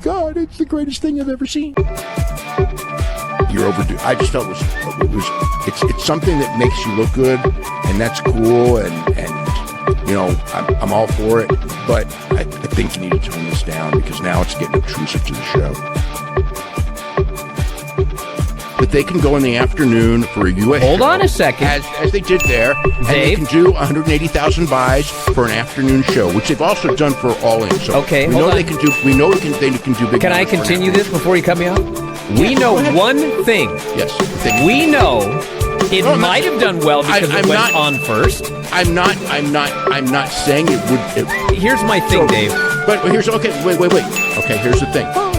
God, it's the greatest thing I've ever seen. You're overdue. I just felt it's something that makes you look good, and that's cool, and you know, I'm all for it, but I think you need to tone this down because now it's getting obtrusive to the show. But they can go in the afternoon for a U.S. Hold show, on a second. as they did there, Dave? and they can do 180,000 buys for an afternoon show, which they've also done for All In. So okay, we know they can do. We know they can do big. Can I continue this before you cut me off? We know one thing. Yes. We know it might have done well because it went on first. I'm not saying it would. Here's my thing, Dave. But here's okay. Wait. Okay, here's the thing. Oh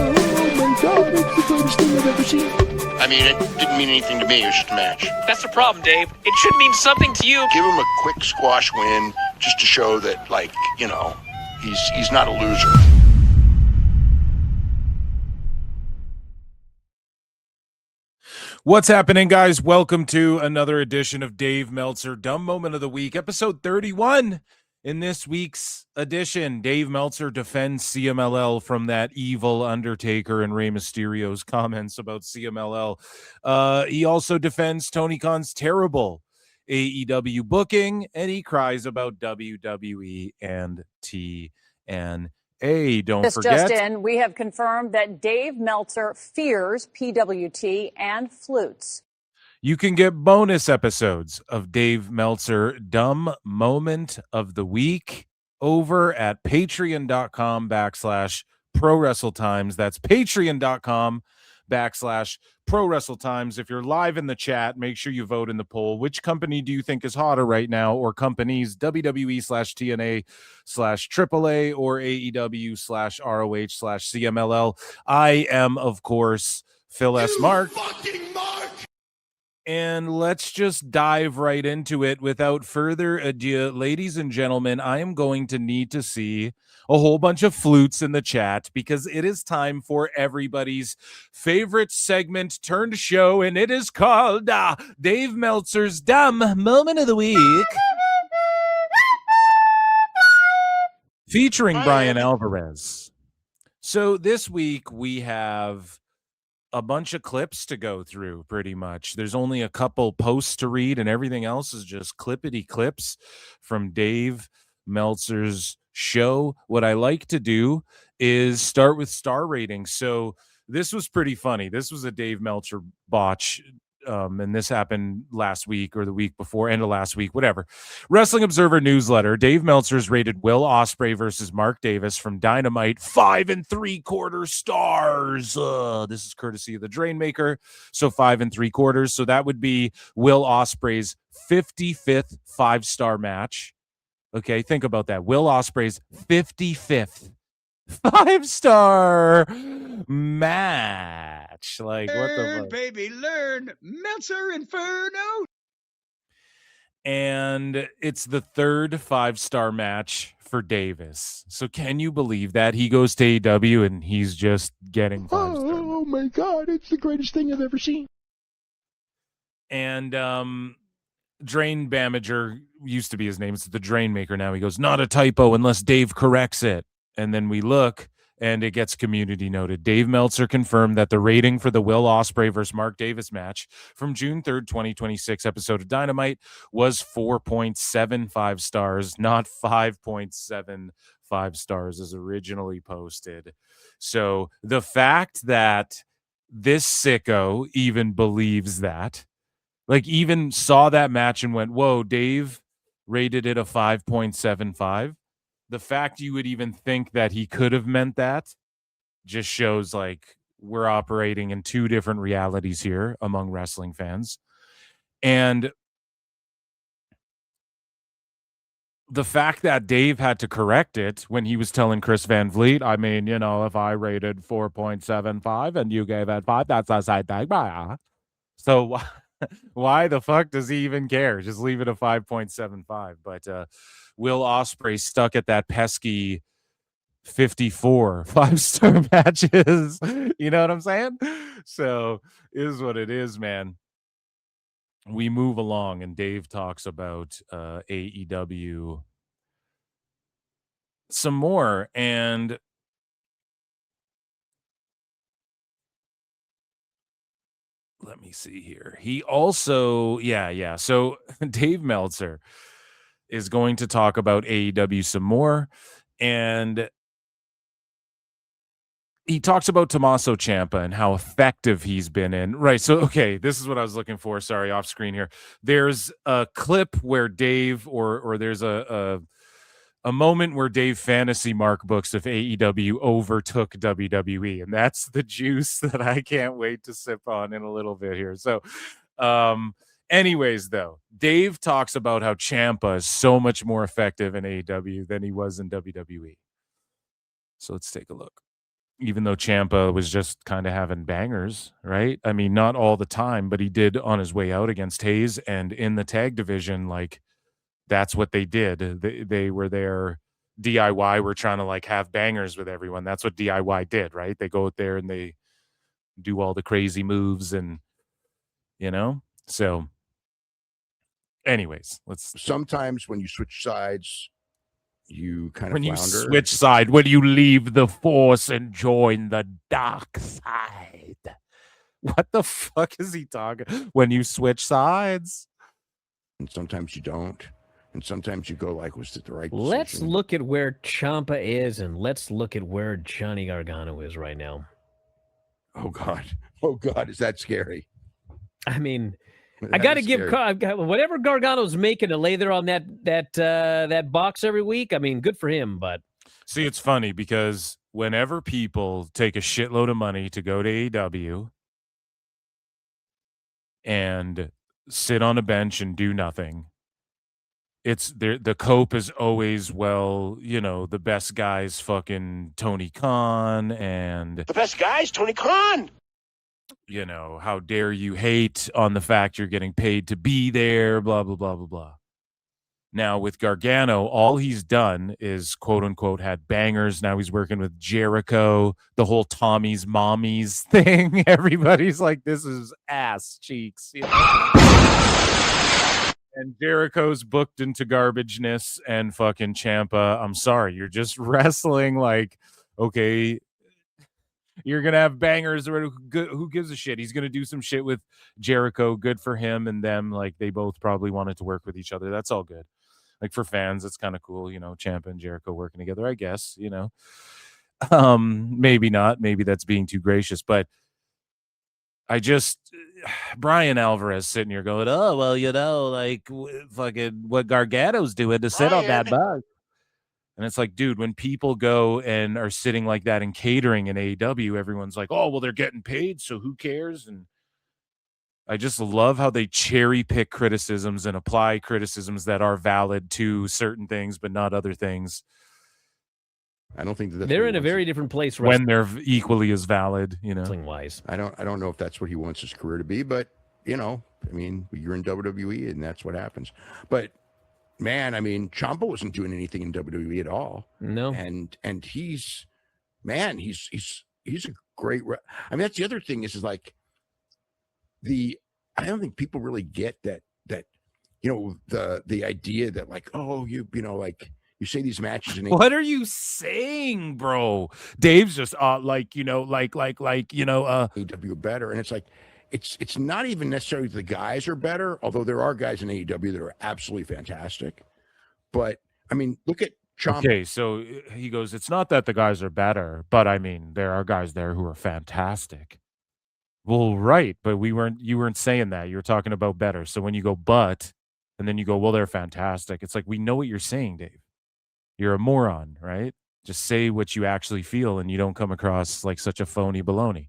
my God! It's the greatest thing I've ever seen. I mean, it didn't mean anything to me. It was just a match. That's the problem, Dave. It should mean something to you. Give him a quick squash win just to show that, like, you know, he's not a loser. What's happening, guys? Welcome to another edition of Dave Meltzer Dumb Moment of the Week, episode 31. In this week's edition, Dave Meltzer defends CMLL from that evil Undertaker and Rey Mysterio's comments about CMLL. He also defends Tony Khan's terrible AEW booking, and he cries about WWE and TNA. Don't forget. Just in, we have confirmed that Dave Meltzer fears PWT and flutes. You can get bonus episodes of Dave Meltzer Dumb Moment of the Week over at patreon.com/ProWrestleTimes. That's patreon.com/ProWrestleTimes. If you're live in the chat, make sure you vote in the poll. Which company do you think is hotter right now, or companies? WWE/TNA/AAA or AEW/ROH/CMLL. I am, of course, Phil S. Mark. And let's just dive right into it without further ado. Ladies and gentlemen, I am going to need to see a whole bunch of flutes in the chat because it is time for everybody's favorite segment turned show, and it is called Dave Meltzer's Dumb Moment of the Week, featuring Bryan Alvarez. So this week we have a bunch of clips to go through, pretty much. There's only a couple posts to read, and everything else is just clippity clips from Dave Meltzer's show. What I like to do is start with star ratings. So this was pretty funny. This was a Dave Meltzer botch, and this happened last week or the week before, end of last week, whatever. Wrestling Observer newsletter. Dave Meltzer's rated Will Ospreay versus Mark Davis from Dynamite 5 3/4 stars. This is courtesy of the Drainmaker, so 5 3/4. So that would be Will Ospreay's 55th 5-star match. Okay, think about that. Will Ospreay's 55th 5-star match. Like, what the fuck? Baby, learn Meltzer Inferno. And it's the third 5-star match for Davis. So can you believe that? He goes to AEW and he's just getting 5-star. Oh my God, it's the greatest thing I've ever seen. And Drain Bamager used to be his name. It's the Drainmaker now. He goes, not a typo unless Dave corrects it. And then we look, and it gets community noted. Dave Meltzer confirmed that the rating for the Will Ospreay versus Mark Davis match from June 3rd, 2026 episode of Dynamite was 4.75 stars, not 5.75 stars as originally posted. So the fact that this sicko even believes that, like, even saw that match and went, whoa, Dave rated it a 5.75. The fact you would even think that he could have meant that just shows, like, we're operating in two different realities here among wrestling fans. And the fact that Dave had to correct it when he was telling Chris Van Vliet, I mean, you know, if I rated 4.75 and you gave it 5, that's a side tag. So why the fuck does he even care? Just leave it a 5.75. But Will Ospreay stuck at that pesky 54 5-star matches. You know what I'm saying? So is what it is, man. We move along, and Dave talks about AEW some more. And let me see here. He also, yeah. So Dave Meltzer is going to talk about AEW some more, and he talks about Tommaso Ciampa and how effective he's been in. Right. So, okay, this is what I was looking for. Sorry, off screen here. There's a clip where Dave, or there's a moment where Dave fantasy mark books if AEW overtook WWE, and that's the juice that I can't wait to sip on in a little bit here. So, anyways, though, Dave talks about how Ciampa is so much more effective in AEW than he was in WWE. So let's take a look. Even though Ciampa was just kind of having bangers, right? I mean, not all the time, but he did on his way out against Hayes, and in the tag division, like, that's what they did. They were there. DIY were trying to like have bangers with everyone. That's what DIY did, right? They go out there and they do all the crazy moves, and so anyways, sometimes when you switch sides, you kind of when flounder. You switch side, when you leave the force and join the dark side. What the fuck is he talking? When you switch sides, and sometimes you don't, and sometimes you go like, was it the right decision? Let's look at where Ciampa is, and let's look at where Johnny Gargano is right now. Oh God, is that scary? I mean, I got to give whatever Gargano's making to lay there on that box every week. I mean, good for him. But see, it's funny because whenever people take a shitload of money to go to AEW and sit on a bench and do nothing, it's the cope is always, well, the best guy's fucking Tony Khan, and the best guy's Tony Khan. How dare you hate on the fact you're getting paid to be there, blah, blah, blah, blah, blah. Now, with Gargano, all he's done is, quote unquote, had bangers. Now he's working with Jericho, the whole Tommy's mommies thing. Everybody's like, this is ass cheeks. And Jericho's booked into garbageness, and fucking Ciampa, I'm sorry, you're just wrestling like, okay, you're going to have bangers. Who gives a shit? He's going to do some shit with Jericho. Good for him and them. Like, they both probably wanted to work with each other. That's all good. Like, for fans, it's kind of cool, Ciampa and Jericho working together, I guess, maybe not. Maybe that's being too gracious, but Bryan Alvarez sitting here going, oh, well, like fucking what Gargano's doing to sit on that bus. And it's like, dude, when people go and are sitting like that in catering in AEW, everyone's like, oh, well, they're getting paid, so who cares? And I just love how they cherry pick criticisms and apply criticisms that are valid to certain things, but not other things. I don't think that they're in a very different place when they're equally as valid, wise. I don't know if that's what he wants his career to be, but I mean, you're in WWE and that's what happens. But man, I mean, Ciampa wasn't doing anything in WWE at all. No, and he's a great. I mean, that's the other thing is like I don't think people really get that the idea that like, oh, like. You say these matches and what are you saying, bro? Dave's just like AEW better, and it's like it's not even necessarily the guys are better, although there are guys in AEW that are absolutely fantastic. But I mean, look at Ciampa. Okay, so he goes, it's not that the guys are better, but I mean, there are guys there who are fantastic. Well, right, but you weren't saying that. You were talking about better. So when you go but, and then you go, well, they're fantastic. It's like, we know what you're saying, Dave. You're a moron, right? Just say what you actually feel, and you don't come across like such a phony baloney.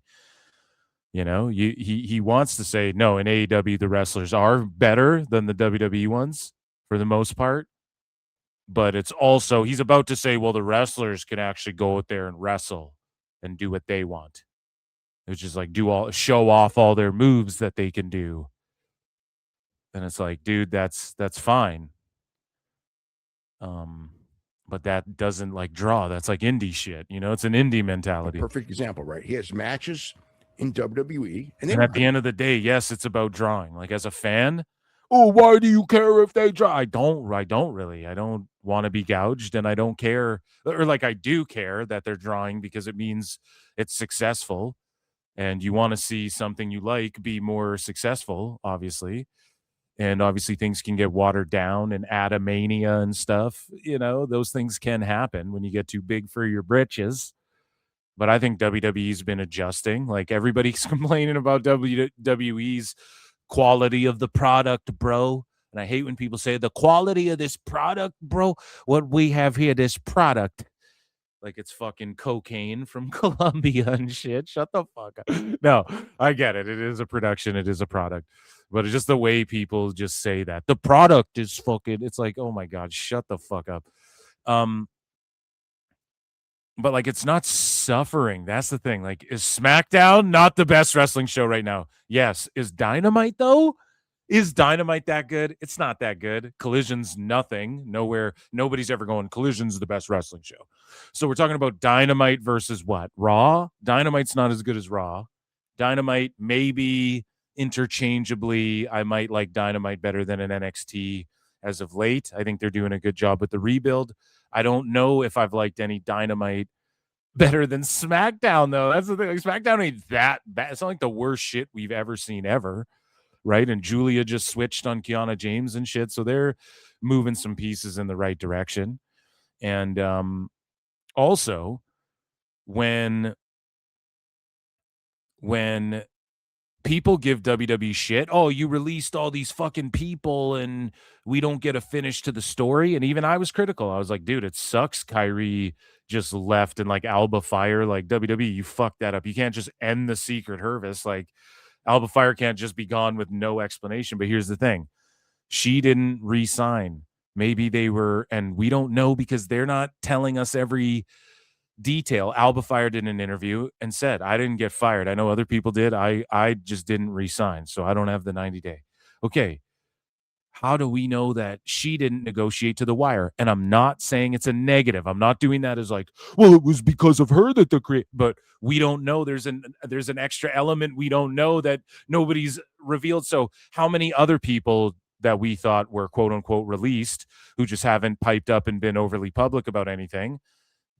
He wants to say, no, in AEW, the wrestlers are better than the WWE ones for the most part. But it's also, he's about to say, well, the wrestlers can actually go out there and wrestle and do what they want. It's just like show off all their moves that they can do. And it's like, dude, that's fine. But that doesn't like draw. That's like indie shit. It's an indie mentality. Perfect example, right? He has matches in WWE. And at the end of the day, yes, it's about drawing. Like as a fan, oh, why do you care if they draw? I don't really. I don't want to be gouged, and I don't care. Or like I do care that they're drawing because it means it's successful. and you want to see something you like be more successful, obviously. And obviously things can get watered down and Atomania and stuff. Those things can happen when you get too big for your britches. But I think WWE's been adjusting. Like, everybody's complaining about WWE's quality of the product, bro. And I hate when people say the quality of this product, bro. What we have here, this product, like it's fucking cocaine from Colombia and shit. Shut the fuck up. No, I get it. It is a production. It is a product. But it's just the way people just say that. The product is fucking, it's like, oh my God, shut the fuck up. But like, it's not suffering. That's the thing. Like, is SmackDown not the best wrestling show right now? Yes. Is Dynamite though? Is Dynamite that good? It's not that good. Collision's nothing. Nowhere. Nobody's ever going, Collision's the best wrestling show. So we're talking about Dynamite versus what? Raw? Dynamite's not as good as Raw. Dynamite, maybe interchangeably, I might like Dynamite better than an NXT as of late. I think they're doing a good job with the rebuild. I don't know if I've liked any Dynamite better than SmackDown, though. That's the thing. Like, SmackDown ain't that bad. It's not like the worst shit we've ever seen ever, right? And Julia just switched on Kiana James and shit, so they're moving some pieces in the right direction. And also, when people give WWE shit, oh, you released all these fucking people and we don't get a finish to the story. And even I was critical. I was like, dude, it sucks Kyrie just left and like Alba Fire. Like, WWE, you fucked that up. You can't just end the Secret Service. Like, Alba Fire can't just be gone with no explanation. But here's the thing. She didn't re-sign. Maybe they were, and we don't know because they're not telling us every detail. Alba Fire did an interview and said, I didn't get fired. I know other people did. I just didn't resign, so I don't have the 90-day. Okay, how do we know that she didn't negotiate to the wire? And I'm not saying it's a negative. I'm not doing that as like, well, it was because of her that but we don't know. There's an extra element we don't know that nobody's revealed. So how many other people that we thought were quote unquote released who just haven't piped up and been overly public about anything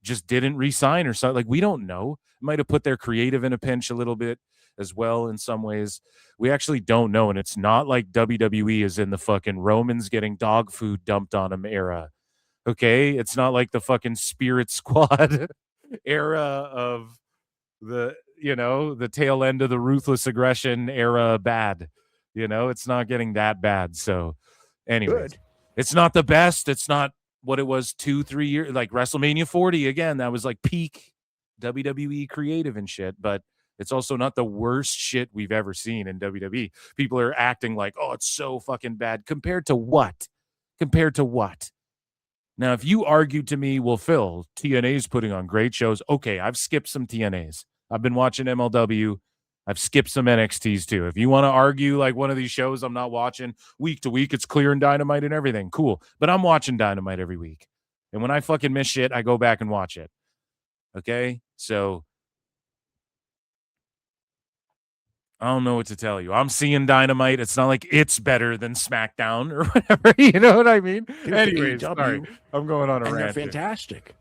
just didn't re-sign or something? Like, we don't know. It might have put their creative in a pinch a little bit as well in some ways. We actually don't know. And it's not like WWE is in the fucking Romans getting dog food dumped on them era. Okay? It's not like the fucking Spirit Squad era of the tail end of the Ruthless Aggression era bad. It's not getting that bad. So anyways, it's not the best. It's not what it was 2-3 years, like WrestleMania 40 again, that was like peak WWE creative and shit, but it's also not the worst shit we've ever seen in WWE. People are acting like, oh, it's so fucking bad. Compared to what? Now, if you argue to me, well, Phil, TNA's putting on great shows. Okay, I've skipped some TNAs. I've been watching MLW. I've skipped some NXTs too. If you want to argue like one of these shows I'm not watching week to week, it's clear and Dynamite and everything. Cool. But I'm watching Dynamite every week. And when I fucking miss shit, I go back and watch it. Okay? So I don't know what to tell you. I'm seeing Dynamite. It's not like it's better than SmackDown or whatever. You know what I mean? Anyways, sorry. I'm going on a rant. They're fantastic.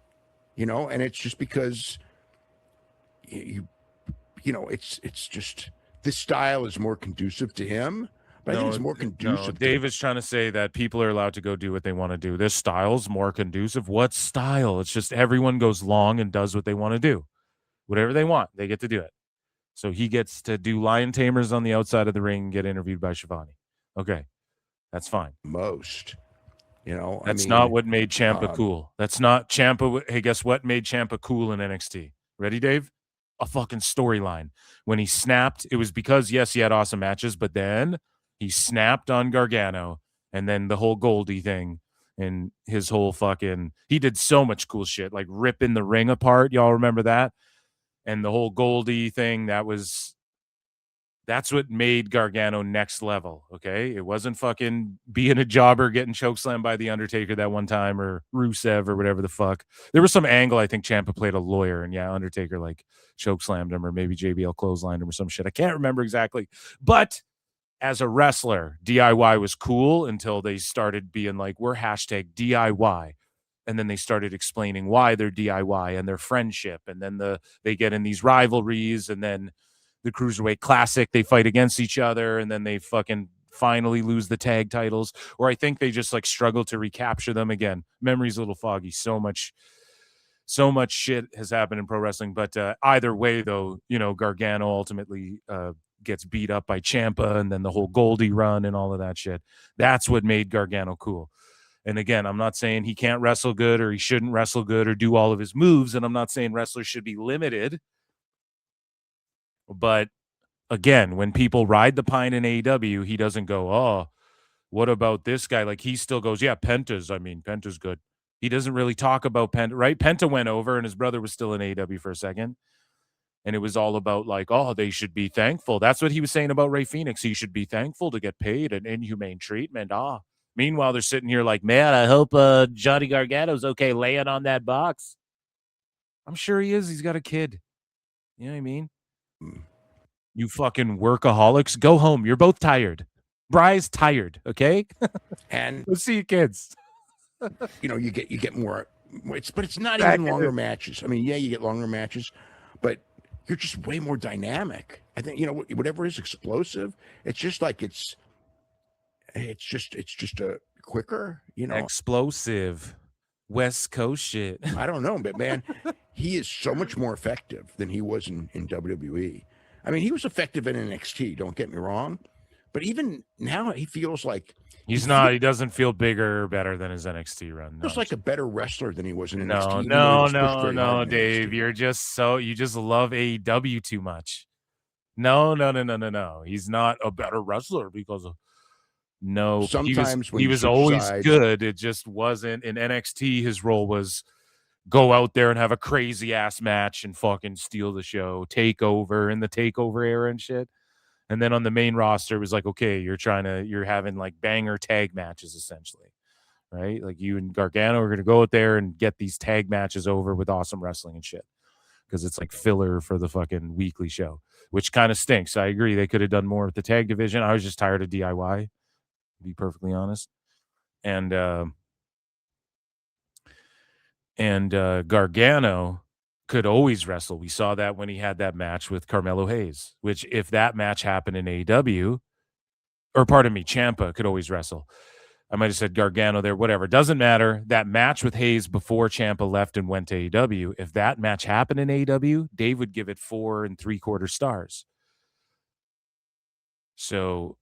And it's just because it's just this style is more conducive to him. But I think it's more conducive. No, Dave is trying to say that people are allowed to go do what they want to do. This style's more conducive. What style? It's just everyone goes long and does what they want to do. Whatever they want, they get to do it. So he gets to do lion tamers on the outside of the ring and get interviewed by Shivani. Okay, that's fine. That's not what made Ciampa cool. That's not Ciampa. Hey, guess what made Ciampa cool in NXT? Ready, Dave? A fucking storyline. When he snapped, it was because, yes, he had awesome matches, but then he snapped on Gargano, and then the whole Goldie thing and his whole fucking, he did so much cool shit, like ripping the ring apart. Y'all remember that? And the whole Goldie thing, that's what made Gargano next level, okay? It wasn't fucking being a jobber, getting chokeslammed by The Undertaker that one time, or Rusev or whatever the fuck. There was some angle, I think Ciampa played a lawyer, and yeah, Undertaker like chokeslammed him, or maybe JBL clotheslined him or some shit. I can't remember exactly. But as a wrestler, DIY was cool until they started being like, we're hashtag DIY. And then they started explaining why they're DIY and their friendship. And then they get in these rivalries, and then the Cruiserweight Classic. They fight against each other, and then they fucking finally lose the tag titles. Or I think they just like struggle to recapture them again. Memory's a little foggy. So much shit has happened in pro wrestling. But either way, though, Gargano ultimately gets beat up by Ciampa, and then the whole Goldie run and all of that shit. That's what made Gargano cool. And again, I'm not saying he can't wrestle good or he shouldn't wrestle good or do all of his moves. And I'm not saying wrestlers should be limited. But again, when people ride the pine in AEW, he doesn't go, oh, what about this guy? Like, he still goes, yeah, Penta's good. He doesn't really talk about Penta, right? Penta went over and his brother was still in AEW for a second. And it was all about like, oh, they should be thankful. That's what he was saying about Rey Fenix. He should be thankful to get paid an inhumane treatment. Meanwhile, they're sitting here like, man, I hope Johnny Gargano's okay laying on that box. I'm sure he is. He's got a kid. You know what I mean? You fucking workaholics. Go home. You're both tired. Bry's tired, okay? And let's see you kids. You get more. But it's not even longer matches. I mean, yeah, you get longer matches, but you're just way more dynamic. I think whatever is explosive. It's just like it's just a quicker. Explosive West Coast shit. I don't know, but man, he is so much more effective than he was in WWE. I mean, he was effective in NXT. Don't get me wrong, but even now, he feels like. He doesn't feel bigger or better than his NXT run. He feels like a better wrestler than he was in NXT. No, Dave. You just love AEW too much. No. He's not a better wrestler because of Sometimes he was always good. It just wasn't in NXT. His role was go out there and have a crazy ass match and fucking steal the show, take over in the takeover era and shit. And then on the main roster, it was like, okay, you're having like banger tag matches essentially, right? Like you and Gargano are going to go out there and get these tag matches over with awesome wrestling and shit. Because it's like filler for the fucking weekly show, which kind of stinks. I agree. They could have done more with the tag division. I was just tired of DIY, to be perfectly honest. And Gargano could always wrestle. We saw that when he had that match with Carmelo Hayes, which if that match happened in AEW, or pardon me, Ciampa could always wrestle. I might have said Gargano there, whatever. Doesn't matter. That match with Hayes before Ciampa left and went to AEW, if that match happened in AEW, Dave would give it 4 3/4 stars. So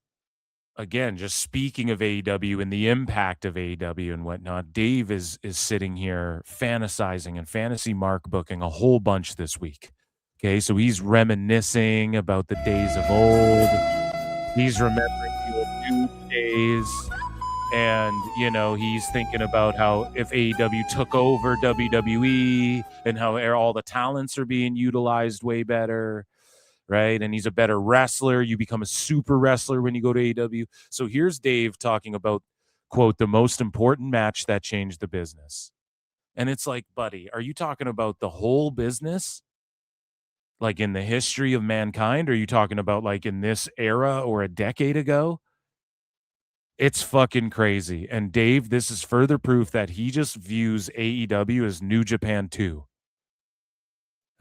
again, just speaking of AEW and the impact of AEW and whatnot, Dave is sitting here fantasizing and fantasy mark booking a whole bunch this week. Okay, so he's reminiscing about the days of old. He's remembering the old Dude days. And, he's thinking about how if AEW took over WWE and how all the talents are being utilized way better. Right. And he's a better wrestler. You become a super wrestler when you go to AEW. So here's Dave talking about, quote, the most important match that changed the business. And it's like, buddy, are you talking about the whole business? Like in the history of mankind? Or are you talking about like in this era or a decade ago? It's fucking crazy. And Dave, this is further proof that he just views AEW as New Japan 2.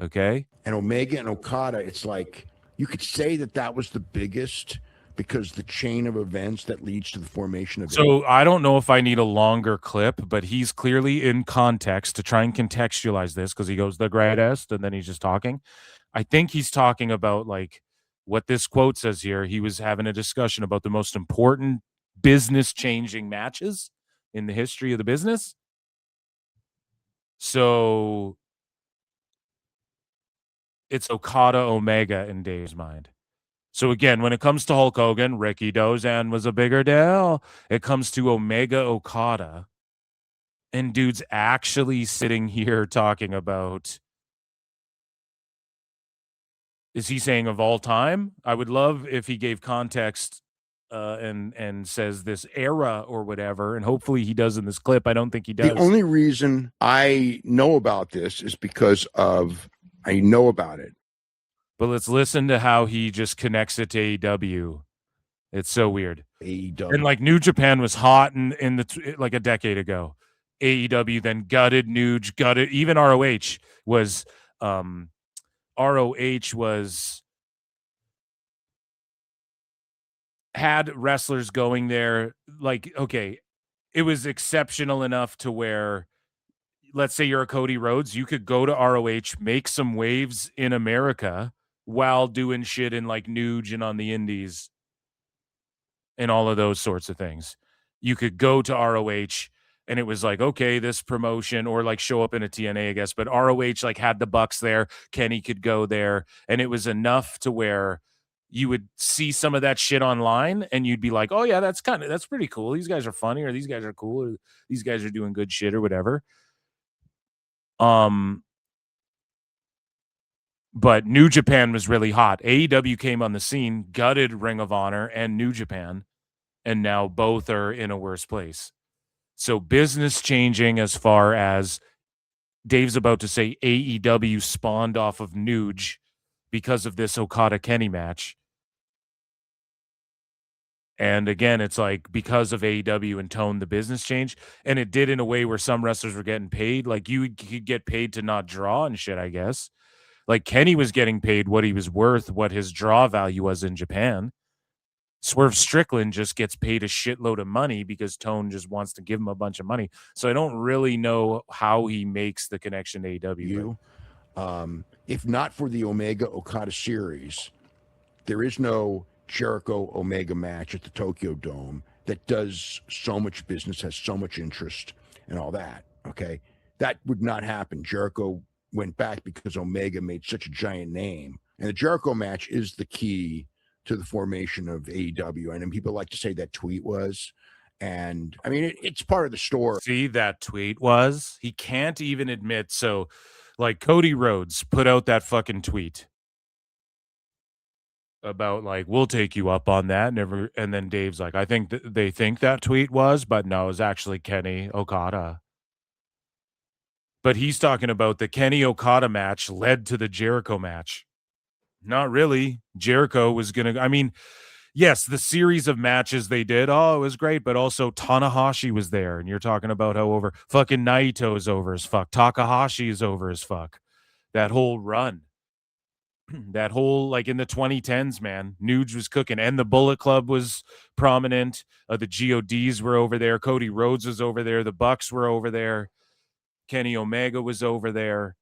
Okay. And Omega and Okada, it's like you could say that was the biggest because the chain of events that leads to the formation of. So I don't know if I need a longer clip, but he's clearly in context to try and contextualize this because he goes the greatest and then he's just talking. I think he's talking about like what this quote says here. He was having a discussion about the most important business changing matches in the history of the business. So it's Okada Omega in Dave's mind. So again, when it comes to Hulk Hogan, Ricky Dozan was a bigger deal. It comes to Omega Okada, and dude's actually sitting here talking about, is he saying of all time? I would love if he gave context and says this era or whatever, and hopefully he does in this clip. I don't think he does. The only reason I know about this is because I know about it. But let's listen to how he just connects it to AEW. It's so weird. AEW. And like New Japan was hot in the like a decade ago. AEW then gutted Nuge, gutted. Even ROH was had wrestlers going there, like, okay, it was exceptional enough to where, let's say you're a Cody Rhodes, you could go to ROH, make some waves in America while doing shit in like Nuge and on the indies and all of those sorts of things. You could go to ROH and it was like, okay, this promotion, or like show up in a TNA, I guess, but ROH like had the Bucks there. Kenny could go there. And it was enough to where you would see some of that shit online and you'd be like, oh yeah, that's pretty cool. These guys are funny, or these guys are cool, or these guys are doing good shit or whatever. But New Japan was really hot. AEW came on the scene, gutted Ring of Honor and New Japan, and now both are in a worse place. So business changing, as far as Dave's about to say, AEW spawned off of Nuge because of this Okada Kenny match. And again, it's like because of AEW and Tone, the business changed. And it did in a way where some wrestlers were getting paid. Like you could get paid to not draw and shit, I guess. Like Kenny was getting paid what he was worth, what his draw value was in Japan. Swerve Strickland just gets paid a shitload of money because Tone just wants to give him a bunch of money. So I don't really know how he makes the connection to AEW. If not for the Omega Okada series, there is no Jericho Omega match at the Tokyo Dome that does so much business, has so much interest, and all that. Okay, that would not happen. Jericho went back because Omega made such a giant name, and the Jericho match is the key to the formation of AEW. And then people like to say that tweet was, and I mean, it's part of the story. See, that tweet was, he can't even admit. So like Cody Rhodes put out that fucking tweet about like, we'll take you up on that. And then Dave's like, I think they think that tweet was, but no, it was actually Kenny Okada. But he's talking about the Kenny Okada match led to the Jericho match. Not really. Jericho was going to, I mean, yes, the series of matches they did, oh, it was great, but also Tanahashi was there, and you're talking about how over, fucking Naito's over as fuck, Takahashi is over as fuck. That whole run, that whole, like in the 2010s, man, Nuge was cooking, and the Bullet Club was prominent. The GODs were over there. Cody Rhodes was over there. The Bucks were over there. Kenny Omega was over there.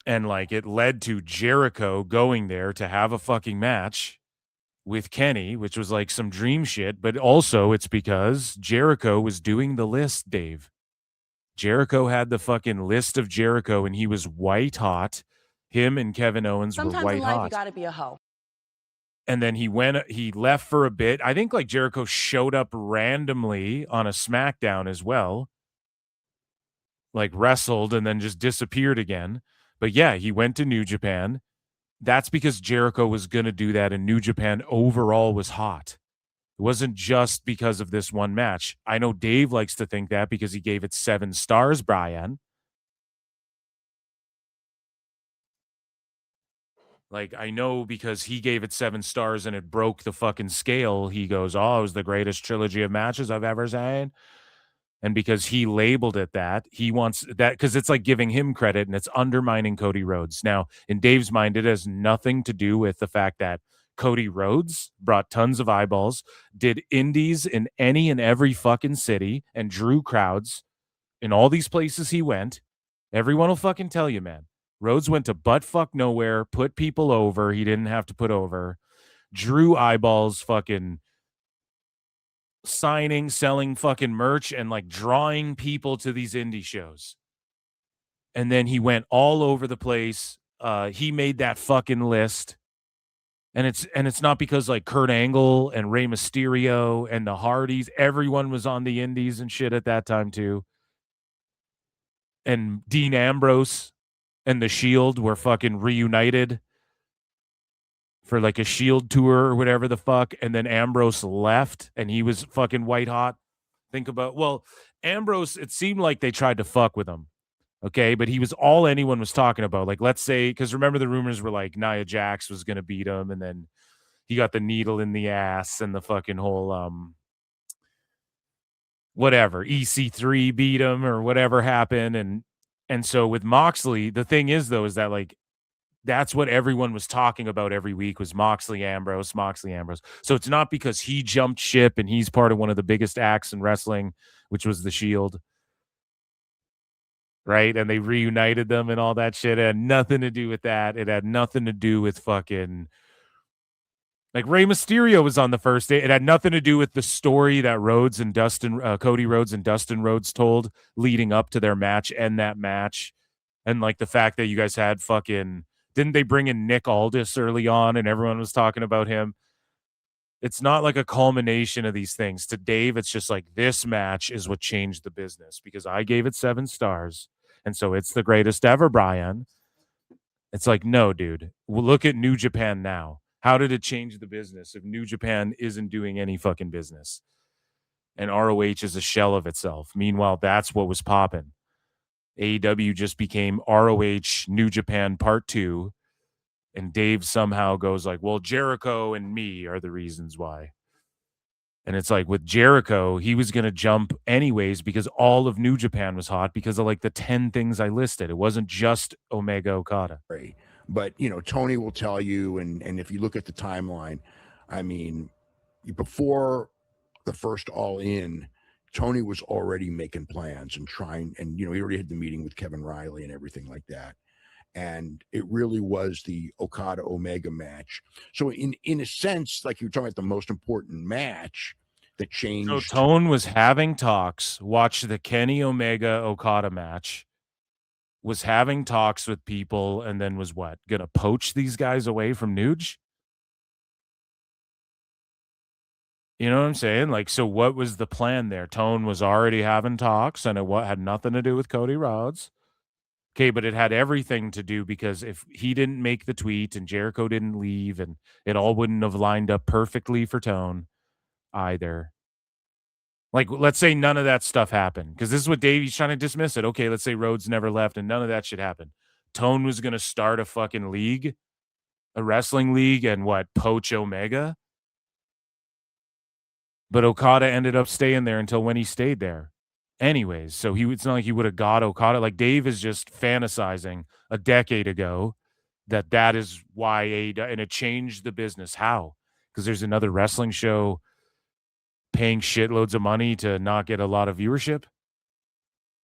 And like it led to Jericho going there to have a fucking match with Kenny, which was like some dream shit. But also it's because Jericho was doing the list, Dave. Jericho had the fucking list of Jericho and he was white hot. Him and Kevin Owens were white hot. Sometimes in life you gotta be a hoe. And then he left for a bit. I think like Jericho showed up randomly on a SmackDown as well. Like wrestled and then just disappeared again. But yeah, he went to New Japan. That's because Jericho was going to do that, and New Japan overall was hot. It wasn't just because of this one match. I know Dave likes to think that because he gave it 7 stars, Bryan. Like, I know because he gave it 7 stars and it broke the fucking scale. He goes, oh, it was the greatest trilogy of matches I've ever seen. And because he labeled it that, he wants that because it's like giving him credit and it's undermining Cody Rhodes. Now, in Dave's mind, it has nothing to do with the fact that Cody Rhodes brought tons of eyeballs, did indies in any and every fucking city, and drew crowds in all these places he went. Everyone will fucking tell you, man. Rhodes went to butt fuck nowhere, put people over he didn't have to put over, drew eyeballs, fucking signing, selling fucking merch, and like drawing people to these indie shows. And then he went all over the place. He made that fucking list. And it's not because like Kurt Angle and Rey Mysterio and the Hardys, everyone was on the indies and shit at that time too. And Dean Ambrose and the Shield were fucking reunited for like a Shield tour or whatever the fuck. And then Ambrose left and he was fucking white hot. Think about, well, Ambrose, it seemed like they tried to fuck with him. Okay. But he was all anyone was talking about. Like, let's say, because remember the rumors were like Nia Jax was going to beat him. And then he got the needle in the ass and the fucking whole, whatever, EC3 beat him or whatever happened. And so with Moxley, the thing is though, is that like That's what everyone was talking about every week was Moxley Ambrose. So it's not because he jumped ship and he's part of one of the biggest acts in wrestling, which was the Shield. Right? And they reunited them and all that shit. It had nothing to do with that. It had nothing to do with fucking like Rey Mysterio was on the first day. It had nothing to do with the story that Cody Rhodes and Dustin Rhodes told leading up to their match and that match. And like the fact that you guys had didn't they bring in Nick Aldis early on and everyone was talking about him? It's not like a culmination of these things. To Dave, it's just like this match is what changed the business because I gave it 7 stars. And so it's the greatest ever, Bryan. It's like, no, dude. Well, look at New Japan now. How did it change the business if New Japan isn't doing any fucking business? And ROH is a shell of itself. Meanwhile, that's what was popping. AEW just became ROH New Japan Part 2. And Dave somehow goes like, well, Jericho and me are the reasons why. And it's like with Jericho, he was going to jump anyways because all of New Japan was hot because of like the 10 things I listed. It wasn't just Omega Okada. Right. But, Tony will tell you, and if you look at the timeline, I mean, before the first All In, Tony was already making plans and trying, and, he already had the meeting with Kevin Riley and everything like that. And it really was the Okada Omega match. So in a sense, like you were talking about the most important match that changed. So Tone was having talks, watch the Kenny Omega Okada match, was having talks with people, and then was what? Going to poach these guys away from Nuge? You know what I'm saying? Like, so what was the plan there? Tone was already having talks, and it had nothing to do with Cody Rhodes. Okay, but it had everything to do because if he didn't make the tweet and Jericho didn't leave and it all wouldn't have lined up perfectly for Tone either. Like, let's say none of that stuff happened because this is what Davey's trying to dismiss it. Okay, let's say Rhodes never left and none of that shit happened. Tone was going to start a fucking league, a wrestling league, and poach Omega? But Okada ended up staying there until when he stayed there. Anyways, so it's not like he would have got Okada. Like Dave is just fantasizing a decade ago that is why and it changed the business. How? Because there's another wrestling show paying shitloads of money to not get a lot of viewership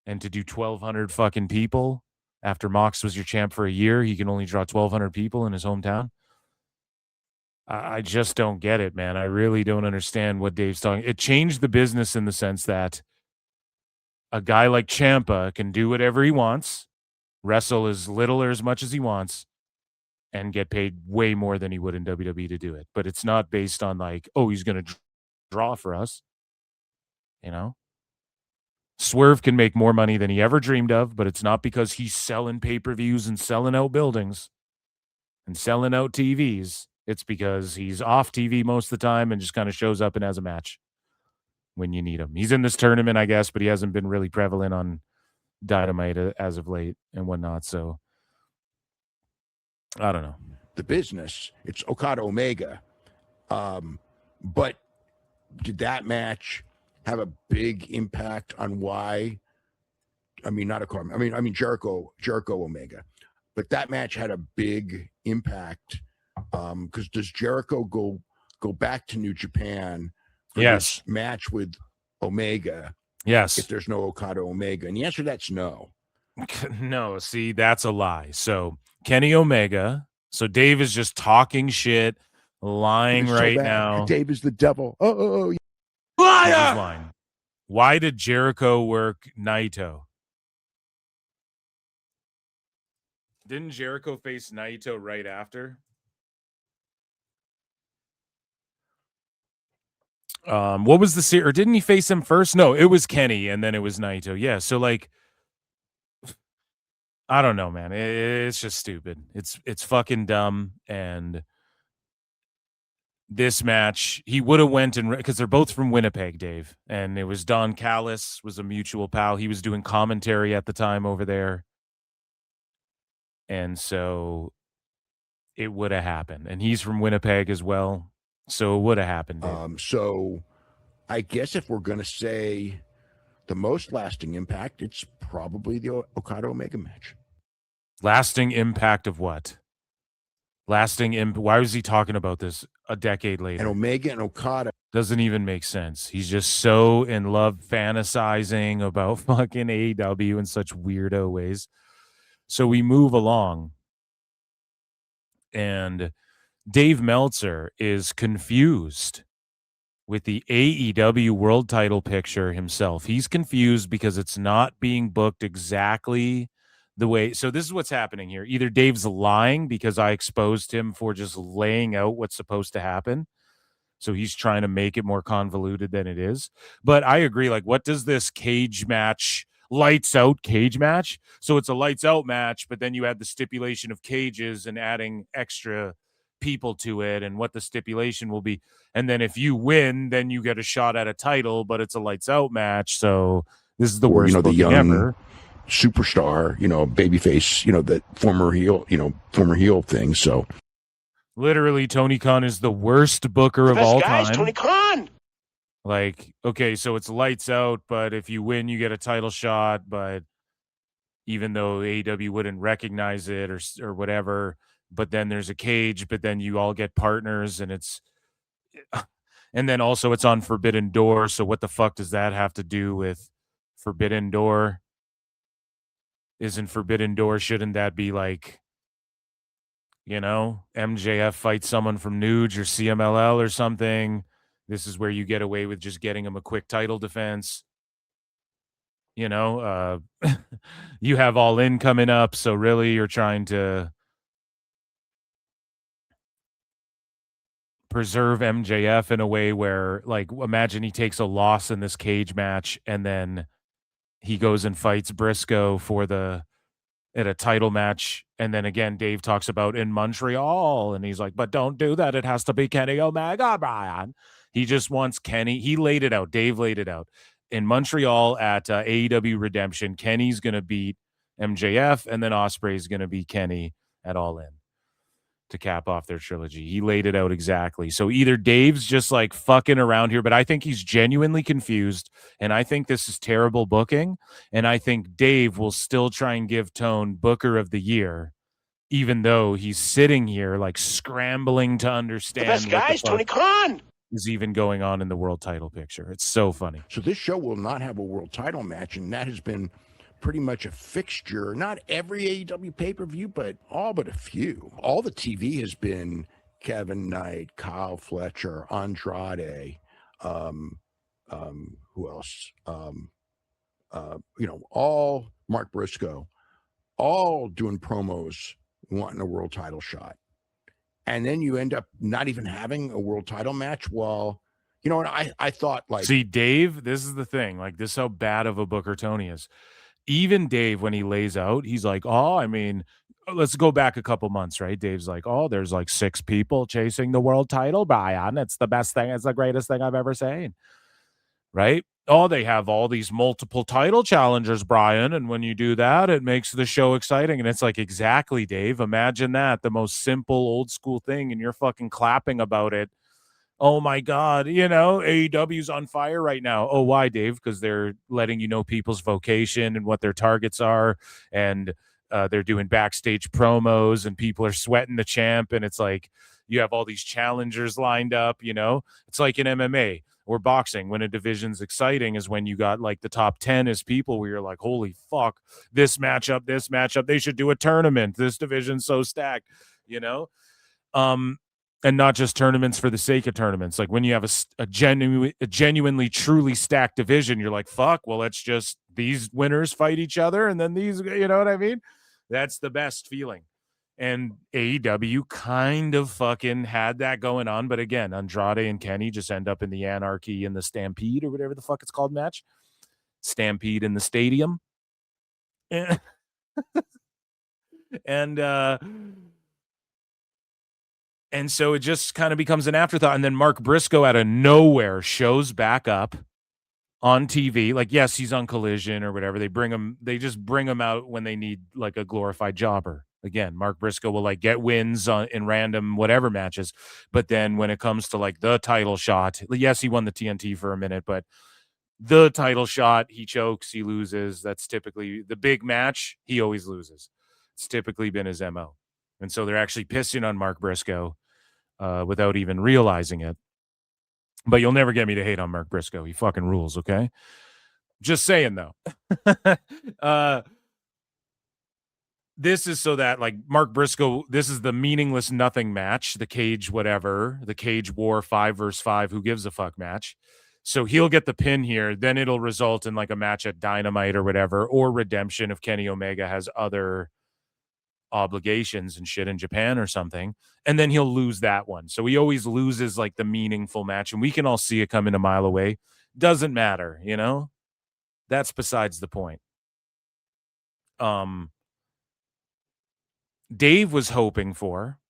and to do 1,200 fucking people. After Mox was your champ for a year, he can only draw 1,200 people in his hometown. I just don't get it, man. I really don't understand what Dave's talking. It changed the business in the sense that a guy like Ciampa can do whatever he wants, wrestle as little or as much as he wants, and get paid way more than he would in WWE to do it. But it's not based on like, oh, he's going to draw for us. Swerve can make more money than he ever dreamed of, but it's not because he's selling pay-per-views and selling out buildings and selling out TVs. It's because he's off TV most of the time and just kind of shows up and has a match when you need him. He's in this tournament, I guess, but he hasn't been really prevalent on Dynamite as of late and whatnot. So I don't know. The business, it's Okada Omega. But did that match have a big impact on why? I mean, not Okada. I mean Jericho Omega. But that match had a big impact because does Jericho go back to New Japan? Yes. Match with Omega. Yes. If there's no Okada Omega. And the answer to that's no. No, see, that's a lie. So Kenny Omega. So Dave is just talking shit, lying right now. Dave is the devil. Oh. Liar! Lying. Why did Jericho work Naito? Didn't Jericho face Naito right after? What was the series? Or didn't he face him first? No, it was Kenny, and then it was Naito. Yeah, so like, I don't know, man. It's just stupid. It's fucking dumb. And this match, he would have went and because they're both from Winnipeg, Dave, and it was Don Callis was a mutual pal. He was doing commentary at the time over there, and so it would have happened. And he's from Winnipeg as well. So it would have happened. So I guess if we're going to say the most lasting impact, it's probably the Okada Omega match. Lasting impact of what? Why was he talking about this a decade later? And Omega and Okada. Doesn't even make sense. He's just so in love fantasizing about fucking AEW in such weirdo ways. So we move along. And Dave Meltzer is confused with the AEW world title picture himself. He's confused because it's not being booked exactly the way. So this is what's happening here. Either Dave's lying because I exposed him for just laying out what's supposed to happen. So he's trying to make it more convoluted than it is. But I agree. Like, what does this cage match, lights out cage match? So it's a lights out match, but then you add the stipulation of cages and adding extra people to it and what the stipulation will be. And then if you win, then you get a shot at a title, but it's a lights out match. So this is the worst the booking young ever. Superstar, babyface, the former heel thing. So literally, Tony Khan is the worst booker of all time. Tony Khan. Like, okay, so it's lights out, but if you win, you get a title shot. But even though AEW wouldn't recognize it or whatever, but then there's a cage, but then you all get partners, and then also it's on Forbidden Door. So what the fuck does that have to do with Forbidden Door? Isn't Forbidden Door, shouldn't that be like, MJF fights someone from Nuge or CMLL or something? This is where you get away with just getting him a quick title defense. You have All In coming up, so really you're trying to preserve MJF in a way where, like, imagine he takes a loss in this cage match and then he goes and fights Briscoe at a title match, and then again Dave talks about in Montreal, and he's like, but don't do that, it has to be Kenny Omega, Bryan. He just wants Kenny. He laid it out. Dave laid it out. In Montreal at AEW Redemption, Kenny's going to beat MJF, and then Ospreay's going to beat Kenny at All In to cap off their trilogy. He laid it out exactly. So either Dave's just like fucking around here, but I think he's genuinely confused, and I think this is terrible booking, and I think Dave will still try and give Tone Booker of the Year, even though he's sitting here like scrambling to understand The best guys, Tony Khan. Is even going on in the world title picture. It's so funny. So this show will not have a world title match, and that has been pretty much a fixture. Not every AEW pay-per-view, but all but a few. All the TV has been Kevin Knight, Kyle Fletcher, Andrade, who else? All Mark Briscoe, all doing promos wanting a world title shot. And then you end up not even having a world title match. Well, and I thought, like, see, Dave, this is the thing. Like, this is how bad of a booker Tony is. Even Dave, when he lays out, he's like, let's go back a couple months, right? Dave's like, there's like 6 people chasing the world title, Bryan. It's the best thing. It's the greatest thing I've ever seen. Right? They have all these multiple title challengers, Bryan. And when you do that, it makes the show exciting. And it's like, exactly, Dave. Imagine that. The most simple old school thing. And you're fucking clapping about it. Oh my God, AEW's on fire right now. Oh, why, Dave? Because they're letting you know people's vocation and what their targets are. And they're doing backstage promos and people are sweating the champ. And it's like, you have all these challengers lined up, It's like in MMA or boxing, when a division's exciting is when you got like the top 10 is people where you're like, holy fuck, this matchup, they should do a tournament. This division's so stacked, and not just tournaments for the sake of tournaments. Like when you have a genuinely, truly stacked division, you're like, fuck, well, let's just, these winners fight each other. And then these, you know what I mean? That's the best feeling. And AEW kind of fucking had that going on. But again, Andrade and Kenny just end up in the Anarchy and the Stampede or whatever the fuck it's called match. Stampede in the stadium. And so it just kind of becomes an afterthought. And then Mark Briscoe out of nowhere shows back up on TV. Like, yes, he's on Collision or whatever. They just bring him out when they need like a glorified jobber. Again, Mark Briscoe will like get wins in random whatever matches. But then when it comes to like the title shot, yes, he won the TNT for a minute, but the title shot, he chokes, he loses. That's typically the big match. He always loses. It's typically been his MO. And so they're actually pissing on Mark Briscoe without even realizing it. But you'll never get me to hate on Mark Briscoe. He fucking rules, okay? Just saying, though. This is so that, like, Mark Briscoe, this is the meaningless nothing match, the cage whatever, the cage war 5 versus 5, who gives a fuck match. So he'll get the pin here. Then it'll result in, like, a match at Dynamite or whatever, or Redemption if Kenny Omega has other obligations and shit in Japan or something. And then he'll lose that one. So he always loses, like, the meaningful match. And we can all see it coming a mile away. Doesn't matter, you know? That's besides the point. Dave was hoping for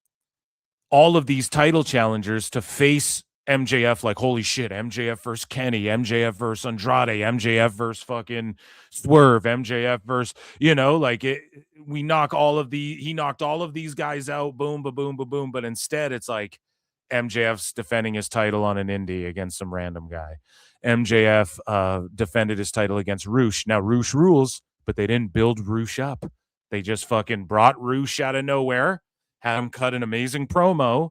all of these title challengers to face MJF like, holy shit, MJF versus Kenny, MJF versus Andrade, MJF versus fucking Swerve, MJF versus, you know, like he knocked all of these guys out, boom, ba boom, ba boom. But instead it's like MJF's defending his title on an indie against some random guy. MJF defended his title against Roosh. Now Roosh rules, but they didn't build Roosh up. They just fucking brought Roosh out of nowhere, had him cut an amazing promo,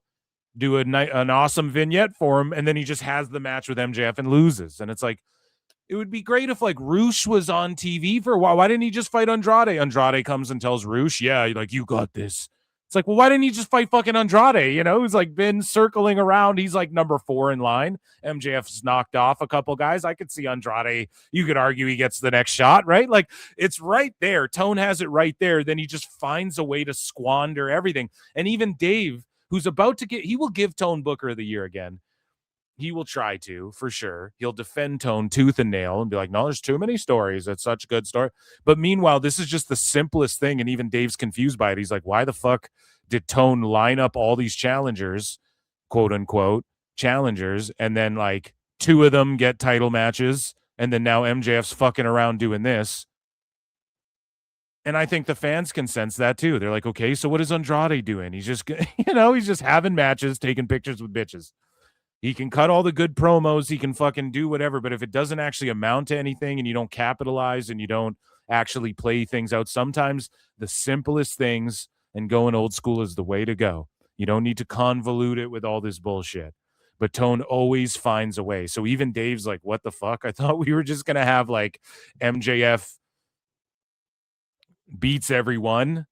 do an awesome vignette for him, and then he just has the match with MJF and loses. And it's like, it would be great if, like, Roosh was on TV for a while. Why didn't he just fight Andrade? Andrade comes and tells Roosh, yeah, like, you got this. It's like, well, why didn't he just fight fucking Andrade? You know, he's like been circling around. He's like number 4 in line. MJF's knocked off a couple guys. I could see Andrade. You could argue he gets the next shot, right? Like, it's right there. Tone has it right there. Then he just finds a way to squander everything. And even Dave, who's about to he will give Tone Booker of the Year again. He will try to, for sure. He'll defend Tone tooth and nail and be like, no, there's too many stories. It's such a good story. But meanwhile, this is just the simplest thing. And even Dave's confused by it. He's like, why the fuck did Tone line up all these challengers, quote unquote, challengers, and then like 2 of them get title matches, and then now MJF's fucking around doing this? And I think the fans can sense that too. They're like, okay, so what is Andrade doing? He's just, you know, he's just having matches, taking pictures with bitches. He can cut all the good promos. He can fucking do whatever. But if it doesn't actually amount to anything and you don't capitalize and you don't actually play things out, sometimes the simplest things and going old school is the way to go. You don't need to convolute it with all this bullshit. But Tone always finds a way. So even Dave's like, what the fuck? I thought we were just going to have like MJF beats everyone,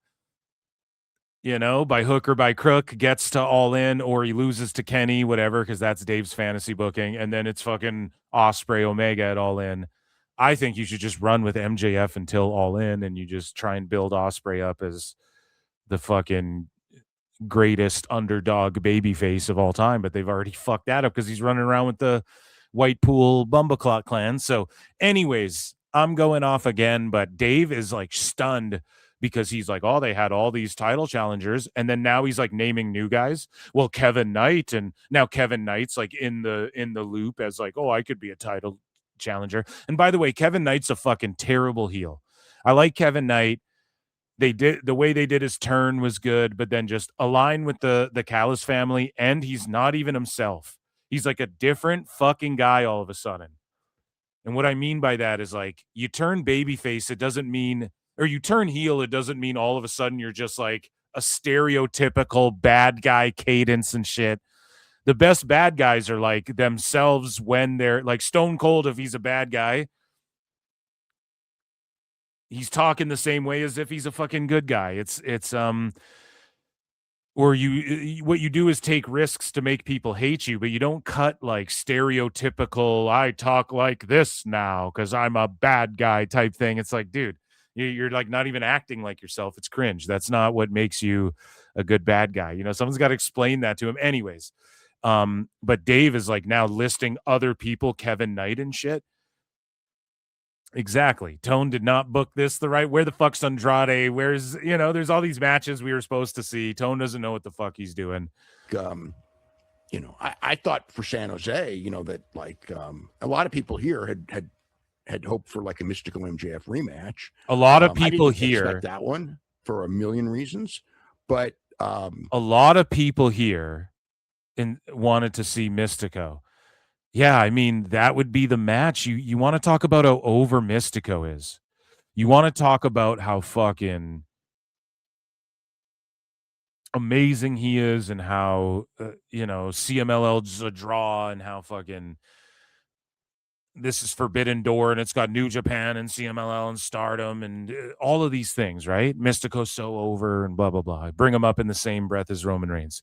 you know, by hook or by crook, gets to All In, or he loses to Kenny, whatever, because that's Dave's fantasy booking. And then it's fucking Ospreay Omega at All In. I think you should just run with MJF until All In, and you just try and build Ospreay up as the fucking greatest underdog babyface of all time. But they've already fucked that up because he's running around with the Whitepool Bumbleclot clan. So anyways, I'm going off again, but Dave is like stunned because he's like, oh, they had all these title challengers. And then now he's like naming new guys. Well, Kevin Knight. And now Kevin Knight's like in the loop as like, oh, I could be a title challenger. And by the way, Kevin Knight's a fucking terrible heel. I like Kevin Knight. The way they did his turn was good, but then just align with the Callis family. And he's not even himself. He's like a different fucking guy all of a sudden. And what I mean by that is like, you turn babyface, it doesn't mean, or you turn heel, it doesn't mean all of a sudden you're just like a stereotypical bad guy cadence and shit. The best bad guys are like themselves when they're like Stone Cold. If he's a bad guy, he's talking the same way as if he's a fucking good guy. Or what you do is take risks to make people hate you, but you don't cut like stereotypical, I talk like this now because I'm a bad guy type thing. It's like, dude, you're like not even acting like yourself. It's cringe. That's not what makes you a good bad guy. You know, someone's got to explain that to him. Anyways, but Dave is like now listing other people, Kevin Knight and shit. Exactly. Tone did not book this the right. Where the fuck's Andrade? Where's, you know, there's all these matches we were supposed to see. Tone doesn't know what the fuck he's doing. You know, I thought for San Jose, you know, that like a lot of people here had hoped for like a Mystical MJF rematch. A lot of people I didn't here expect that one for a million reasons, but a lot of people here wanted to see Mystico. Yeah, I mean, that would be the match. You want to talk about how over Mystico is. You want to talk about how fucking amazing he is and how, CMLL is a draw and how fucking this is Forbidden Door and it's got New Japan and CMLL and Stardom and all of these things, right? Mystico's so over and blah, blah, blah. I bring him up in the same breath as Roman Reigns.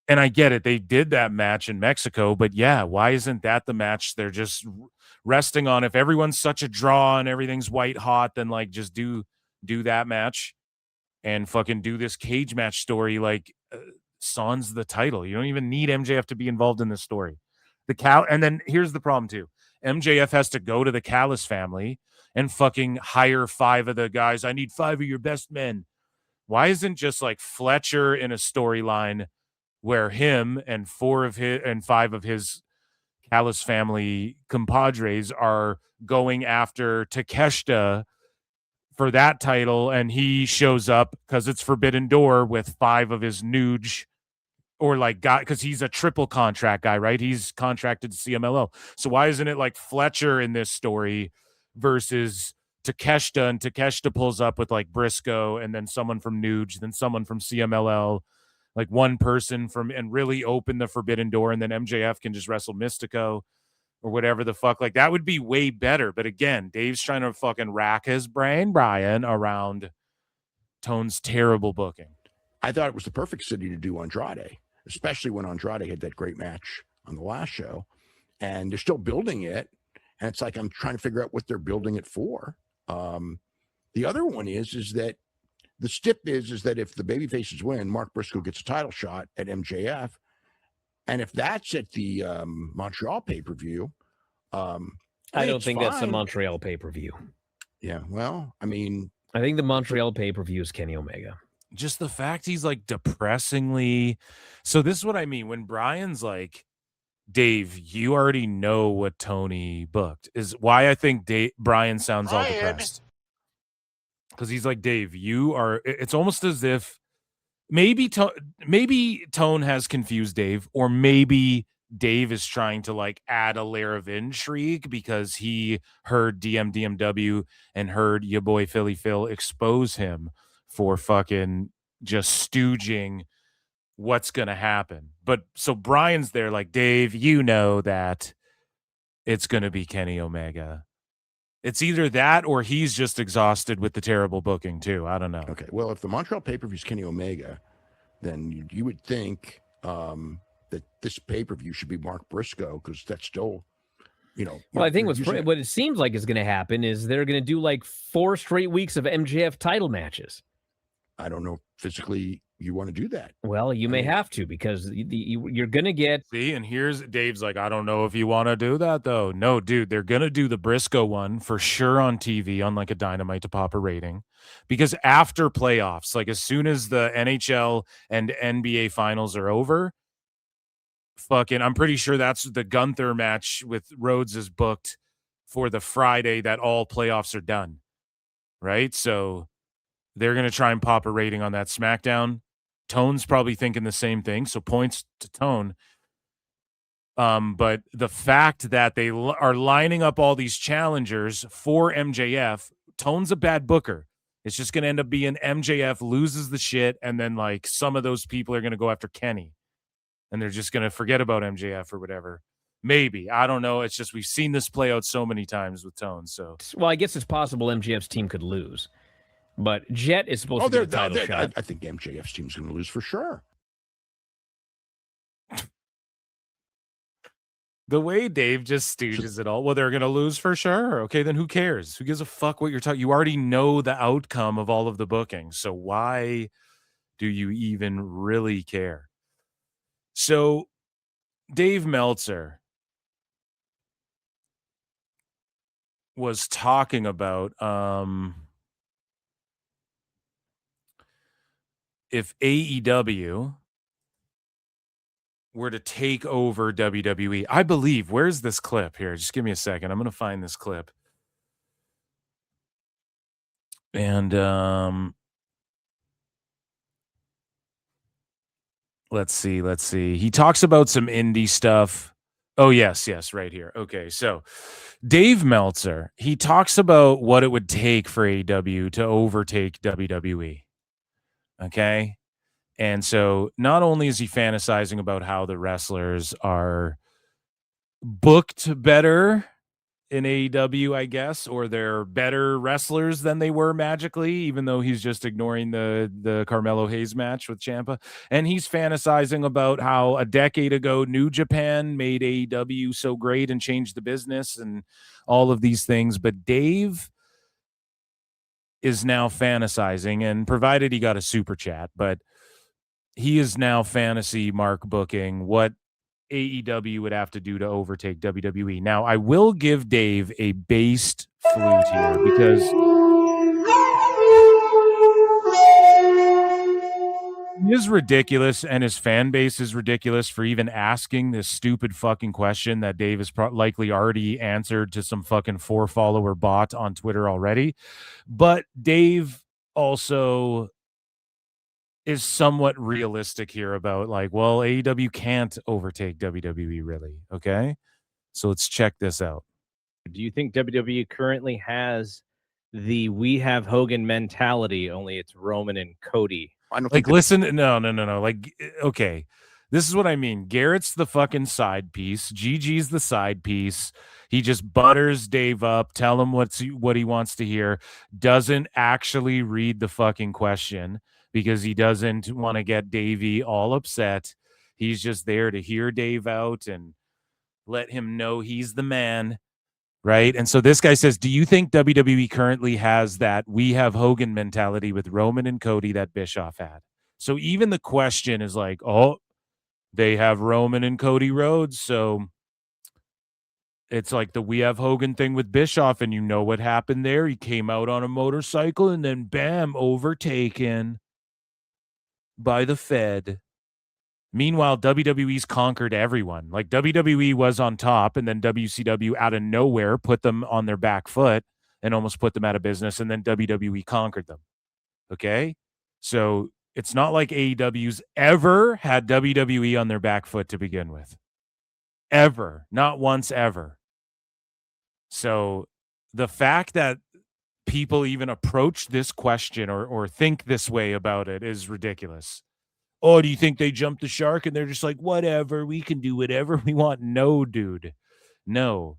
And I get it. They did that match in Mexico, but yeah, why isn't that the match they're just resting on? If everyone's such a draw and everything's white hot, then like just do that match and fucking do this cage match story like sans the title. You don't even need MJF to be involved in this story. And then here's the problem too. MJF has to go to the Callis family and fucking hire 5 of the guys. I need 5 of your best men. Why isn't just like Fletcher in a storyline where him and 5 of his Callis family compadres are going after Takeshita for that title, and he shows up because it's Forbidden Door with 5 of his Nuge or like guy, because he's a triple contract guy, right? He's contracted to CMLL. So why isn't it like Fletcher in this story versus Takeshita, and Takeshita pulls up with like Briscoe and then someone from Nuge, then someone from CMLL, like one person from, and really open the Forbidden Door, and then MJF can just wrestle Mystico or whatever the fuck. Like that would be way better. But again, Dave's trying to fucking rack his brain, Brian, around Tone's terrible booking. I thought it was the perfect city to do Andrade, especially when Andrade had that great match on the last show, and they're still building it. And it's like, I'm trying to figure out what they're building it for. The other one is that the stip is that if the babyfaces win, Mark Briscoe gets a title shot at MJF. And if that's at the Montreal pay-per-view, I don't think that's the Montreal pay-per-view. Yeah, well, I mean, I think the Montreal pay-per-view is Kenny Omega. Just the fact he's like depressingly. So this is what I mean when Brian's like, Dave, you already know what Tony booked, is why I think Brian sounds all depressed. Because he's like, Dave, it's almost as if maybe Tone has confused Dave, or maybe Dave is trying to like add a layer of intrigue because he heard DMDMW and heard your boy Philly Phil expose him for fucking just stooging what's going to happen. But so Brian's there like, Dave, you know that it's going to be Kenny Omega. It's either that or he's just exhausted with the terrible booking too. I don't know. Okay. Well, if the Montreal pay-per-view is Kenny Omega, then you would think that this pay-per-view should be Mark Briscoe, because that's still, Well, I think what it seems like is going to happen is they're going to do like 4 straight weeks of MJF title matches. I don't know physically you want to do that. Well, you may have to, because you're going to get... See, and here's Dave's like, I don't know if you want to do that, though. No, dude, they're going to do the Briscoe one for sure on TV, on like a Dynamite to pop a rating. Because after playoffs, like as soon as the NHL and NBA finals are over, fucking, I'm pretty sure that's the Gunther match with Rhodes is booked for the Friday that all playoffs are done. Right? So they're going to try and pop a rating on that SmackDown. Tone's probably thinking the same thing, so points to Tone. But the fact that they are lining up all these challengers for MJF, Tone's a bad booker. It's just going to end up being MJF loses the shit, and then like some of those people are going to go after Kenny, and they're just going to forget about MJF or whatever. Maybe. I don't know. It's just we've seen this play out so many times with Tone. So, well, I guess it's possible MJF's team could lose. But Jet is supposed to get a title shot. I think MJF's team's going to lose for sure. The way Dave just stooges it all, well, they're going to lose for sure. Okay, then who cares? Who gives a fuck what you're talking? You already know the outcome of all of the bookings, so why do you even really care? So, Dave Meltzer was talking about if AEW were to take over WWE, I believe, where's this clip here? Just give me a second. I'm going to find this clip. And let's see. He talks about some indie stuff. Oh, yes, right here. Okay, so Dave Meltzer, he talks about what it would take for AEW to overtake WWE. Okay. And so not only is he fantasizing about how the wrestlers are booked better in AEW, I guess, or they're better wrestlers than they were magically, even though he's just ignoring the Carmelo Hayes match with Ciampa. And he's fantasizing about how a decade ago New Japan made AEW so great and changed the business and all of these things. But Dave is now fantasizing, and provided he got a super chat, but he is now fantasy mark booking what AEW would have to do to overtake WWE. Now, I will give Dave a based flute here because he is ridiculous and his fan base is ridiculous for even asking this stupid fucking question that Dave has likely already answered to some fucking 4-follower bot on Twitter already. But Dave also is somewhat realistic here about like, well, AEW can't overtake WWE really. Okay. So let's check this out. Do you think WWE currently has the "we have Hogan" mentality, only it's Roman and Cody? I don't Like, think listen, no. Like, okay. This is what I mean. Garrett's the fucking side piece. Gigi's the side piece. He just butters Dave up, tell him what he wants to hear, doesn't actually read the fucking question because he doesn't want to get Davey all upset. He's just there to hear Dave out and let him know he's the man, right? And so this guy says, do you think WWE currently has that "we have Hogan" mentality with Roman and Cody that Bischoff had? So even the question is like, oh, they have Roman and Cody Rhodes, so it's like the "we have Hogan" thing with Bischoff, and you know what happened there? He came out on a motorcycle and then bam, overtaken by the Fed. Meanwhile, WWE's conquered everyone. Like WWE was on top, and then WCW out of nowhere put them on their back foot and almost put them out of business, and then WWE conquered them. Okay? So it's not like AEW's ever had WWE on their back foot to begin with. Ever. Not once ever. So the fact that people even approach this question or think this way about it is ridiculous. Oh, do you think they jumped the shark and they're just like, whatever, we can do whatever we want? No, dude. No.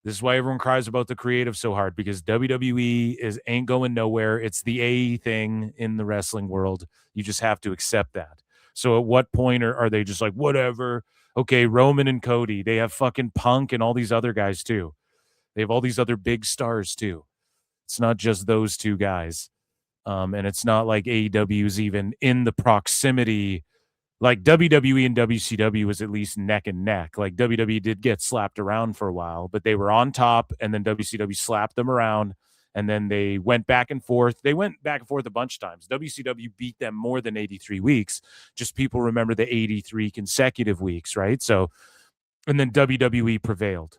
This is why everyone cries about the creative so hard, because WWE ain't going nowhere. It's the A thing in the wrestling world. You just have to accept that. So at what point are they just like, whatever? Okay, Roman and Cody, they have fucking Punk and all these other guys too. They have all these other big stars too. It's not just those two guys. And it's not like AEW's even in the proximity. Like WWE and WCW was at least neck and neck. Like WWE did get slapped around for a while, but they were on top, and then WCW slapped them around, and then they went back and forth. They went back and forth a bunch of times. WCW beat them more than 83 weeks. Just people remember the 83 consecutive weeks, right? So, and then WWE prevailed.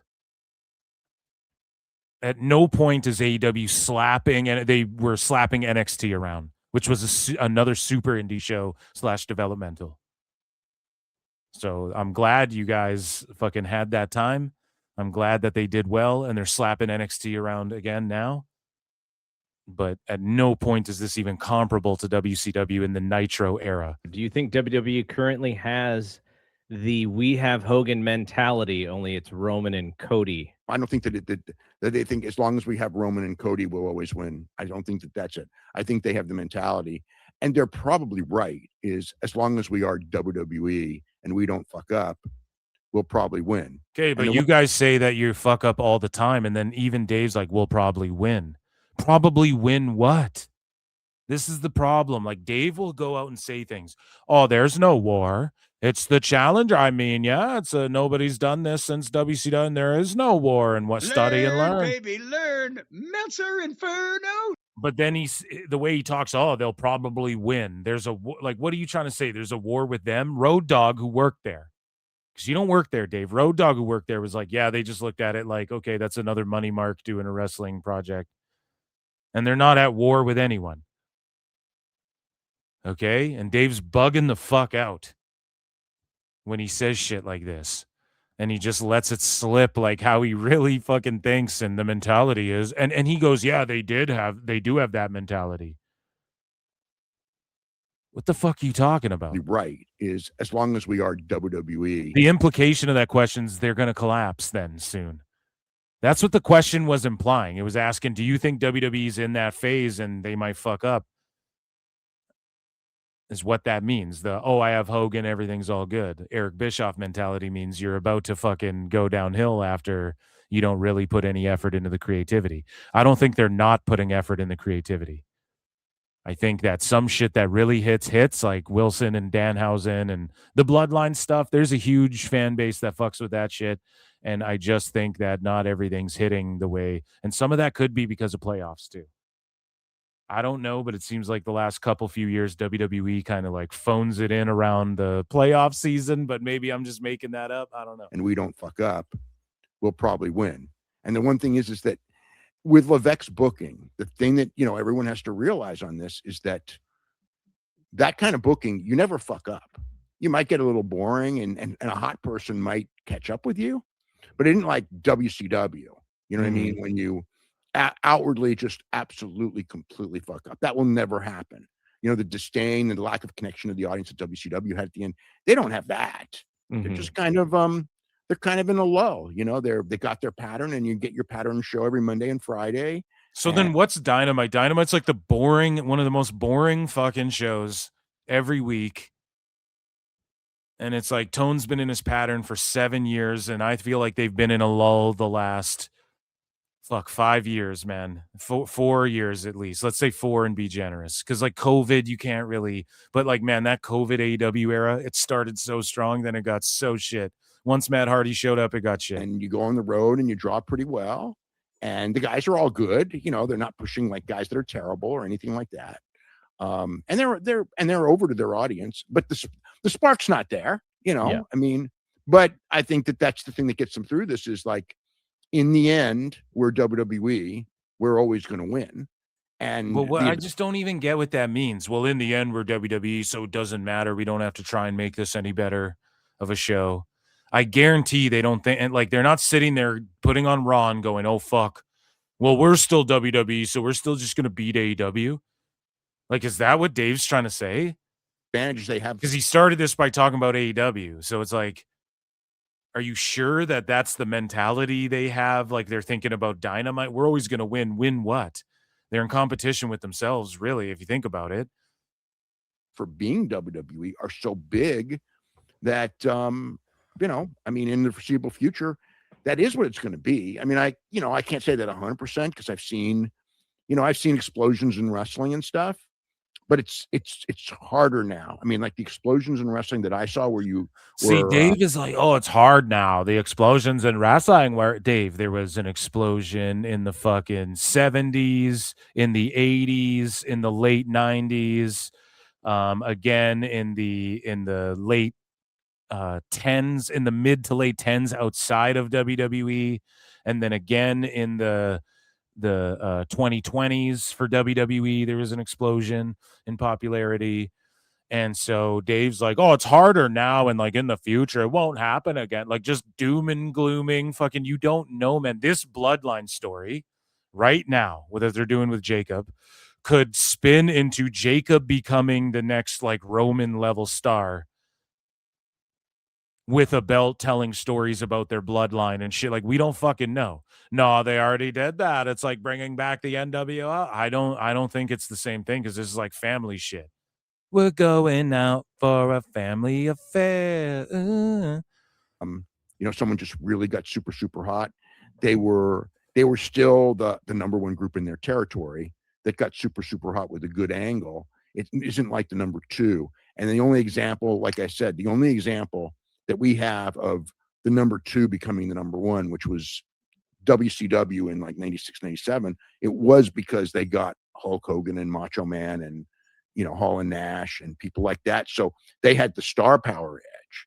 At no point is AEW slapping, and they were slapping NXT around, which was another super indie show / developmental. So I'm glad you guys fucking had that time. I'm glad that they did well, and they're slapping NXT around again now. But at no point is this even comparable to WCW in the Nitro era. Do you think WWE currently has the "we have Hogan" mentality, only it's Roman and Cody? I don't think that they think as long as we have Roman and Cody, we'll always win. I don't think that that's it. I think they have the mentality, and they're probably right, is as long as we are WWE and we don't fuck up, we'll probably win. Okay, but you guys say that you fuck up all the time, and then even Dave's like, we'll probably win. Probably win what? This is the problem. Like, Dave will go out and say things. Oh, there's no war. It's the challenger. I mean, yeah, it's nobody's done this since WCW, and there is no war. And what study and learn, baby, learn. Meltzer Inferno. But then the way he talks, oh, they'll probably win. There's like, what are you trying to say? There's a war with them? Road Dogg, who worked there. Because you don't work there, Dave. Road Dogg, who worked there, was like, yeah, they just looked at it like, okay, that's another money mark doing a wrestling project. And they're not at war with anyone. Okay? And Dave's bugging the fuck out when he says shit like this. And he just lets it slip, like how he really fucking thinks and the mentality is. And he goes, yeah, they do have that mentality. What the fuck are you talking about? Right, is as long as we are WWE. The implication of that question is they're going to collapse then soon. That's what the question was implying. It was asking, do you think WWE's in that phase and they might fuck up? Is what that means. I have Hogan, everything's all good. Eric Bischoff mentality means you're about to fucking go downhill after you don't really put any effort into the creativity. I don't think they're not putting effort in the creativity. I think that some shit that really hits like Wilson and Danhausen and the Bloodline stuff, there's a huge fan base that fucks with that shit. And I just think that not everything's hitting the way. And some of that could be because of playoffs too. I don't know, but it seems like the last few years, WWE kind of like phones it in around the playoff season, but maybe I'm just making that up. I don't know. And we don't fuck up, we'll probably win. And the one thing is that with Levesque's booking, the thing that, everyone has to realize on this is that kind of booking, you never fuck up. You might get a little boring and a hot person might catch up with you, but it isn't like WCW. You know what I mean? When you outwardly just absolutely completely fuck up. That will never happen. The disdain and the lack of connection to the audience that WCW had at the end, they don't have that. They're just kind of they're kind of in a lull. They got their pattern, and you get your pattern show every Monday and Friday. So then what's Dynamite? Dynamite's like one of the most boring fucking shows every week. And it's like Tone's been in his pattern for 7 years, and I feel like they've been in a lull the last 5 years, man. 4 years at least. Let's say 4 and be generous. Because like COVID, you can't really, but like, man, that COVID AEW era, it started so strong, then it got so shit. Once Matt Hardy showed up, it got shit. And you go on the road and you draw pretty well. And the guys are all good. They're not pushing like guys that are terrible or anything like that. And they're over to their audience, but the spark's not there, Yeah. I mean, but I think that's the thing that gets them through this is like, in the end, we're WWE, we're always going to win. And I just don't even get what that means. Well, in the end, we're WWE, so it doesn't matter. We don't have to try and make this any better of a show. I guarantee they don't think, and like they're not sitting there putting on Raw and going, oh, fuck. Well, we're still WWE, so we're still just going to beat AEW. Like, is that what Dave's trying to say? Advantage they have. Because he started this by talking about AEW. So it's like, are you sure that that's the mentality they have? Like they're thinking about Dynamite. We're always going to win. Win what? They're in competition with themselves, really, if you think about it. For being WWE are so big that, in the foreseeable future, that is what it's going to be. I mean, I can't say that 100% because I've seen explosions in wrestling and stuff. But it's harder now. I mean, like the explosions in wrestling that I saw where you see, Dave is like, oh, it's hard now. The explosions in wrestling where Dave, there was an explosion in the fucking 70s, in the 80s, in the late 90s, again in the late 10s, in the mid to late 10s outside of WWE, and then again in the 2020s for WWE, there was an explosion in popularity. And so Dave's like, oh, it's harder now, and like in the future it won't happen again. Like just doom and glooming, fucking, you don't know, man. This Bloodline story right now, what they're doing with Jacob, could spin into Jacob becoming the next like Roman level star with a belt, telling stories about their bloodline and shit. Like, we don't fucking know. No, they already did that. It's like bringing back the NWO. I don't think it's the same thing because this is like family shit. We're going out for a family affair. Someone just really got super, super hot. They were still the number one group in their territory that got super, super hot with a good angle. It isn't like the number two. And the only example, like I said, that we have of the number two becoming the number one, which was WCW in like 96, 97, it was because they got Hulk Hogan and Macho Man and, Hall and Nash and people like that. So they had the star power edge,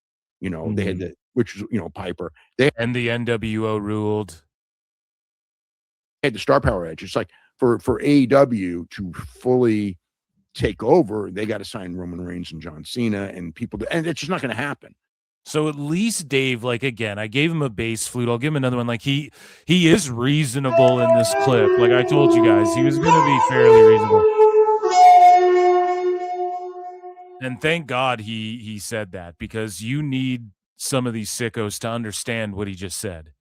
they had which was, Piper. And the NWO ruled. Had the star power edge. It's like for AEW to fully take over, they got to sign Roman Reigns and John Cena and people, and it's just not going to happen. So at least Dave, like, again, I gave him a bass flute. I'll give him another one. Like, he is reasonable in this clip. Like I told you guys, he was going to be fairly reasonable. And thank God he said that, because you need some of these sickos to understand what he just said.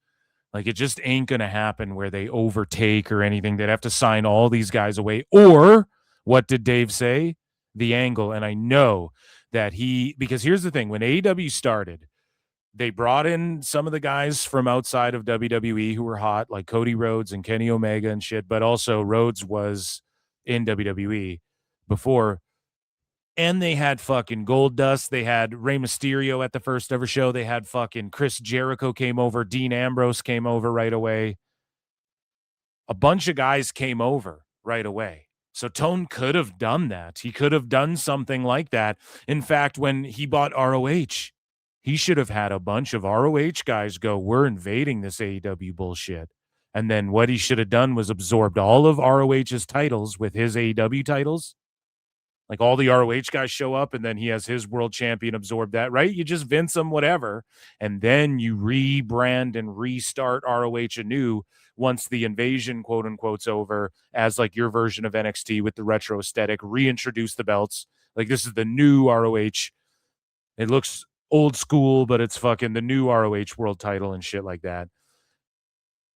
Like, it just ain't going to happen where they overtake or anything. They'd have to sign all these guys away. Or what did Dave say? The angle. And I know that because here's the thing, when AEW started, they brought in some of the guys from outside of WWE who were hot, like Cody Rhodes and Kenny Omega and shit, but also Rhodes was in WWE before. And they had fucking Goldust. They had Rey Mysterio at the first ever show. They had fucking Chris Jericho came over. Dean Ambrose came over right away. A bunch of guys came over right away. So Tone could have done that. He could have done something like that. In fact, when he bought ROH, he should have had a bunch of ROH guys go, we're invading this AEW bullshit. And then what he should have done was absorbed all of ROH's titles with his AEW titles. Like, all the ROH guys show up, and then he has his world champion absorb that, right? You just Vince him, whatever, and then you rebrand and restart ROH anew once the invasion, quote unquote's over, as like your version of NXT with the retro aesthetic, reintroduce the belts. Like, this is the new ROH. It looks old school, but it's fucking the new ROH world title and shit like that.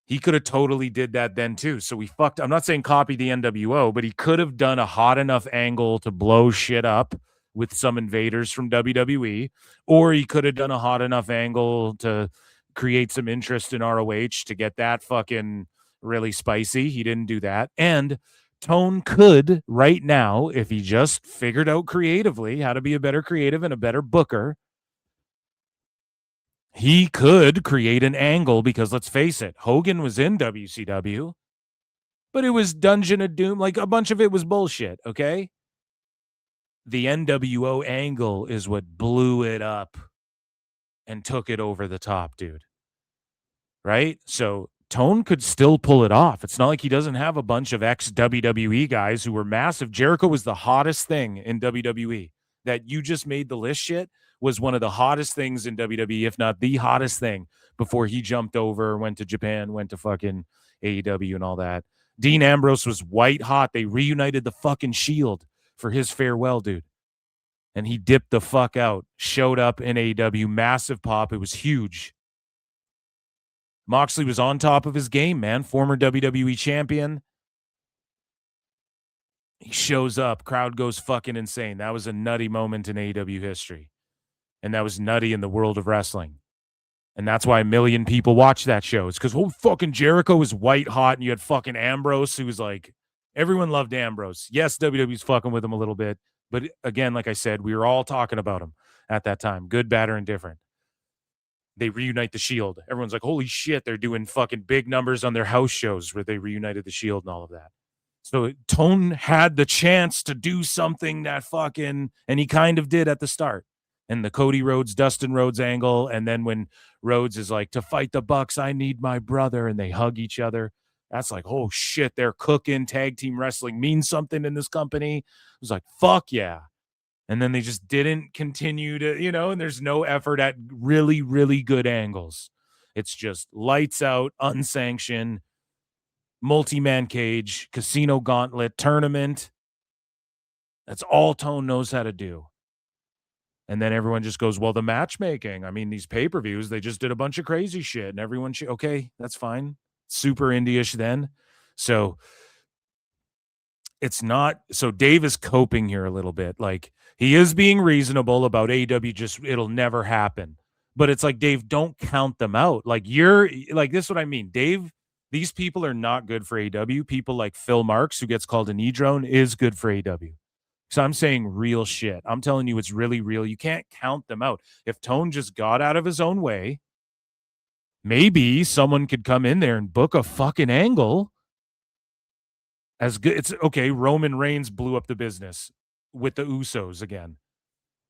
He could have totally did that then too. So we fucked. I'm not saying copy the NWO, but he could have done a hot enough angle to blow shit up with some invaders from WWE, or he could have done a hot enough angle to create some interest in ROH to get that fucking really spicy. He didn't do that. And Tone could right now, if he just figured out creatively how to be a better creative and a better booker, he could create an angle, because let's face it, Hogan was in WCW, but it was Dungeon of Doom. Like, a bunch of it was bullshit, okay? The NWO angle is what blew it up and took it over the top, dude. Right? So Tone could still pull it off. It's not like he doesn't have a bunch of ex-WWE guys who were massive. Jericho was the hottest thing in WWE. That you just made the list shit was one of the hottest things in WWE, if not the hottest thing, before he jumped over, went to Japan, went to fucking AEW and all that. Dean Ambrose was white hot. They reunited the fucking Shield for his farewell, dude. And he dipped the fuck out, showed up in AEW, massive pop. It was huge. Moxley was on top of his game, man. Former WWE champion. He shows up. Crowd goes fucking insane. That was a nutty moment in AEW history. And that was nutty in the world of wrestling. And that's why a million people watch that show. It's because, fucking Jericho was white hot, and you had fucking Ambrose, who was like, everyone loved Ambrose. Yes, WWE's fucking with him a little bit. But again, like I said, we were all talking about him at that time. Good, bad, or indifferent. They reunite the Shield. Everyone's like, holy shit, they're doing fucking big numbers on their house shows where they reunited the Shield and all of that. So Tone had the chance to do something that fucking, and he kind of did at the start. And the Cody Rhodes, Dustin Rhodes angle. And then when Rhodes is like, to fight the Bucks, I need my brother. And they hug each other. That's like, oh shit, they're cooking. Tag team wrestling means something in this company. It was like, fuck yeah. And then they just didn't continue to, and there's no effort at really, really good angles. It's just lights out, unsanctioned, multi-man cage, casino gauntlet, tournament. That's all Tone knows how to do. And then everyone just goes, well, the matchmaking. I mean, these pay-per-views, they just did a bunch of crazy shit. And everyone, okay, that's fine. Super indie-ish then. So it's not. So Dave is coping here a little bit. Like, he is being reasonable about AEW. It'll never happen. But it's like, Dave, don't count them out. Like, this is what I mean. Dave, these people are not good for AEW. People like Phil Marks, who gets called a knee drone, is good for AEW. So I'm saying real shit. I'm telling you, it's really real. You can't count them out. If Tone just got out of his own way, maybe someone could come in there and book a fucking angle. As good. It's okay. Roman Reigns blew up the business with the Usos again.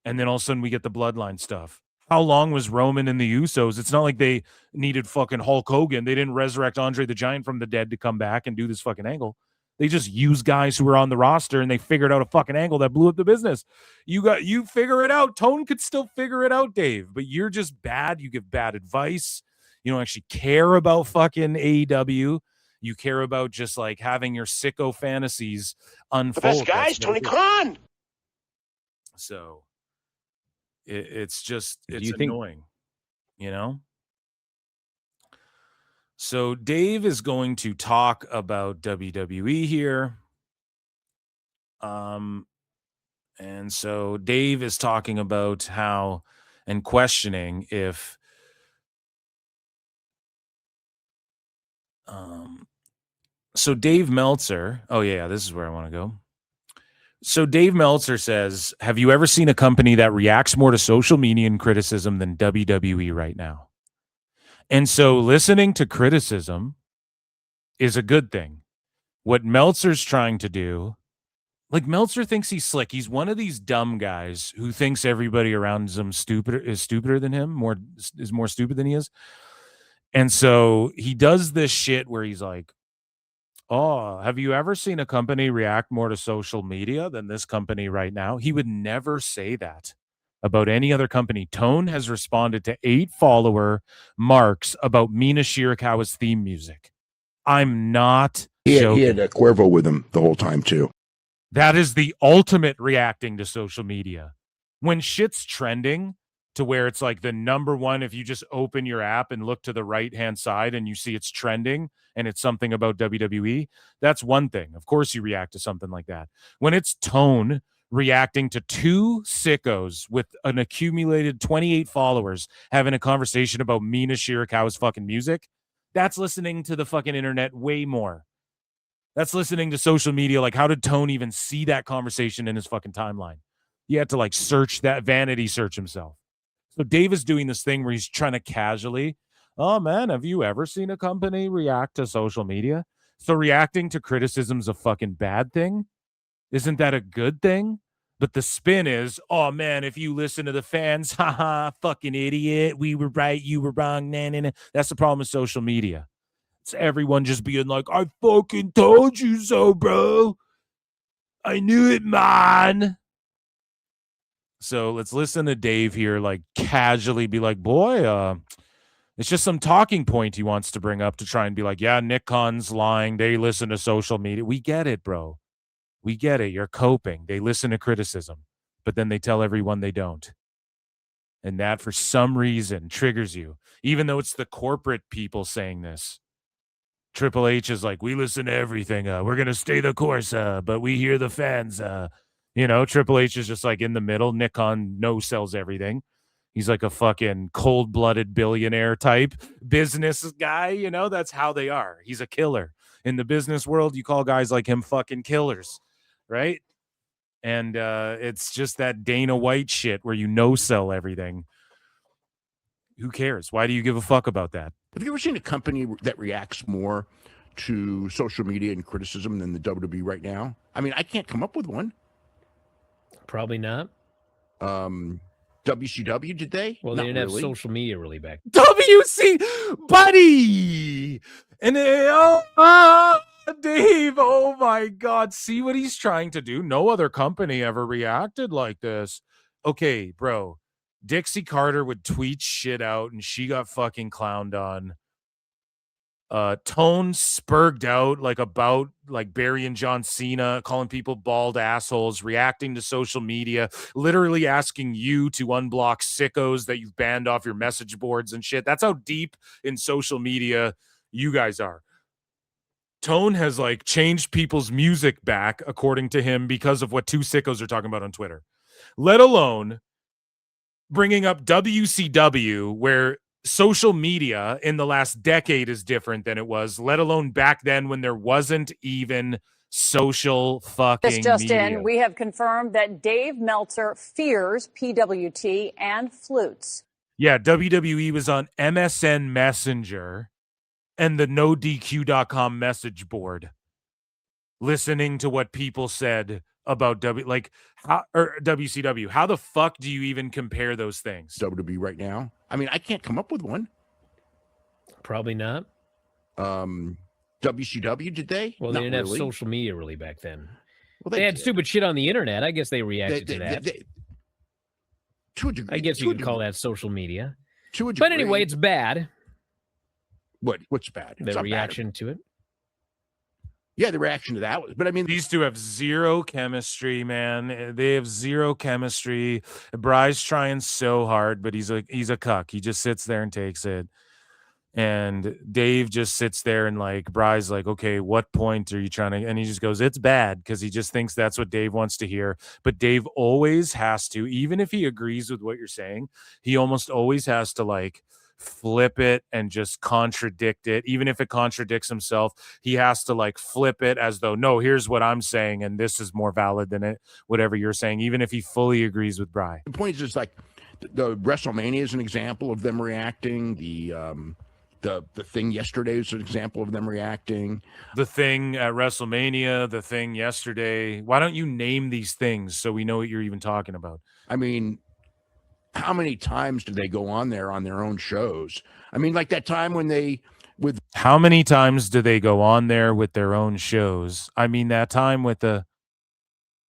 And then all of a sudden we get the bloodline stuff. How long was Roman and the Usos? It's not like they needed fucking Hulk Hogan. They didn't resurrect Andre the Giant from the dead to come back and do this fucking angle. They just use guys who were on the roster, and they figured out a fucking angle that blew up the business. You figure it out. Tone could still figure it out, Dave, but you're just bad. You give bad advice. You don't actually care about fucking AEW. You care about just like having your sicko fantasies unfold. The best guy's Tony Khan. So it's you think- annoying, you know? So Dave is going to talk about WWE here. And so Dave is talking about how and questioning if so Dave Meltzer, oh yeah, this is where I want to go. So Dave Meltzer says, have you ever seen a company that reacts more to social media and criticism than WWE right now? And so listening to criticism is a good thing. What Meltzer's trying to do, like Meltzer thinks he's slick. He's one of these dumb guys who thinks everybody around him is stupider than him, is more stupid than he is. And so he does this shit where he's like, oh, have you ever seen a company react more to social media than this company right now? He would never say that about any other company. Tone has responded to 8 follower marks about Mina Shirakawa's theme music. I'm not joking. He had a Cuervo with him the whole time, too. That is the ultimate reacting to social media. When shit's trending to where it's like the number one, if you just open your app and look to the right-hand side and you see it's trending and it's something about WWE, that's one thing. Of course you react to something like that. When it's Tone reacting to 2 sickos with an accumulated 28 followers having a conversation about Mina Shirakawa's fucking music, that's listening to the fucking internet way more. That's listening to social media. Like, how did Tone even see that conversation in his fucking timeline? He had to like search that, vanity search himself. So Dave is doing this thing where he's trying to casually, oh man, have you ever seen a company react to social media? So reacting to criticism's a fucking bad thing? Isn't that a good thing? But the spin is, oh man, if you listen to the fans, haha, fucking idiot, we were right, you were wrong, nah. That's the problem with social media. It's everyone just being like, I fucking told you so, bro. I knew it, man. So let's listen to Dave here, like casually be like, boy, it's just some talking point he wants to bring up to try and be like, yeah, Nick Khan's lying. They listen to social media. We get it, bro. We get it. You're coping. They listen to criticism, but then they tell everyone they don't. And that for some reason triggers you, even though it's the corporate people saying this. Triple H is like, we listen to everything. We're going to stay the course, but we hear the fans. Triple H is just like in the middle. Nick Khan no-sells everything. He's like a fucking cold-blooded billionaire type business guy. That's how they are. He's a killer. In the business world, you call guys like him fucking killers, right? And it's just that Dana White shit where you no-sell everything. Who cares? Why do you give a fuck about that? Have you ever seen a company that reacts more to social media and criticism than the WWE right now? I mean, I can't come up with one. Probably not. WCW, did they? Well, they didn't have social media really back. WC, buddy! And Dave, oh my God. See what he's trying to do? No other company ever reacted like this. Okay, bro. Dixie Carter would tweet shit out and she got fucking clowned on. Tone spurged out about Barry and John Cena, calling people bald assholes, reacting to social media, literally asking you to unblock sickos that you've banned off your message boards and shit. That's how deep in social media you guys are. Tone has changed people's music back, according to him, because of what 2 sickos are talking about on Twitter. Let alone bringing up WCW, where social media in the last decade is different than it was, let alone back then when there wasn't even social fucking This just media. in, we have confirmed that Dave Meltzer fears PWT and flutes. Yeah, WWE was on MSN Messenger and the NoDQ.com message board, listening to what people said about WCW. How the fuck do you even compare those things? WWE right now? I mean, I can't come up with one. Probably not. WCW, did they? Well, they didn't have social media really back then. Well, they had stupid shit on the internet. I guess they reacted to that. To a degree. I guess you could call that social media. To a degree. But anyway, it's bad. What's bad? The reaction to it. Yeah, the reaction to that was, but I mean, these two have zero chemistry, man. They have zero chemistry. Bry's trying so hard, but he's a cuck. He just sits there and takes it. And Dave just sits there and like Bry's like, okay, what point are you trying to? And he just goes, it's bad, because he just thinks that's what Dave wants to hear. But Dave always has to, even if he agrees with what you're saying, he almost always has to like flip it and just contradict it. Even if it contradicts himself, he has to like flip it as though, no, here's what I'm saying, and this is more valid than it, whatever you're saying, even if he fully agrees with Bry. the point is just like the WrestleMania is an example of them reacting. The thing yesterday is an example of them reacting. The thing at WrestleMania, the thing yesterday. Why don't you name these things so we know what you're even talking about? I mean, how many times do they go on there on their own shows? I mean, like that time when how many times do they go on there with their own shows? I mean, that time with the,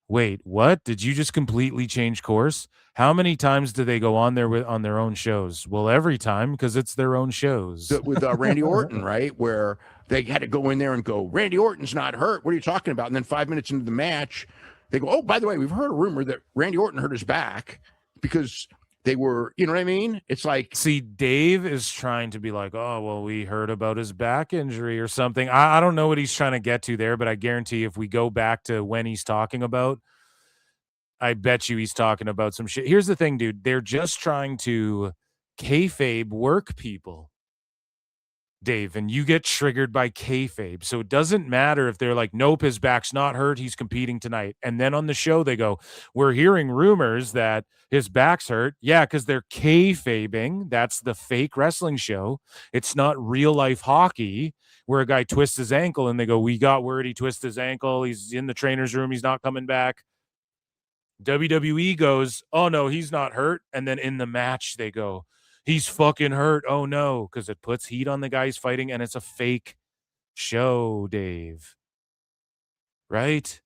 wait, what? Did you just completely change course? How many times do they go on there on their own shows? Well, every time, because it's their own shows. with Randy Orton, right? Where they had to go in there and go, Randy Orton's not hurt. What are you talking about? And then 5 minutes into the match, they go, oh, by the way, we've heard a rumor that Randy Orton hurt his back, because they were, you know what I mean? It's like, see, Dave is trying to be like, oh, well, we heard about his back injury or something. I don't know what he's trying to get to there, but I guarantee if we go back to when he's talking about, I bet you he's talking about some shit. Here's the thing, dude. They're just trying to kayfabe work people, Dave, and you get triggered by kayfabe. So it doesn't matter if they're like, nope, his back's not hurt, he's competing tonight. And then on the show, they go, we're hearing rumors that his back's hurt. Yeah, because they're kayfabing. That's the fake wrestling show. It's not real life hockey where a guy twists his ankle and they go, we got word he twisted his ankle. He's in the trainer's room. He's not coming back. WWE goes, oh, no, he's not hurt. And then in the match, they go, he's fucking hurt. Oh, no, because it puts heat on the guys fighting, and it's a fake show, Dave. Right?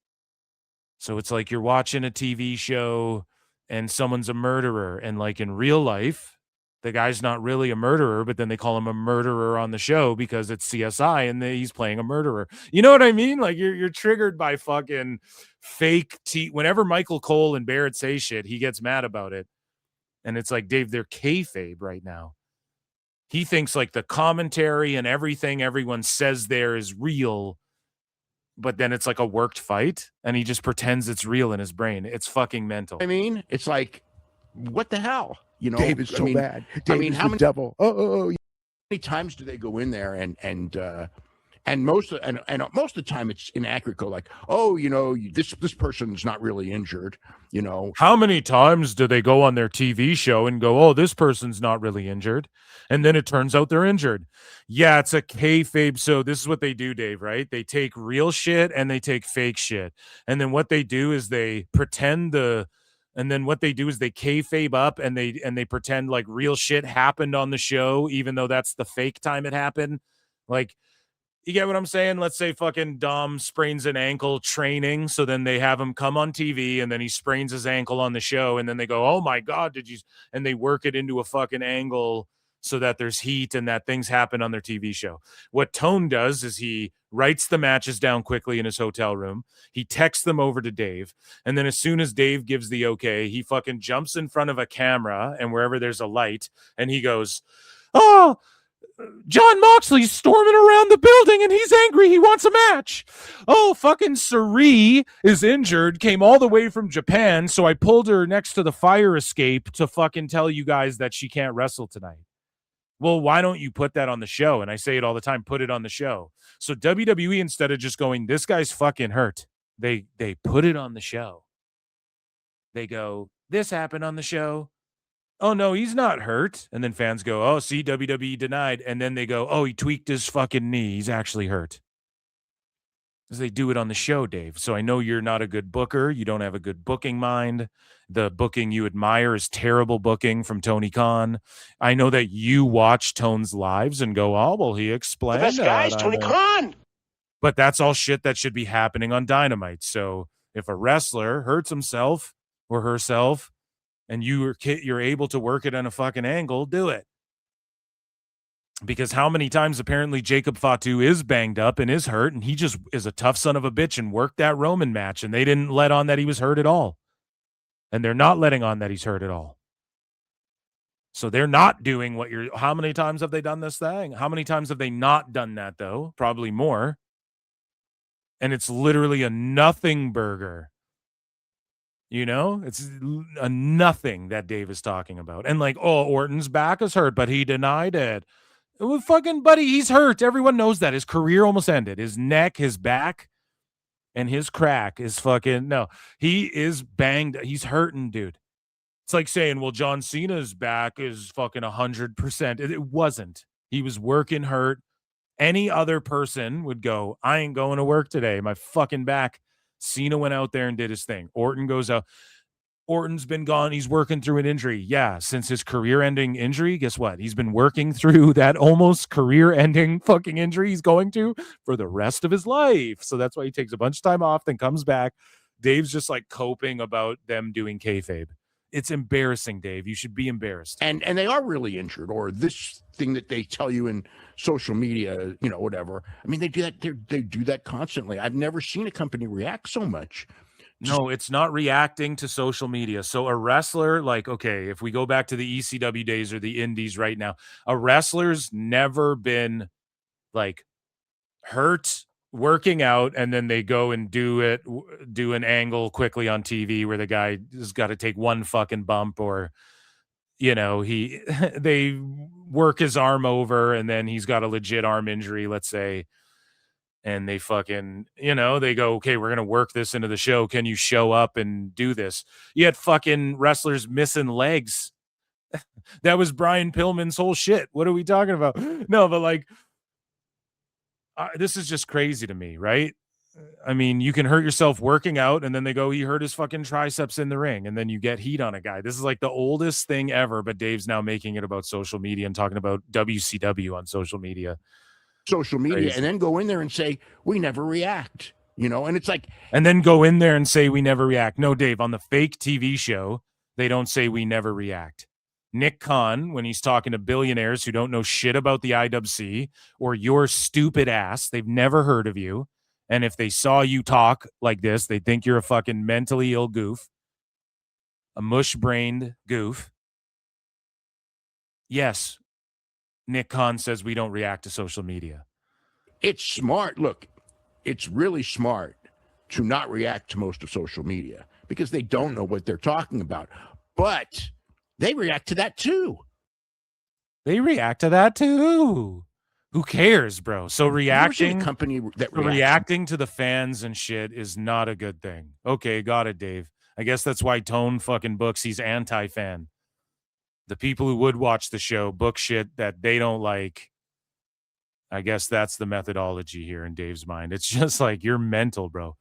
So it's like you're watching a TV show and someone's a murderer. And like in real life, the guy's not really a murderer, but then they call him a murderer on the show because it's CSI and he's playing a murderer. You know what I mean? Like you're triggered by fucking fake whenever Michael Cole and Barrett say shit, he gets mad about it. And it's like, Dave, they're kayfabe right now. He thinks like the commentary and everything everyone says there is real, but then it's like a worked fight, and he just pretends it's real in his brain. It's fucking mental. I mean, it's like, what the hell? You know, Dave is so bad. Dave is how the devil. How many times do they go in there and most of the time it's inaccurate. Go like, oh, you know, this person's not really injured. You know, how many times do they go on their TV show and go, oh, this person's not really injured, and then it turns out they're injured? Yeah, it's a kayfabe. So this is what they do, Dave. Right? They take real shit and they take fake shit, and then what they do is they pretend and then what they do is they kayfabe up and they pretend like real shit happened on the show, even though that's the fake time it happened. Like, you get what I'm saying? Let's say fucking Dom sprains an ankle training. So then they have him come on TV and then he sprains his ankle on the show. And then they go, oh my God, did you? And they work it into a fucking angle so that there's heat and that things happen on their TV show. What Tone does is he writes the matches down quickly in his hotel room. He texts them over to Dave. And then as soon as Dave gives the okay, he fucking jumps in front of a camera and wherever there's a light and he goes, oh, John Moxley's storming around the building and he's angry. He wants a match. Oh, fucking Sari is injured, came all the way from Japan, so I pulled her next to the fire escape to fucking tell you guys that she can't wrestle tonight. Well, why don't you put that on the show? And I say it all the time, put it on the show. So WWE, instead of just going, this guy's fucking hurt, they put it on the show. They go, this happened on the show. Oh, no, he's not hurt. And then fans go, oh, see, WWE denied. And then they go, oh, he tweaked his fucking knee. He's actually hurt. Because they do it on the show, Dave. So I know you're not a good booker. You don't have a good booking mind. The booking you admire is terrible booking from Tony Khan. I know that you watch Tone's lives and go, oh, well, he explained. The best guy is Tony Khan. But that's all shit that should be happening on Dynamite. So if a wrestler hurts himself or herself, and you're able to work it on a fucking angle, do it. Because how many times apparently Jacob Fatu is banged up and is hurt, and he just is a tough son of a bitch and worked that Roman match, and they didn't let on that he was hurt at all. And they're not letting on that he's hurt at all. So they're not doing what you're... How many times have they done this thing? How many times have they not done that, though? Probably more. And it's literally a nothing burger. You know? It's a nothing that Dave is talking about. And like, oh, Orton's back is hurt, but he denied it. Well, fucking buddy, he's hurt. Everyone knows that. His career almost ended. His neck, his back, and his crack is fucking... No, he is banged. He's hurting, dude. It's like saying, well, John Cena's back is fucking 100%. It wasn't. He was working hurt. Any other person would go, I ain't going to work today. My fucking back. Cena went out there and did his thing. Orton goes out. Orton's been gone. He's working through an injury. Yeah, since his career-ending injury, guess what? He's been working through that almost career-ending fucking injury he's going to for the rest of his life. So that's why he takes a bunch of time off, then comes back. Dave's just like coping about them doing kayfabe. It's embarrassing, Dave. You should be embarrassed. And they are really injured, or this thing that they tell you in social media, you know, whatever. I mean, they do that. They do that constantly. I've never seen a company react so much. No, it's not reacting to social media. So a wrestler, like, okay, if we go back to the ECW days or the indies right now, a wrestler's never been like hurt working out, and then they go and do an angle quickly on TV where the guy has got to take one fucking bump, or, you know, they work his arm over and then he's got a legit arm injury, let's say, and they fucking, you know, they go, okay, we're going to work this into the show. Can you show up and do this? You had fucking wrestlers missing legs. That was Brian Pillman's whole shit. What are we talking about? No, but like, this is just crazy to me, right? I mean, you can hurt yourself working out, and then they go, he hurt his fucking triceps in the ring, and then you get heat on a guy. This is like the oldest thing ever, but Dave's now making it about social media and talking about WCW on social media. Crazy. And then go in there and say, we never react, you know? And it's like... And then go in there and say, we never react. No, Dave, on the fake TV show, they don't say we never react. Nick Khan, when he's talking to billionaires who don't know shit about the IWC or your stupid ass, they've never heard of you. And if they saw you talk like this, they think you're a fucking mentally ill goof, a mush-brained goof. Yes, Nick Khan says we don't react to social media. It's smart. Look, it's really smart to not react to most of social media because they don't know what they're talking about. But... they react to that too. Who cares, bro? So reacting reacting to the fans and shit is not a good thing. Okay, got it, Dave. I guess that's why Tone fucking books. He's anti-fan. The people who would watch the show book shit that they don't like. I guess that's the methodology here in Dave's mind. It's just like, you're mental, bro.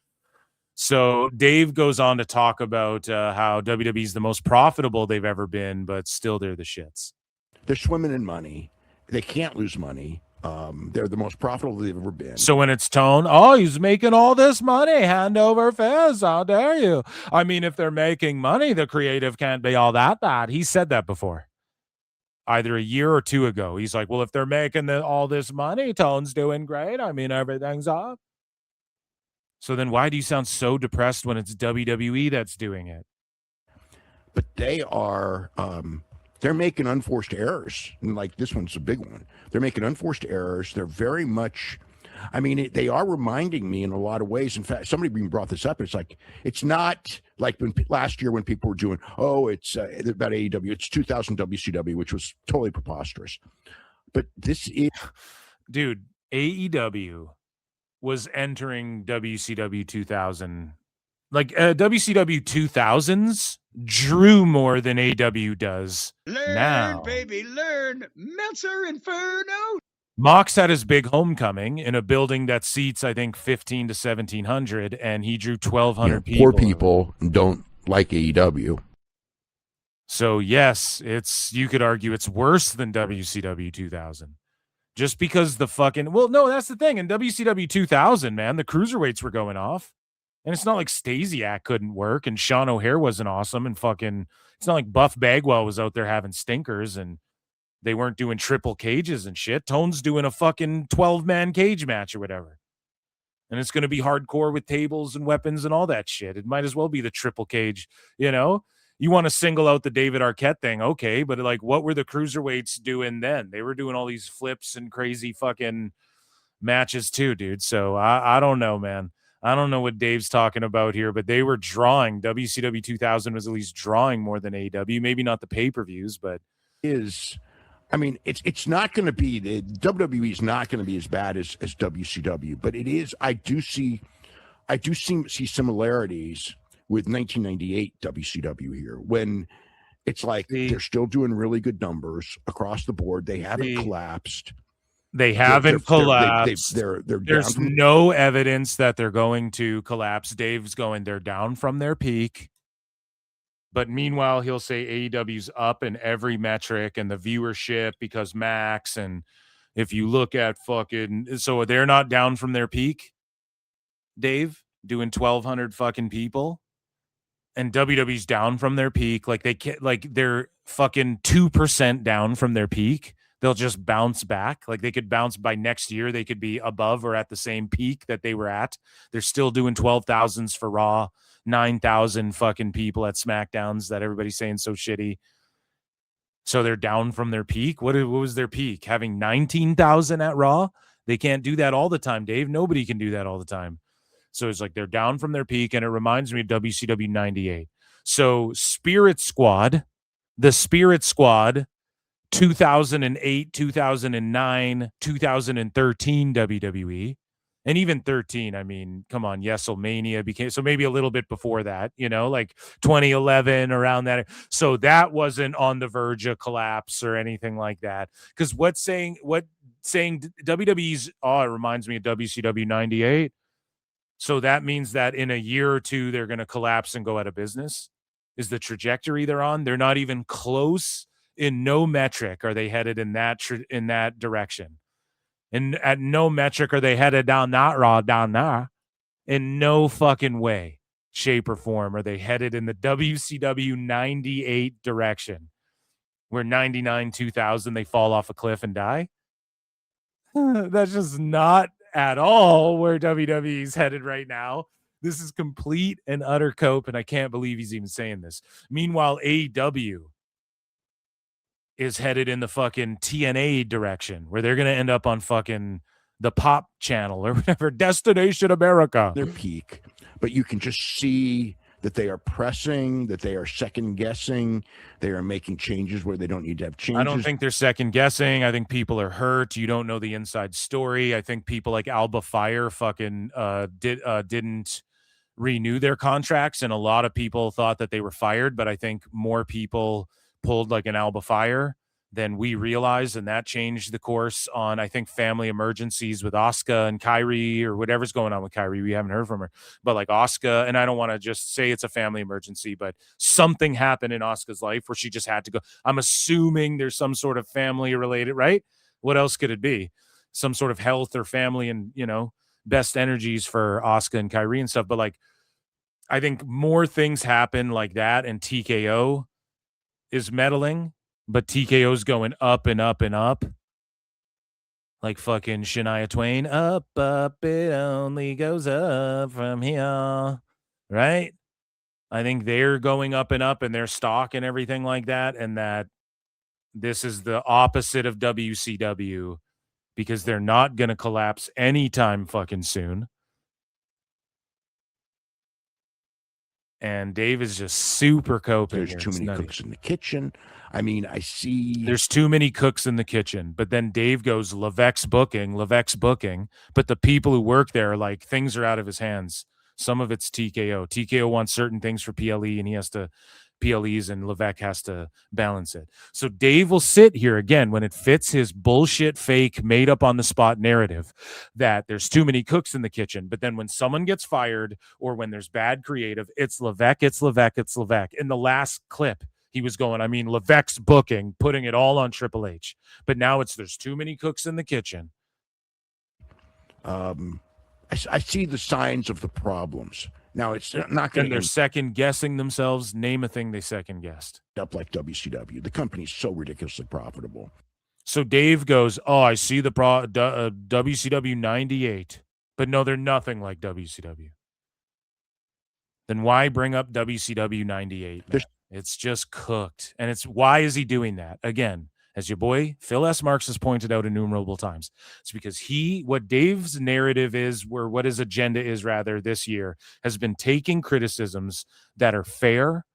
So Dave goes on to talk about how WWE is the most profitable they've ever been, but still they're the shits. They're swimming in money. They can't lose money. They're the most profitable they've ever been. So when it's Tone, oh, he's making all this money, hand over fist, how dare you? I mean, if they're making money, the creative can't be all that bad. He said that before, either a year or two ago. He's like, well, if they're making all this money, Tone's doing great. I mean, everything's up. So then why do you sound so depressed when it's WWE that's doing it? But they are, they're making unforced errors. And like this one's a big one. They're making unforced errors. They're very much, I mean, they are reminding me in a lot of ways. In fact, somebody even brought this up. It's like, it's not like last year when people were doing, oh, it's about AEW. It's 2000 WCW, which was totally preposterous. But this is... Dude, AEW... was entering WCW 2000. Like WCW 2000s drew more than AEW does now. Learn, baby, learn. Meltzer Inferno. Mox had his big homecoming in a building that seats, I think, 15 to 1,700, and he drew 1,200 people. Poor people don't like AEW. So, yes, you could argue it's worse than WCW 2000. Just because the fucking... Well, no, that's the thing. In WCW 2000, man, the cruiserweights were going off. And it's not like Stasiak couldn't work and Sean O'Hare wasn't awesome and fucking... It's not like Buff Bagwell was out there having stinkers and They weren't doing triple cages and shit. Tone's doing a fucking 12-man cage match or whatever. And it's going to be hardcore with tables and weapons and all that shit. It might as well be the triple cage, you know? You want to single out the David Arquette thing, okay, but like what were the cruiserweights doing then? They were doing all these flips and crazy fucking matches too, dude. So I don't know, man. I don't know what Dave's talking about here, but they were drawing. WCW 2000 was at least drawing more than AEW. Maybe not the pay-per-views, but it's not going to be the WWE is not going to be as bad as WCW, but it is. I do see similarities with 1998 WCW here when it's like they're still doing really good numbers across the board. They haven't collapsed. They haven't collapsed. There's no evidence that they're going to collapse. Dave's going, they're down from their peak. But meanwhile, he'll say AEW's up in every metric and the viewership because Max. And if you look at so they're not down from their peak, Dave, doing 1,200 fucking people. And WWE's down from their peak. Like they're fucking 2% down from their peak. They'll just bounce back. Like they could bounce by next year. They could be above or at the same peak that they were at. They're still doing 12,000s for Raw, 9,000 fucking people at SmackDowns that everybody's saying so shitty. So they're down from their peak. What was their peak? Having 19,000 at Raw? They can't do that all the time, Dave. Nobody can do that all the time. So it's like they're down from their peak, and it reminds me of WCW 98. So the Spirit Squad, 2008, 2009, 2013 WWE, and even 13, I mean, come on, WrestleMania became, so maybe a little bit before that, like 2011, around that. So that wasn't on the verge of collapse or anything like that. Because saying WWE's, it reminds me of WCW 98. So that means that in a year or two, they're going to collapse and go out of business, is the trajectory they're on. They're not even close. In no metric are they headed in that direction. And at no metric are they headed down that road down there. In no fucking way, shape, or form are they headed in the WCW 98 direction, where 99, 2000, they fall off a cliff and die. That's just not at all where WWE's headed right now. This is complete and utter cope, and I can't believe he's even saying this. Meanwhile, AEW is headed in the fucking TNA direction, where they're going to end up on fucking the Pop channel or whatever, Destination America. Their peak, but you can just see that they are pressing, that they are second guessing, they are making changes where they don't need to have changes. I don't think they're second guessing. I think people are hurt. You don't know the inside story. I think people like Alba Fire fucking didn't renew their contracts, and a lot of people thought that they were fired, but I think more people pulled like an Alba Fire than we realized, and that changed the course on, I think, family emergencies with Asuka and Kyrie, or whatever's going on with Kyrie. We haven't heard from her, but like Asuka, and I don't want to just say it's a family emergency, but something happened in Asuka's life where she just had to go. I'm assuming there's some sort of family related, right? What else could it be? Some sort of health or family, and best energies for Asuka and Kyrie and stuff. But like, I think more things happen like that, and TKO is meddling, but TKO's going up and up and up. Like fucking Shania Twain, up, it only goes up from here. Right? I think they're going up and up, and their stock and everything like that, and that this is the opposite of WCW, because they're not going to collapse anytime fucking soon. And Dave is just super coping. There's too many cooks in the kitchen. I mean, I see. There's too many cooks in the kitchen. But then Dave goes, Levesque's booking. But the people who work there, like, things are out of his hands. Some of it's TKO. TKO wants certain things for PLE, and he has to PLEs, and Levesque has to balance it. So Dave will sit here again when it fits his bullshit, fake, made up on the spot narrative that there's too many cooks in the kitchen. But then when someone gets fired or when there's bad creative, it's Levesque. In the last clip, he was going, Levesque's booking, putting it all on Triple H. But now it's there's too many cooks in the kitchen. I see the signs of the problems. Now, it's not going to... And they're second-guessing themselves. Name a thing they second-guessed. Up like WCW. The company's so ridiculously profitable. So Dave goes, "Oh, I see the WCW 98, but no, they're nothing like WCW." Then why bring up WCW 98? It's just cooked. And it's why is he doing that? Again, as your boy Phil S. Marks has pointed out innumerable times, it's because what Dave's narrative is, or what his agenda is rather this year, has been taking criticisms that are fair,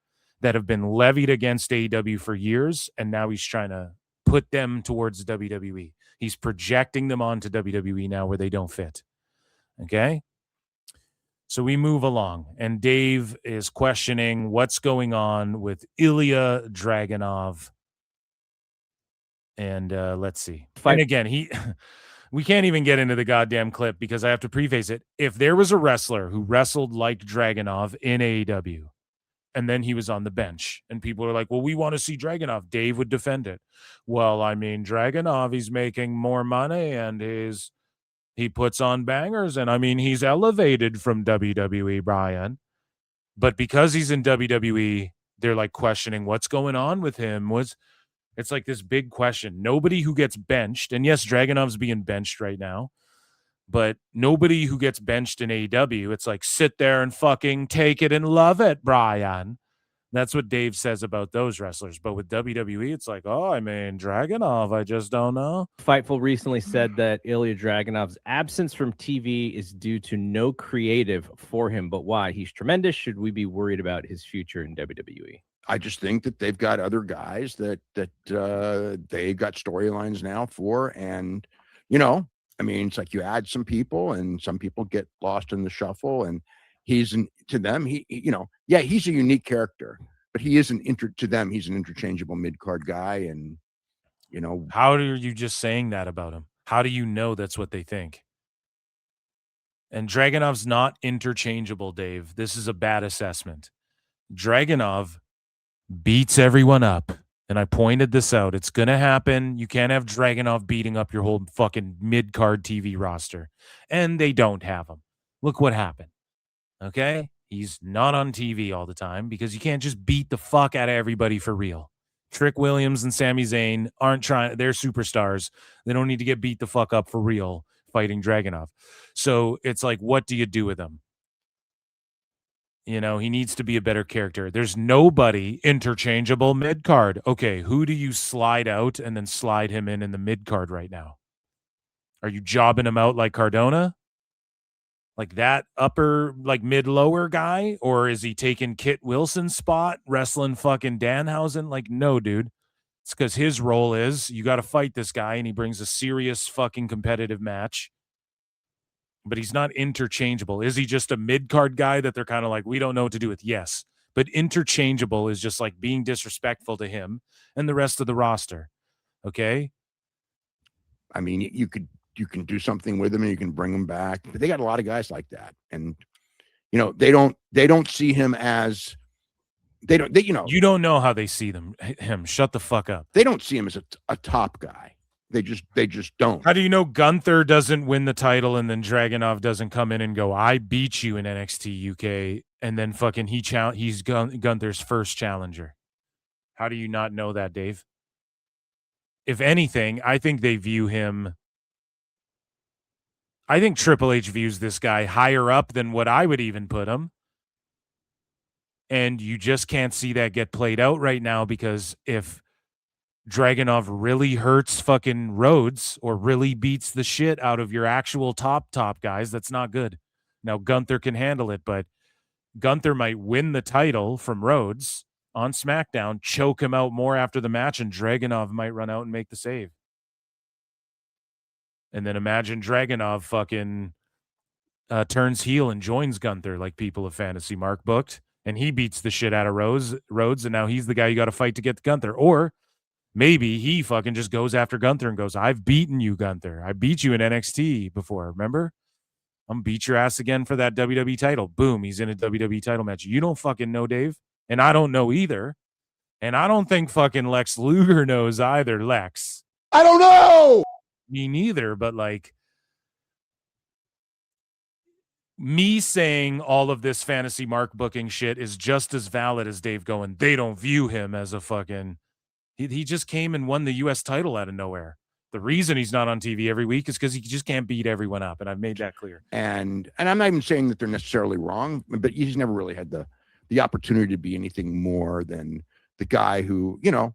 that have been levied against AEW for years, and now he's trying to put them towards WWE. He's projecting them onto WWE now where they don't fit. Okay? So we move along, and Dave is questioning what's going on with Ilya Dragunov. And let's see. And again, we can't even get into the goddamn clip because I have to preface it. If there was a wrestler who wrestled like Dragunov in AEW, and then he was on the bench, and people are like, well, we want to see Dragunov, Dave would defend it. Well, I mean, Dragunov, he's making more money, and he puts on bangers, and I mean, he's elevated from WWE, Bryan. But because he's in WWE, they're like questioning what's going on with him. It's like this big question. Nobody who gets benched, and yes, Dragunov's being benched right now, but nobody who gets benched in AEW, it's like sit there and fucking take it and love it, Bryan. That's what Dave says about those wrestlers. But with WWE, it's like, oh, I mean, Dragunov, I just don't know. Fightful recently said that Ilya Dragunov's absence from TV is due to no creative for him. But why? He's tremendous. Should we be worried about his future in WWE? I just think that they've got other guys that they've got storylines now for. And, I mean, it's like you add some people and some people get lost in the shuffle, and to them, he's a unique character, but he isn't to them. He's an interchangeable mid-card guy. And, how are you just saying that about him? How do you know that's what they think? And Dragunov's not interchangeable, Dave. This is a bad assessment. Dragunov beats everyone up. And I pointed this out. It's going to happen. You can't have Dragunov beating up your whole fucking mid-card TV roster. And they don't have him. Look what happened. Okay? He's not on TV all the time because you can't just beat the fuck out of everybody for real. Trick Williams and Sami Zayn aren't trying. They're superstars. They don't need to get beat the fuck up for real fighting Dragunov. So it's like, what do you do with him? He needs to be a better character. There's nobody interchangeable mid-card. Okay, who do you slide out and then slide him in the mid-card right now? Are you jobbing him out like Cardona? Like that upper, like mid-lower guy? Or is he taking Kit Wilson's spot, wrestling fucking Danhausen? Like, no, dude. It's because his role is you got to fight this guy, and he brings a serious fucking competitive match. But he's not interchangeable. Is he just a mid-card guy that they're kind of like, we don't know what to do with? Yes. But interchangeable is just like being disrespectful to him and the rest of the roster. Okay? I mean, you can do something with him and you can bring him back. But they got a lot of guys like that. And, they don't see him as you don't know how they see him. Shut the fuck up. They don't see him as a top guy. They just don't. How do you know Gunther doesn't win the title and then Dragunov doesn't come in and go, I beat you in NXT UK, and then fucking he's Gunther's first challenger? How do you not know that, Dave? If anything, I think they view him. I think Triple H views this guy higher up than what I would even put him. And you just can't see that get played out right now because if Dragunov really hurts fucking Rhodes or really beats the shit out of your actual top guys, that's not good. Now, Gunther can handle it, but Gunther might win the title from Rhodes on SmackDown, choke him out more after the match, and Dragunov might run out and make the save. And then imagine Dragunov fucking turns heel and joins Gunther like people of Fantasy Mark booked, and he beats the shit out of Rhodes, and now he's the guy you got to fight to get the Gunther. Or maybe he fucking just goes after Gunther and goes, I've beaten you, Gunther. I beat you in NXT before, remember? I'm going to beat your ass again for that WWE title. Boom, he's in a WWE title match. You don't fucking know, Dave. And I don't know either. And I don't think fucking Lex Luger knows either, Lex. I don't know! Me neither, but like, me saying all of this Fantasy Mark booking shit is just as valid as Dave going, they don't view him as a fucking He just came and won the U.S. title out of nowhere. The reason he's not on TV every week is because he just can't beat everyone up, and I've made that clear. And I'm not even saying that they're necessarily wrong, but he's never really had the opportunity to be anything more than the guy who, you know,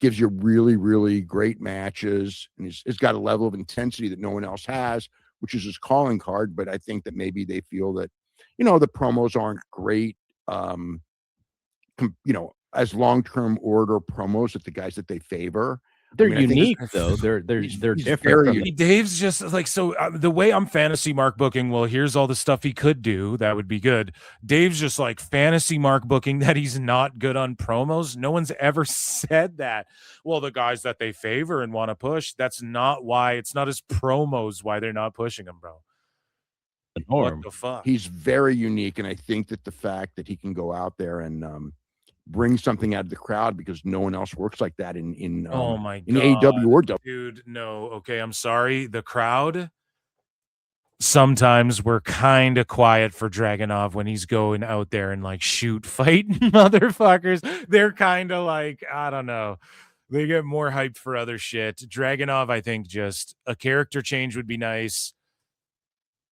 gives you really, really great matches, and he's got a level of intensity that no one else has, which is his calling card. But I think that maybe they feel that, you know, the promos aren't great, you know, as long-term order promos that the guys that they favor. They're unique, though. They're different. Dave's just like, so the way I'm fantasy mark booking, well, here's all the stuff he could do that would be good. Dave's just like fantasy mark booking that he's not good on promos. No one's ever said that. Well, the guys that they favor and want to push, that's not why. It's not his promos why they're not pushing him, bro. What the fuck? He's very unique, and I think that the fact that he can go out there and bring something out of the crowd, because no one else works like that in oh my God, in AEW or W. Dude, no. Okay, I'm sorry. The crowd sometimes we're kind of quiet for Dragunov when he's going out there and like shoot fight motherfuckers. They're kind of like, I don't know. They get more hyped for other shit. Dragunov, I think just a character change would be nice.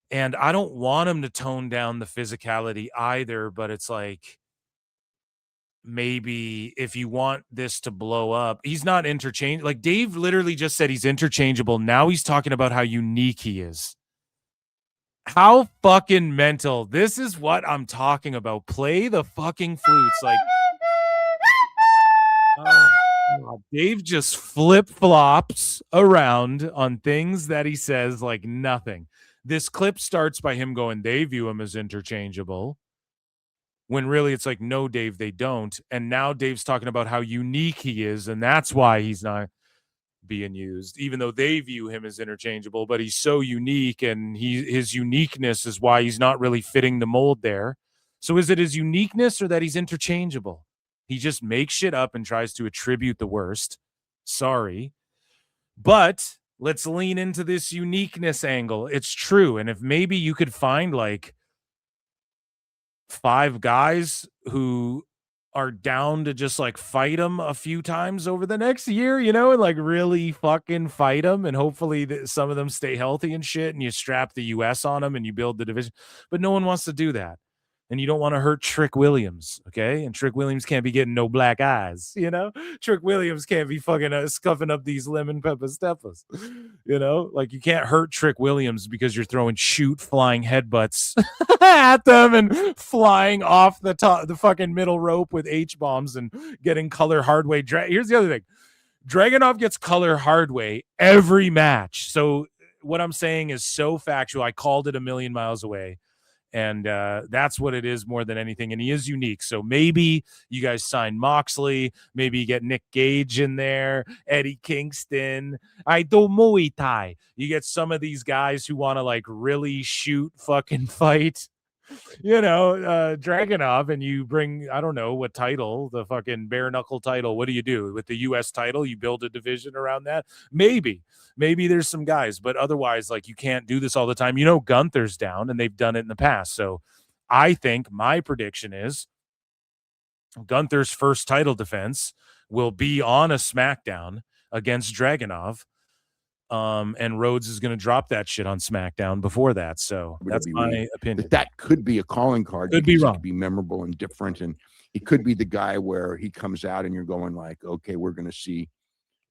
And I don't want him to tone down the physicality either, but it's like, maybe if you want this to blow up, he's not interchangeable. Like Dave literally just said he's interchangeable. Now he's talking about how unique he is. How fucking mental. This is what I'm talking about. Play the fucking flutes. Like, oh, Dave just flip-flops around on things that he says like nothing. This clip starts by him going, they view him as interchangeable, when really it's like, no, Dave, they don't. And now Dave's talking about how unique he is, and that's why he's not being used, even though they view him as interchangeable. But he's so unique, and his uniqueness is why he's not really fitting the mold there. So is it his uniqueness or that he's interchangeable? He just makes shit up and tries to attribute the worst. Sorry. But let's lean into this uniqueness angle. It's true. And if maybe you could find like 5 guys who are down to just like fight him a few times over the next year, you know, and like really fucking fight him, and hopefully some of them stay healthy and shit, and you strap the US on them and you build the division. But no one wants to do that. And you don't want to hurt Trick Williams, okay? And Trick Williams can't be getting no black eyes, you know? Trick Williams can't be fucking scuffing up these lemon pepper steppers, you know? Like, you can't hurt Trick Williams because you're throwing flying headbutts at them and flying off the fucking middle rope with H-bombs and getting color hard way. Here's the other thing. Dragunov gets color hard way every match. So what I'm saying is so factual. I called it a million miles away. And that's what it is more than anything. And he is unique. So maybe you guys sign Moxley. Maybe you get Nick Gage in there, Eddie Kingston. I do Muay Thai. You get some of these guys who want to like really shoot, fucking fight, you know, Dragunov, and you bring, I don't know what title, the fucking bare knuckle title. What do you do with the US title? You build a division around that. Maybe there's some guys, but otherwise, like, you can't do this all the time. You know, Gunther's down, and they've done it in the past. So I think my prediction is Gunther's first title defense will be on a SmackDown against Dragunov. And Rhodes is going to drop that shit on SmackDown before that. So that's my opinion. That could be a calling card. Could be wrong. It could be memorable and different. And he could be the guy where he comes out and you're going like, okay, we're going to see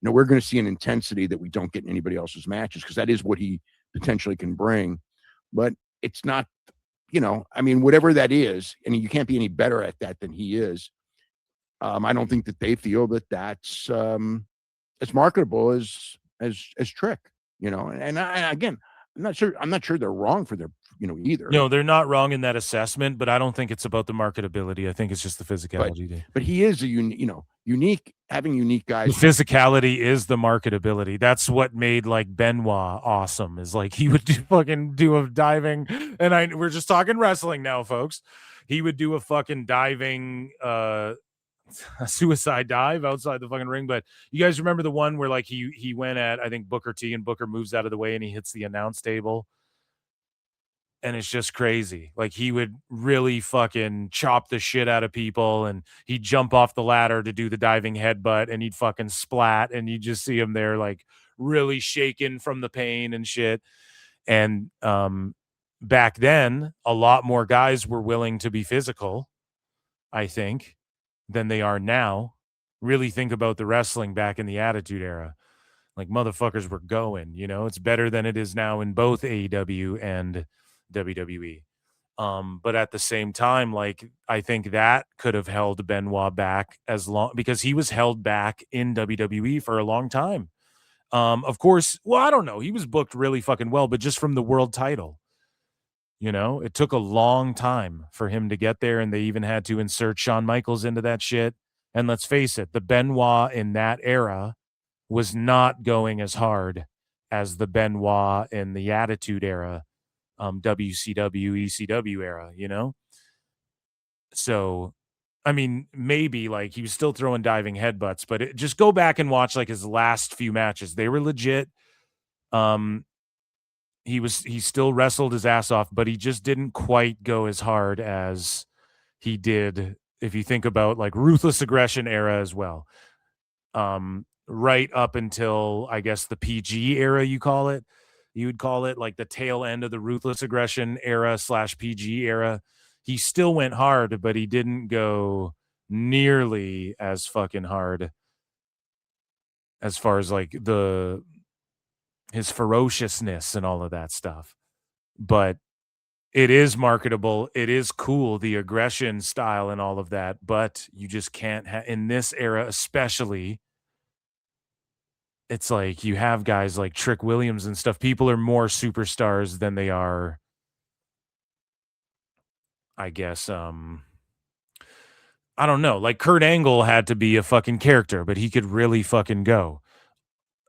an intensity that we don't get in anybody else's matches, because that is what he potentially can bring. But it's not, you know, I mean, whatever that is, and you can't be any better at that than he is. I don't think that they feel that that's as marketable as Trick, you know. And again, I'm not sure they're wrong for their, you know, either. No, they're not wrong in that assessment, but I don't think it's about the marketability. I think it's just the physicality. But he is unique. Having unique guys. The physicality is the marketability. That's what made like Benoit awesome. Is like he would do a diving, and we're just talking wrestling now, folks. He would do a fucking diving a suicide dive outside the fucking ring. But you guys remember the one where like he went at, I think, Booker T, and Booker moves out of the way and he hits the announce table. And it's just crazy. Like, he would really fucking chop the shit out of people, and he'd jump off the ladder to do the diving headbutt, and he'd fucking splat, and you just see him there like really shaking from the pain and shit. And back then, a lot more guys were willing to be physical, I think, than they are now. Really think about the wrestling back in the Attitude Era. Like, motherfuckers were going, it's better than it is now in both AEW and WWE. But at the same time, like, I think that could have held Benoit back as long, because he was held back in WWE for a long time. Of course, well, I don't know. He was booked really fucking well, but just from the world title, it took a long time for him to get there, and they even had to insert Shawn Michaels into that shit. And let's face it, the Benoit in that era was not going as hard as the Benoit in the Attitude Era, WCW, ECW era, So, I mean, maybe like he was still throwing diving headbutts, but just go back and watch like his last few matches. They were legit. He still wrestled his ass off, but he just didn't quite go as hard as he did if you think about like Ruthless Aggression era as well. Right up until, I guess, the PG era, you would call it like the tail end of the Ruthless Aggression era / PG era. He still went hard, but he didn't go nearly as fucking hard as far as like his ferociousness and all of that stuff. But it is marketable. It is cool, the aggression style and all of that, but you just can't in this era, especially. It's like you have guys like Trick Williams and stuff. People are more superstars than they are, I guess. I don't know. Like Kurt Angle had to be a fucking character, but he could really fucking go.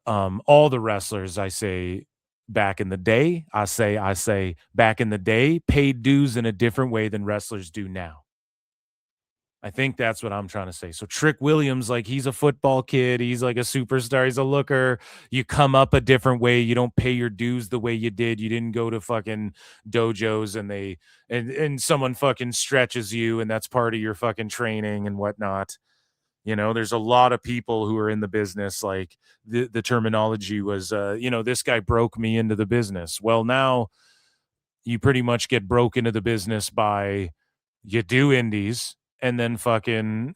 All the wrestlers, I say back in the day, I say back in the day, paid dues in a different way than wrestlers do now. I think that's what I'm trying to say. So Trick Williams, like, he's a football kid. He's like a superstar. He's a looker. You come up a different way. You don't pay your dues the way you did. You didn't go to fucking dojos and someone fucking stretches you, and that's part of your fucking training and whatnot. There's a lot of people who are in the business. Like the terminology was, this guy broke me into the business. Well, now you pretty much get broke into the business by you do indies, and then fucking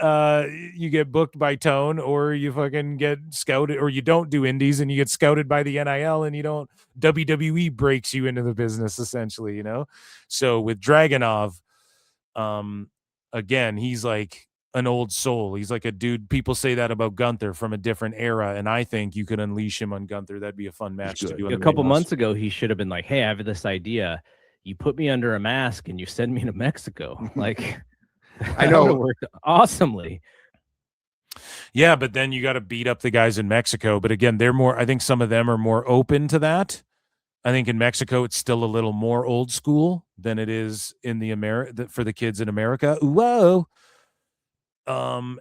you get booked by Tone, or you fucking get scouted, or you don't do indies and you get scouted by the NIL, and WWE breaks you into the business essentially, So with Dragunov, again, he's like an old soul. He's like a dude. People say that about Gunther from a different era, and I think you could unleash him on Gunther. That'd be a fun match to do. A couple months ago, he should have been like, "Hey, I have this idea. You put me under a mask and you send me to Mexico." Like, I know, it worked awesomely. Yeah, but then you got to beat up the guys in Mexico. But again, I think some of them are more open to that. I think in Mexico, it's still a little more old school than it is in for the kids in America. Whoa.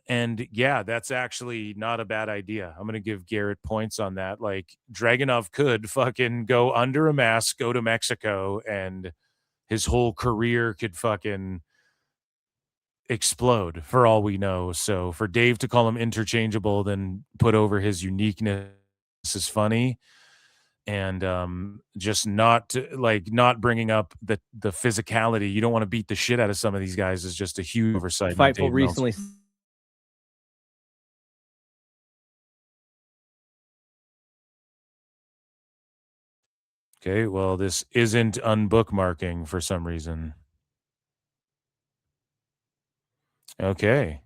And yeah, that's actually not a bad idea. I'm going to give Garrett points on that. Like, Dragunov could fucking go under a mask, go to Mexico, and his whole career could fucking explode for all we know. So for Dave to call him interchangeable, then put over his uniqueness is funny. And just not bringing up the physicality. You don't want to beat the shit out of some of these guys is just a huge oversight. Fightful recently. Okay, well, this isn't unbookmarking for some reason. Okay.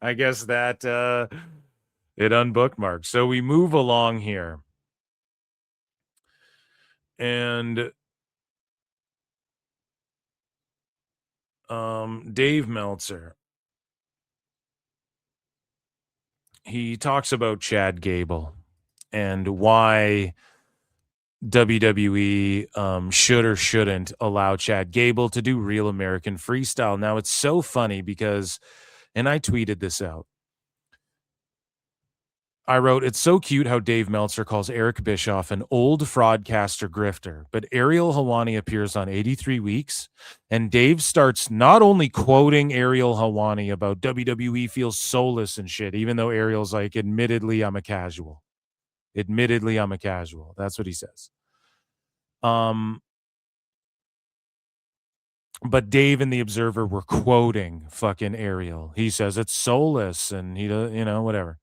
I guess that it unbookmarked. So we move along here. And Dave Meltzer, he talks about Chad Gable and why WWE should or shouldn't allow Chad Gable to do Real American Freestyle. Now, it's so funny because, and I tweeted this out, I wrote, it's so cute how Dave Meltzer calls Eric Bischoff an old fraudcaster grifter, but Ariel Helwani appears on 83 Weeks, and Dave starts not only quoting Ariel Helwani about WWE feels soulless and shit, even though Ariel's like, admittedly, I'm a casual. Admittedly, I'm a casual. That's what he says. But Dave and the Observer were quoting fucking Ariel. He says it's soulless and he does, whatever.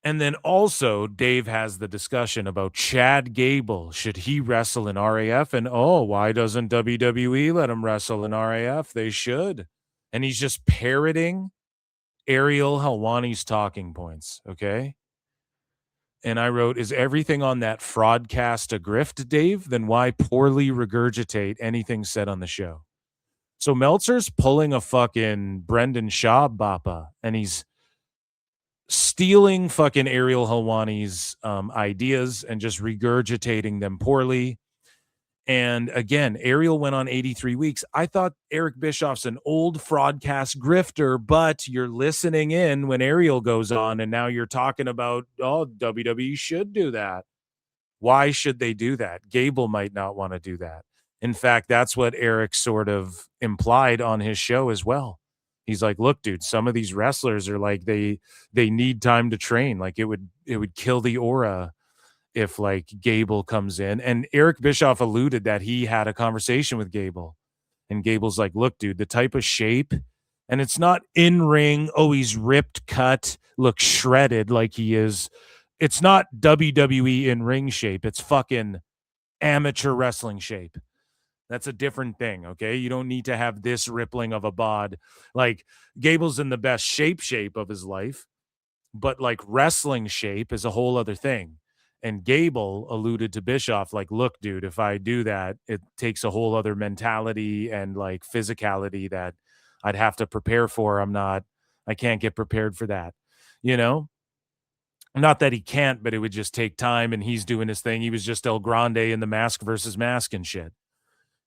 And then also Dave has the discussion about Chad Gable. Should he wrestle in RAF? And why doesn't WWE let him wrestle in RAF? They should. And he's just parroting Ariel Helwani's talking points. Okay. And I wrote, is everything on that fraudcast a grift, Dave? Then why poorly regurgitate anything said on the show? So Meltzer's pulling a fucking Brendan Schaub bappa, and he's stealing fucking Ariel Helwani's ideas and just regurgitating them poorly. And again, Ariel went on 83 Weeks. I thought Eric Bischoff's an old fraudcast grifter, but you're listening in when Ariel goes on, and now you're talking about, WWE should do that. Why should they do that? Gable might not want to do that. In fact, that's what Eric sort of implied on his show as well. He's like, look, dude, some of these wrestlers are like, they need time to train. Like it would kill the aura if like Gable comes in. And Eric Bischoff alluded that he had a conversation with Gable, and Gable's like, look, dude, the type of shape, and it's not in ring. He's ripped, cut, looks shredded like he is. It's not WWE in ring shape. It's fucking amateur wrestling shape. That's a different thing, okay? You don't need to have this rippling of a bod. Like, Gable's in the best shape of his life, but, like, wrestling shape is a whole other thing. And Gable alluded to Bischoff, like, look, dude, if I do that, it takes a whole other mentality and, like, physicality that I'd have to prepare for. I can't get prepared for that, Not that he can't, but it would just take time, and he's doing his thing. He was just El Grande in the mask versus mask and shit.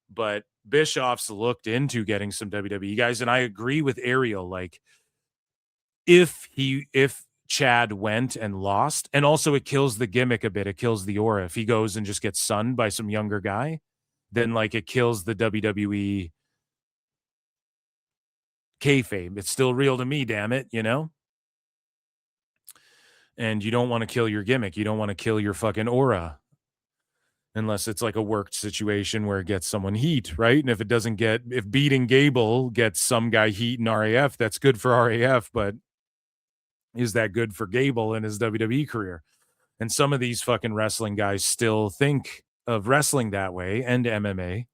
But Bischoff's looked into getting some WWE guys, and I agree with Ariel. Like, if Chad went and lost, and also it kills the gimmick a bit, it kills the aura. If he goes and just gets sunned by some younger guy, then like it kills the WWE kayfabe. It's still real to me, damn it, And you don't want to kill your gimmick. You don't want to kill your fucking aura. Unless it's like a worked situation where it gets someone heat, right? And if beating Gable gets some guy heat in RAF, that's good for RAF, but is that good for Gable in his WWE career? And some of these fucking wrestling guys still think of wrestling that way, and MMA,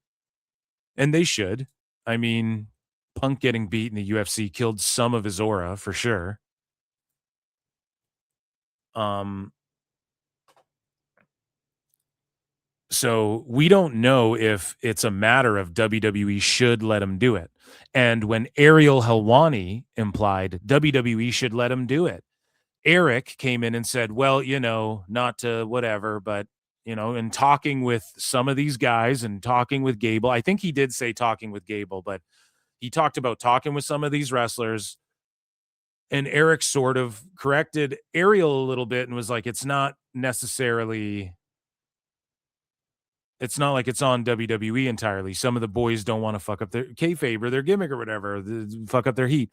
and they should. I mean, Punk getting beat in the UFC killed some of his aura for sure. So we don't know if it's a matter of WWE should let him do it. And when Ariel Helwani implied WWE should let him do it, Eric came in and said, well, not to whatever, but, in talking with some of these guys and talking with Gable, I think he did say talking with Gable, but he talked about talking with some of these wrestlers. And Eric sort of corrected Ariel a little bit and was like, it's not like it's on WWE entirely. Some of the boys don't want to fuck up their kayfabe or their gimmick or whatever, fuck up their heat.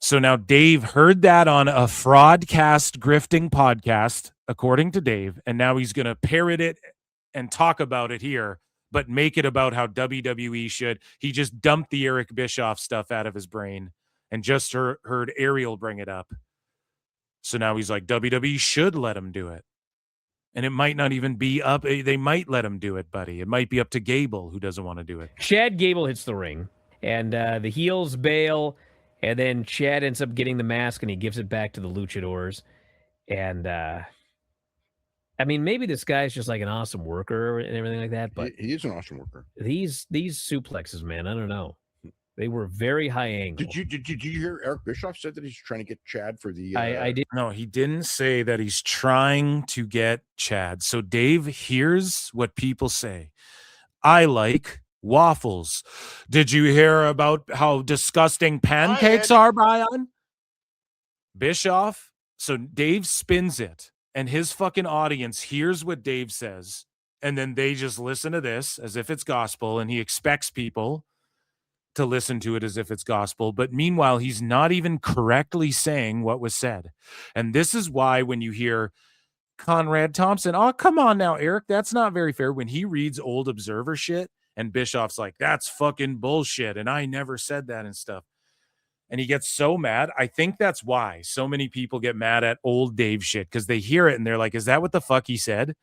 So now Dave heard that on a fraudcast grifting podcast, according to Dave, and now he's going to parrot it and talk about it here, but make it about how WWE should. He just dumped the Eric Bischoff stuff out of his brain and just heard Ariel bring it up. So now he's like, WWE should let him do it. And it might not even be up. They might let him do it, buddy. It might be up to Gable, who doesn't want to do it. Chad Gable hits the ring, and the heels bail, and then Chad ends up getting the mask, and he gives it back to the luchadors. And, maybe this guy's just like an awesome worker and everything like that, but he is an awesome worker. These suplexes, man, I don't know. They were very high angle. Did you hear Eric Bischoff said that he's trying to get Chad for the? I did. No, he didn't say that he's trying to get Chad. So Dave, here's what people say: I like waffles. Did you hear about how disgusting pancakes are, Brian? Bischoff. So Dave spins it, and his fucking audience hears what Dave says, and then they just listen to this as if it's gospel, and he expects people to listen to it as if it's gospel. But meanwhile, he's not even correctly saying what was said. And this is why when you hear Conrad Thompson, oh, come on now, Eric, that's not very fair. When he reads old Observer shit, and Bischoff's like, that's fucking bullshit, and I never said that and stuff. And he gets so mad. I think that's why so many people get mad at old Dave shit, because they hear it and they're like, is that what the fuck he said?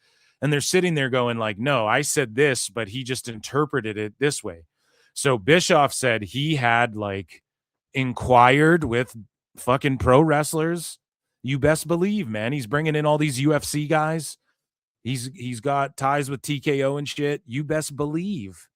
And they're sitting there going like, no, I said this, but he just interpreted it this way. So Bischoff said he had like inquired with fucking pro wrestlers. You best believe, man. He's bringing in all these UFC guys. He's got ties with TKO and shit. You best believe.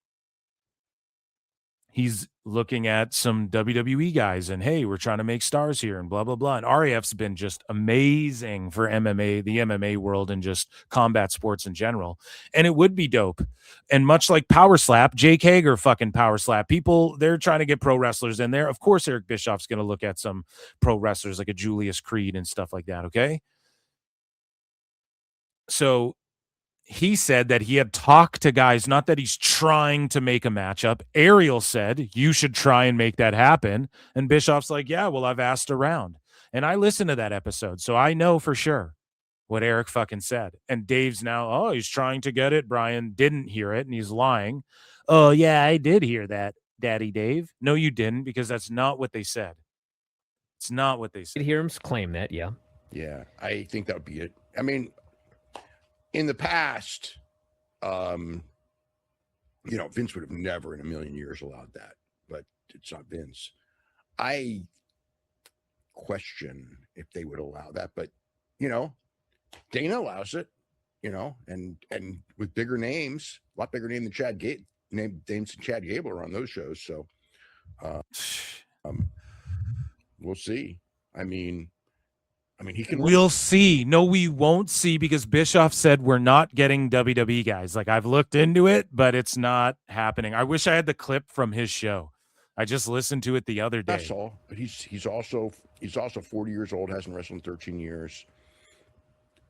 He's looking at some WWE guys and, hey, we're trying to make stars here and blah, blah, blah. And RAF's been just amazing for MMA, the MMA world, and just combat sports in general. And it would be dope. And much like Power Slap, Jake Hager fucking Power Slap, people, they're trying to get pro wrestlers in there. Of course, Eric Bischoff's going to look at some pro wrestlers like a Julius Creed and stuff like that, okay? So he said that he had talked to guys, not that he's trying to make a matchup. Ariel said, you should try and make that happen. And Bischoff's like, yeah, well, I've asked around. And I listened to that episode, so I know for sure what Eric fucking said. And Dave's now, oh, he's trying to get it. Brian didn't hear it, and he's lying. Oh, yeah, I did hear that, Daddy Dave. No, you didn't, because that's not what they said. It's not what they said. You'd hear him claim that, yeah. Yeah, I think that would be it. I mean, in the past, Vince would have never in a million years allowed that, but it's not Vince. I question if they would allow that, but Dana allows it, and with bigger names, a lot bigger name than Chad Gable, names than Chad Gable are on those shows. So, we'll see. I mean, he can. We'll see. No, we won't see, because Bischoff said we're not getting WWE guys. Like, I've looked into it, but it's not happening. I wish I had the clip from his show. I just listened to it the other day. That's all. But he's also 40 years old, hasn't wrestled in 13 years,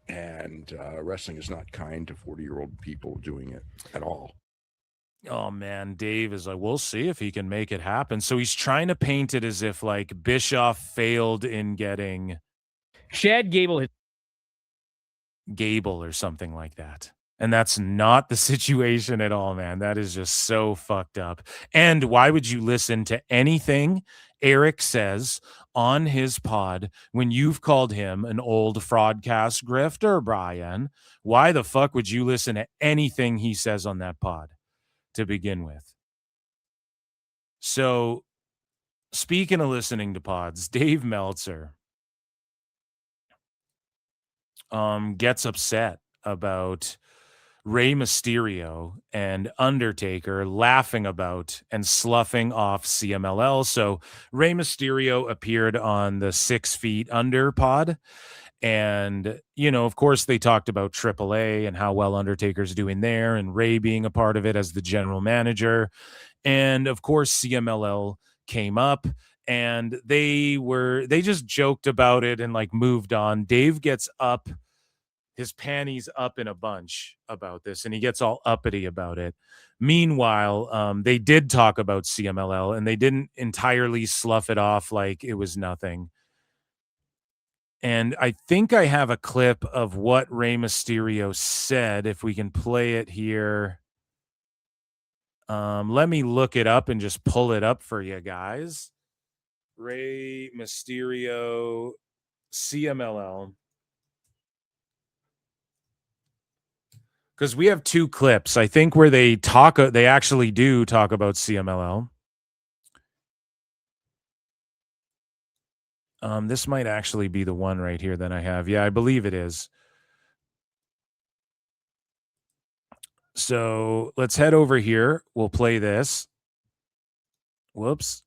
and wrestling is not kind to 40-year-old people doing it at all. Oh man, Dave is like, we'll see if he can make it happen. So he's trying to paint it as if like Bischoff failed in getting Chad Gable or something like that. And that's not the situation at all, man. That is just so fucked up. And why would you listen to anything Eric says on his pod when you've called him an old fraudcast grifter, Brian? Why the fuck would you listen to anything he says on that pod to begin with? So, speaking of listening to pods, Dave Meltzer gets upset about Rey Mysterio and Undertaker laughing about and sloughing off CMLL. So Rey Mysterio appeared on the 6 Feet Under pod. And, of course, they talked about AAA and how well Undertaker's doing there, and Rey being a part of it as the general manager. And, of course, CMLL came up, and they just joked about it and, like, moved on. Dave gets up, his panties up in a bunch about this, and he gets all uppity about it. Meanwhile, they did talk about CMLL, and they didn't entirely slough it off like it was nothing. And I think I have a clip of what Rey Mysterio said, if we can play it here. Let me look it up and just pull it up for you guys. Rey Mysterio, CMLL. Because we have 2 clips, I think, where they actually do talk about CMLL. This might actually be the one right here that I have. Yeah, I believe it is. So let's head over here. We'll play this. Whoops.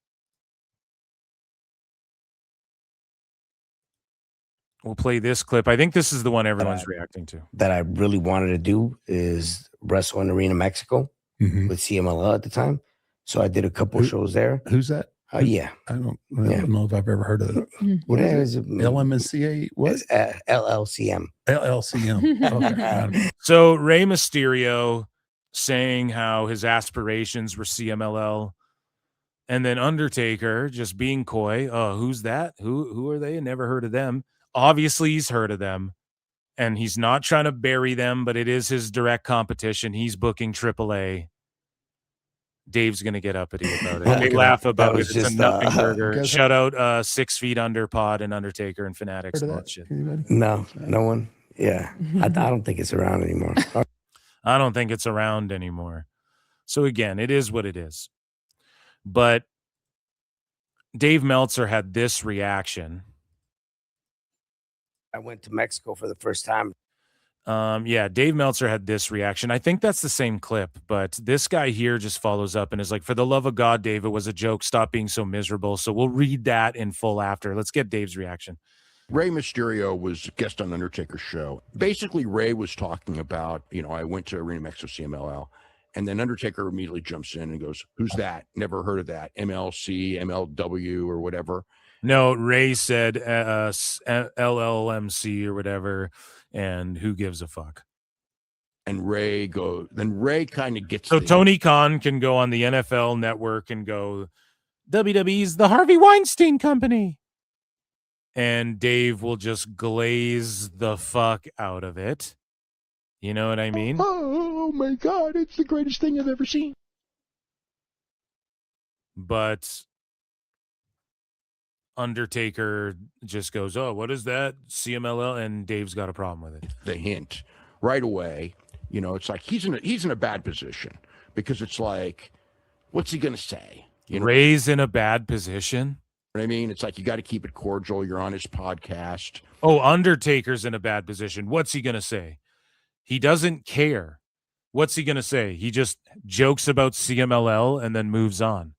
We'll play this clip. I think this is the one everyone's reacting to. That I really wanted to do is Wrestle in Arena Mexico with CMLL at the time. So I did a couple shows there. Who's that? Yeah. I don't know if I've ever heard of it. What is it? LMCA? What? LLCM. LLCM. Okay, got it. So Rey Mysterio saying how his aspirations were CMLL, and then Undertaker just being coy. Oh, who's that? Who are they? Never heard of them. Obviously, he's heard of them, and he's not trying to bury them, but it is his direct competition. He's booking AAA. Dave's gonna get uppity about it. They laugh about it. It's a nothing burger. Shout out 6 Feet Under Pod and Undertaker and Fanatics and all that shit. No one. Yeah, I don't think it's around anymore. I don't think it's around anymore. So again, it is what it is. But Dave Meltzer had this reaction. I went to Mexico for the first time. Yeah, Dave Meltzer had this reaction. I think that's the same clip, but this guy here just follows up and is like, for the love of God, Dave, it was a joke. Stop being so miserable. So we'll read that in full after. Let's get Dave's reaction. Rey Mysterio was a guest on Undertaker's show. Basically, Rey was talking about, I went to Arena Mexico CMLL, and then Undertaker immediately jumps in and goes, who's that? Never heard of that. MLC, MLW, or whatever. No, Rey said LLMC or whatever, and who gives a fuck? And Rey kind of gets. So Tony Khan can go on the NFL Network and go, WWE's the Harvey Weinstein Company. And Dave will just glaze the fuck out of it. You know what I mean? Oh my God, it's the greatest thing I've ever seen. But Undertaker just goes, oh, what is that? CMLL, and Dave's got a problem with it. The hint right away, it's like he's in a bad position because it's like, what's he gonna say? Ray's in a bad position. I mean, it's like you got to keep it cordial. You're on his podcast. Oh, Undertaker's in a bad position. What's he gonna say? He doesn't care. What's he gonna say? He just jokes about CMLL and then moves on.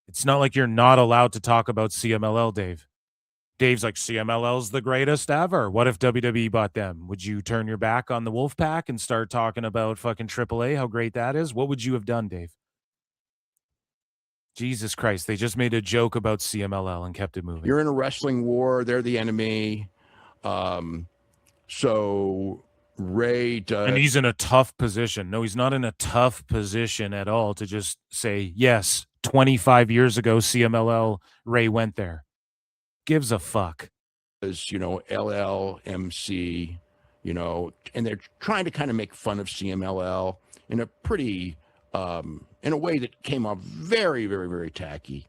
It's not like you're not allowed to talk about CMLL, Dave. Dave's like, CMLL's the greatest ever. What if WWE bought them? Would you turn your back on the Wolfpack and start talking about fucking AAA, how great that is? What would you have done, Dave? Jesus Christ, they just made a joke about CMLL and kept it moving. You're in a wrestling war. They're the enemy. So Rey does. And he's in a tough position. No, he's not in a tough position at all to just say, yes, 25 years ago, CMLL, Rey went there. Gives a fuck. As LLMC, and they're trying to kind of make fun of CMLL in a pretty, in a way that came off very, very, very tacky.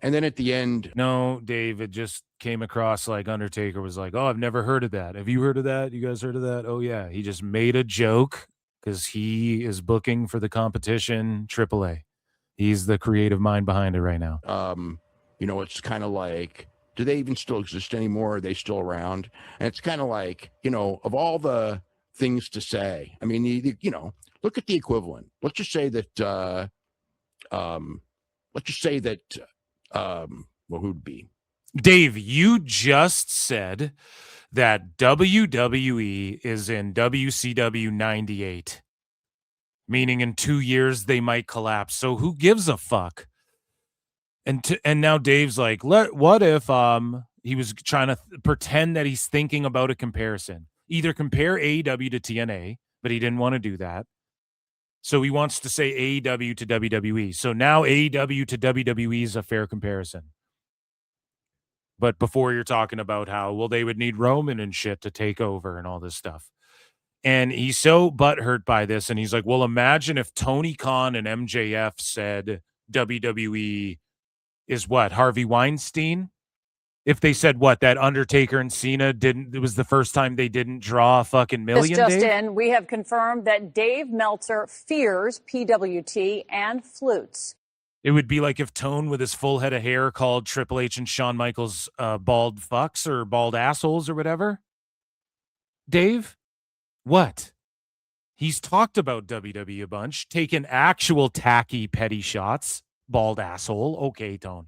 And then at the end. No, Dave, it just came across like Undertaker was like, oh, I've never heard of that. Have you heard of that? You guys heard of that? Oh, yeah. He just made a joke because he is booking for the competition AAA. He's the creative mind behind it right now. It's kind of like, do they even still exist anymore? Are they still around? And it's kind of like, of all the things to say, I mean, look at the equivalent. Let's just say that, who'd be? Dave, you just said that WWE is in WCW 98, meaning in 2 years they might collapse. So who gives a fuck? And now Dave's like, what if he was trying to pretend that he's thinking about a comparison? Either compare AEW to TNA, but he didn't want to do that. So he wants to say AEW to WWE. So now AEW to WWE is a fair comparison. But before you're talking about how, well, they would need Roman and shit to take over and all this stuff. And he's so butthurt by this. And he's like, well, imagine if Tony Khan and MJF said WWE is what? Harvey Weinstein? If they said what? That Undertaker and Cena it was the first time they didn't draw a fucking million, Just Dave? in, we have confirmed that Dave Meltzer fears PWT and flutes. It would be like if Tone with his full head of hair called Triple H and Shawn Michaels bald fucks or bald assholes or whatever. Dave? What? He's talked about WWE a bunch, taken actual tacky petty shots. Bald asshole. Okay, Tone.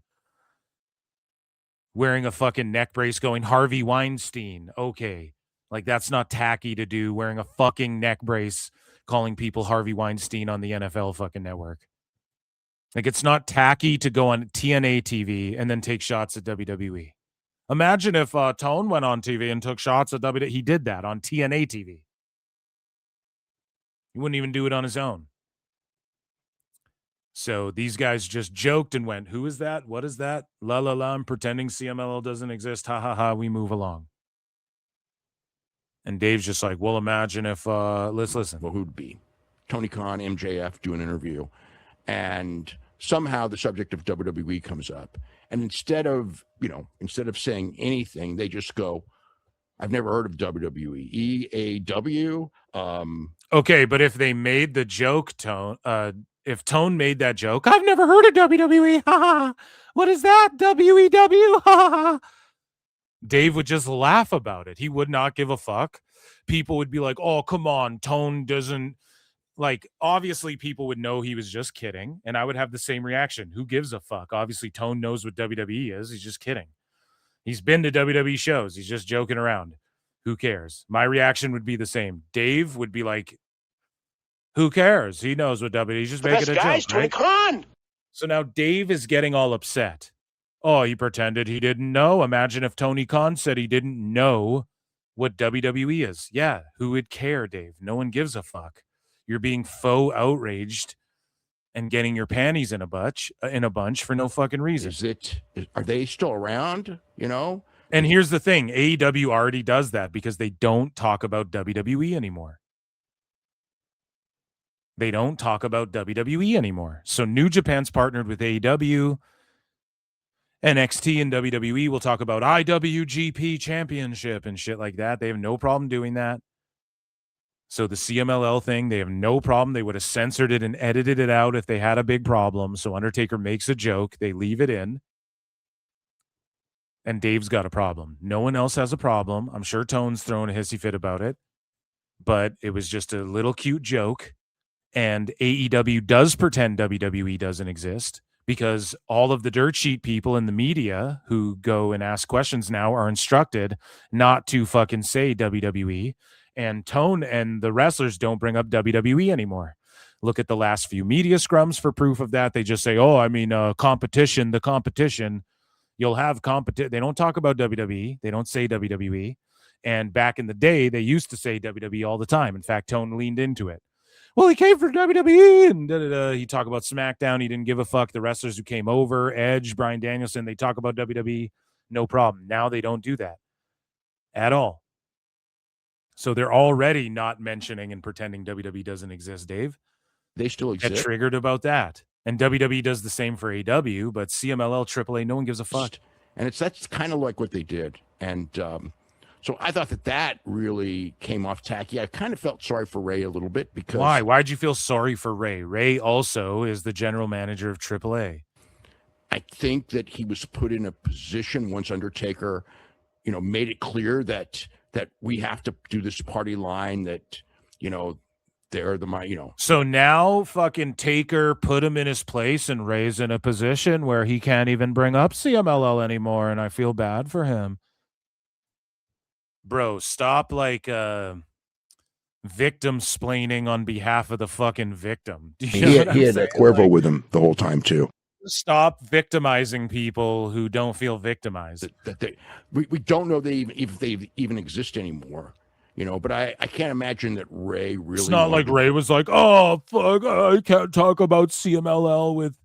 Wearing a fucking neck brace going Harvey Weinstein. Okay. Like, that's not tacky to do, wearing a fucking neck brace calling people Harvey Weinstein on the NFL fucking network. Like, it's not tacky to go on TNA TV and then take shots at WWE. Imagine if Tone went on TV and took shots at WWE. He did that on TNA TV. He wouldn't even do it on his own. So these guys just joked and went, who is that? What is that? La la la, I'm pretending CMLL doesn't exist. Ha ha ha, we move along. And Dave's just like, well, imagine if, let's listen. Well, who'd be? Tony Khan, MJF do an interview, and somehow the subject of WWE comes up. And instead of saying anything, they just go, I've never heard of WWE. EAW. Okay, but if they made the joke, Tone, if Tone made that joke, I've never heard of WWE. Ha ha. What is that? WEW. Ha ha. Dave would just laugh about it. He would not give a fuck. People would be like, oh, come on. Tone doesn't, like, obviously people would know he was just kidding. And I would have the same reaction. Who gives a fuck? Obviously Tone knows what WWE is. He's just kidding. He's been to WWE shows. He's just joking around. Who cares? My reaction would be the same. Dave would be like, who cares? He knows what WWE. He's just making a joke. Tony Khan. So now Dave is getting all upset. Oh, he pretended he didn't know. Imagine if Tony Khan said he didn't know what WWE is. Yeah, who would care, Dave? No one gives a fuck. You're being faux outraged and getting your panties in a bunch for no fucking reason. Are they still around? And here's the thing. AEW already does that because they don't talk about WWE anymore. They don't talk about WWE anymore. So New Japan's partnered with AEW. NXT and WWE will talk about IWGP Championship and shit like that. They have no problem doing that. So the CMLL thing, they have no problem. They would have censored it and edited it out if they had a big problem. So Undertaker makes a joke. They leave it in. And Dave's got a problem. No one else has a problem. I'm sure Tone's throwing a hissy fit about it. But it was just a little cute joke. And AEW does pretend WWE doesn't exist because all of the dirt sheet people in the media who go and ask questions now are instructed not to fucking say WWE. And Tone and the wrestlers don't bring up WWE anymore. Look at the last few media scrums for proof of that. They just say, oh, I mean, competition, the competition. You'll have competition. They don't talk about WWE. They don't say WWE. And back in the day, they used to say WWE all the time. In fact, Tone leaned into it. Well, he came for WWE and he talked about SmackDown. He didn't give a fuck. The wrestlers who came over, Edge, Bryan Danielson, they talk about WWE. No problem. Now they don't do that at all. So they're already not mentioning and pretending WWE doesn't exist, Dave. They still exist. Get triggered about that. And WWE does the same for AEW, but CMLL, AAA, no one gives a fuck. And that's kind of like what they did. And so I thought that really came off tacky. I kind of felt sorry for Ray a little bit because... Why? Why'd you feel sorry for Ray? Ray also is the general manager of AAA. I think that he was put in a position once Undertaker, made it clear that we have to do this party line that, they're the, So now fucking Taker put him in his place and Ray's in a position where he can't even bring up CMLL anymore. And I feel bad for him. Bro, stop victim splaining on behalf of the fucking victim. He had Cuervo with him the whole time too. Stop victimizing people who don't feel victimized. We don't know if they even exist anymore, but I can't imagine that Ray really... It's not like Ray was like, oh, fuck, I can't talk about CMLL with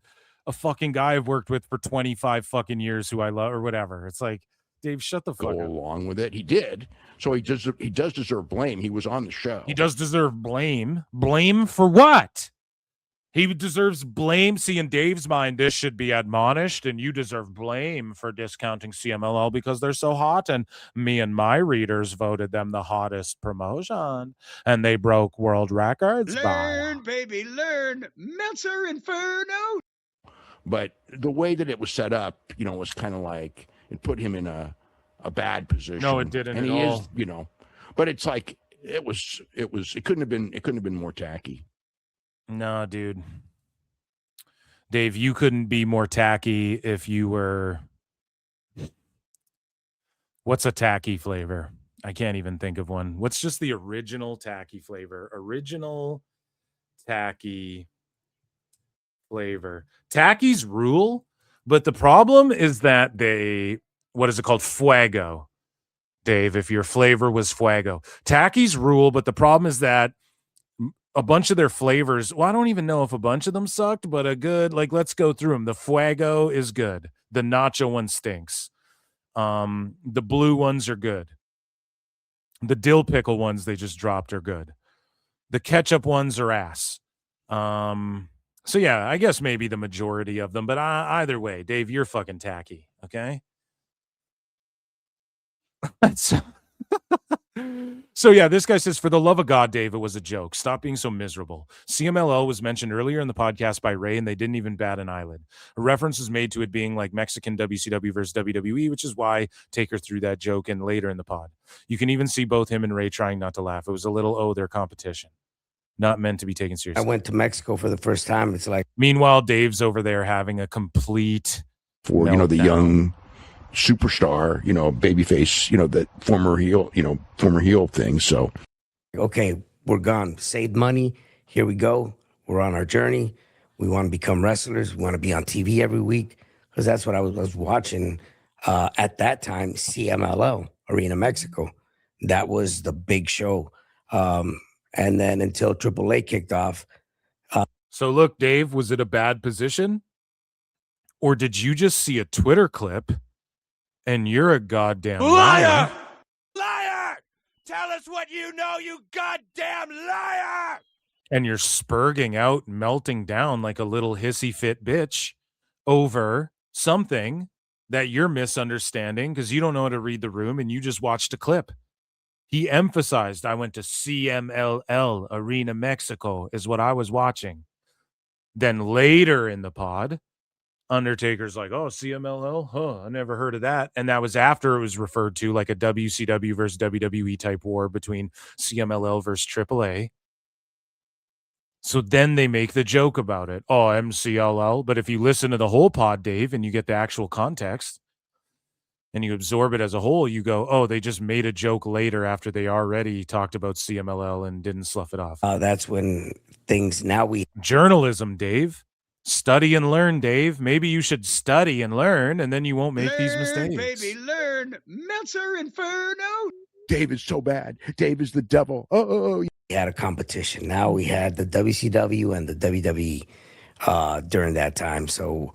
a fucking guy I've worked with for 25 fucking years who I love or whatever. It's like, Dave, shut the fuck up. Go along with it. He did. So he does deserve blame. He was on the show. He does deserve blame. Blame for what? He deserves blame. See, in Dave's mind, this should be admonished, and you deserve blame for discounting CMLL because they're so hot, and me and my readers voted them the hottest promotion, and they broke world records. Learn, baby, learn. Meltzer Inferno. But the way that it was set up, was kind of like it put him in a bad position. No, it didn't and at he all. is, but it's like it couldn't have been more tacky. No, dude. Dave, you couldn't be more tacky if you were... What's a tacky flavor? I can't even think of one. What's just the original tacky flavor? Original tacky flavor. Tackies rule, but the problem is that they, what is it called? Fuego. Dave, if your flavor was Fuego. Tackies rule, but the problem is that a bunch of their flavors, well, I don't even know if a bunch of them sucked, but a good, like, let's go through them. The Fuego is good. The nacho one stinks. The blue ones are good. The dill pickle ones they just dropped are good. The ketchup ones are ass. So yeah, I guess maybe the majority of them, but either way, Dave, you're fucking tacky, okay? So yeah, this guy says, for the love of God, Dave, it was a joke. Stop being so miserable. CMLL was mentioned earlier in the podcast by Ray, and they didn't even bat an eyelid. A reference was made to it being like Mexican WCW versus WWE, which is why Taker threw that joke in later in the pod. You can even see both him and Ray trying not to laugh. It was a little, their competition. Not meant to be taken seriously. I went to Mexico for the first time. It's like, meanwhile, Dave's over there having a complete for, the young superstar, babyface, the former heel thing. So, okay, we're gone. Saved money. Here we go. We're on our journey. We want to become wrestlers. We want to be on TV every week, because that's what I was watching at that time. CMLL, Arena Mexico. That was the big show. And then until AAA kicked off. So look, Dave, was it a bad position? Or did you just see a Twitter clip and you're a goddamn liar? Liar! Tell us what you know, you goddamn liar! And you're spurging out, melting down like a little hissy fit bitch over something that you're misunderstanding because you don't know how to read the room and you just watched a clip. He emphasized, I went to CMLL Arena Mexico is what I was watching. Then later in the pod, Undertaker's like, oh, CMLL? Huh, I never heard of that. And that was after it was referred to like a WCW versus WWE type war between CMLL versus AAA. So then they make the joke about it. Oh, MCLL. But if you listen to the whole pod, Dave, and you get the actual context and you absorb it as a whole, you go, oh, they just made a joke later after they already talked about CMLL and didn't slough it off. That's when things journalism, Dave. Study and learn, Dave. Maybe you should study and learn, and then you won't make these mistakes. Baby, learn. Meltzer Inferno. Dave is so bad. Dave is the devil. Oh. We had a competition. Now we had the WCW and the WWE during that time. So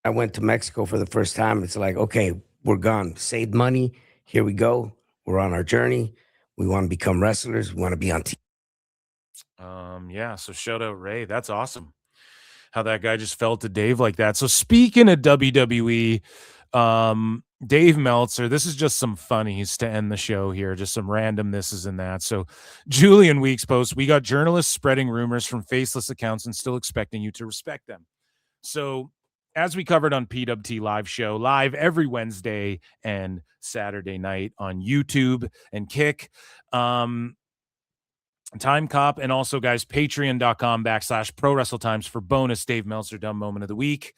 I went to Mexico for the first time. It's like, okay, we're gone. Saved money. Here we go. We're on our journey. We want to become wrestlers. We want to be on TV. Yeah, so shout out Ray. That's awesome. How that guy just felt to Dave like that. So speaking of WWE, Dave Meltzer, this is just some funnies to end the show here, just some random thises and that. So Julian Weeks post, we got journalists spreading rumors from faceless accounts and still expecting you to respect them. So as we covered on PWT Live Show, live every Wednesday and Saturday night on YouTube and Kick, Time Cop, and also, guys, patreon.com/Pro Wrestle Times for bonus Dave Meltzer Dumb Moment of the Week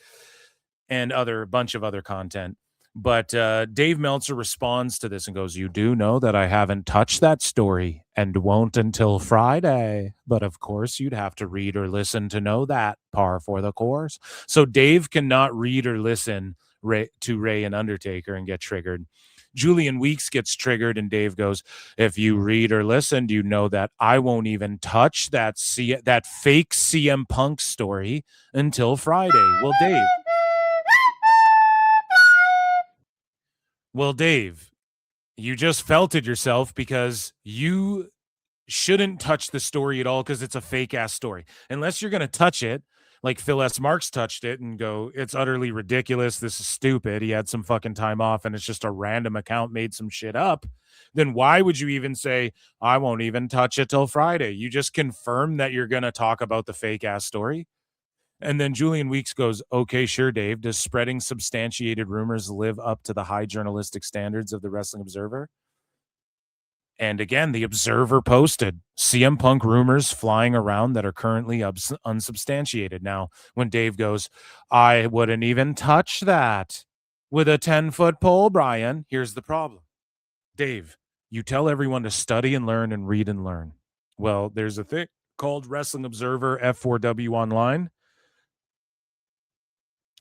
and bunch of other content. But Dave Meltzer responds to this and goes, you do know that I haven't touched that story and won't until Friday. But of course, you'd have to read or listen to know that, par for the course. So Dave cannot read or listen to Ray and Undertaker and get triggered. Julian Weeks gets triggered and Dave goes, if you read or listen, you know that I won't even touch that fake CM Punk story until Friday. Well, Dave, you just felted yourself because you shouldn't touch the story at all because it's a fake ass story. Unless you're going to touch it, like Phil S. Marks touched it and go, it's utterly ridiculous. This is stupid. He had some fucking time off and it's just a random account made some shit up. Then why would you even say, I won't even touch it till Friday? You just confirm that you're going to talk about the fake ass story. And then Julian Weeks goes, okay, sure, Dave. Does spreading substantiated rumors live up to the high journalistic standards of the Wrestling Observer? And again, the Observer posted CM Punk rumors flying around that are currently unsubstantiated. Now, when Dave goes, I wouldn't even touch that with a 10-foot pole, Brian. Here's the problem. Dave, you tell everyone to study and learn and read and learn. Well, there's a thing called Wrestling Observer F4W Online.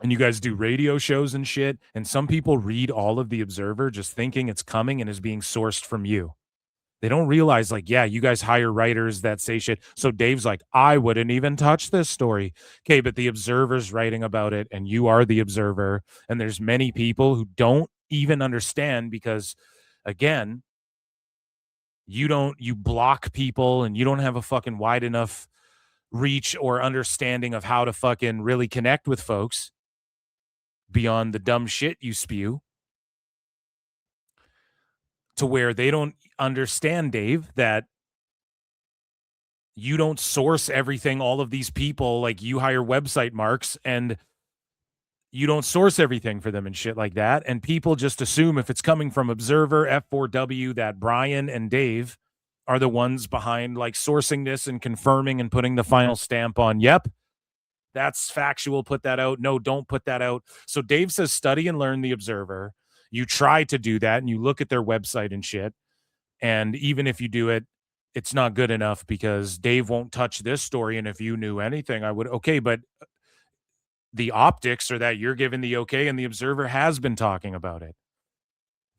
and you guys do radio shows and shit, and some people read all of the Observer just thinking it's coming and is being sourced from you. They don't realize, like, yeah, you guys hire writers that say shit. So Dave's like, I wouldn't even touch this story. Okay, but the Observer's writing about it, and you are the Observer. And there's many people who don't even understand because, again, you block people and you don't have a fucking wide enough reach or understanding of how to fucking really connect with folks beyond the dumb shit you spew, to where they don't understand, Dave, that you don't source everything. All of these people, like, you hire website marks and you don't source everything for them and shit like that. And people just assume if it's coming from Observer, F4W, that Bryan and Dave are the ones behind, like, sourcing this and confirming and putting the final stamp on, yep, that's factual, put that out. No, don't put that out. So Dave says study and learn the Observer. You try to do that and you look at their website and shit. And even if you do it, it's not good enough because Dave won't touch this story. And if you knew anything, I would. Okay, but the optics are that you're giving the okay and the Observer has been talking about it.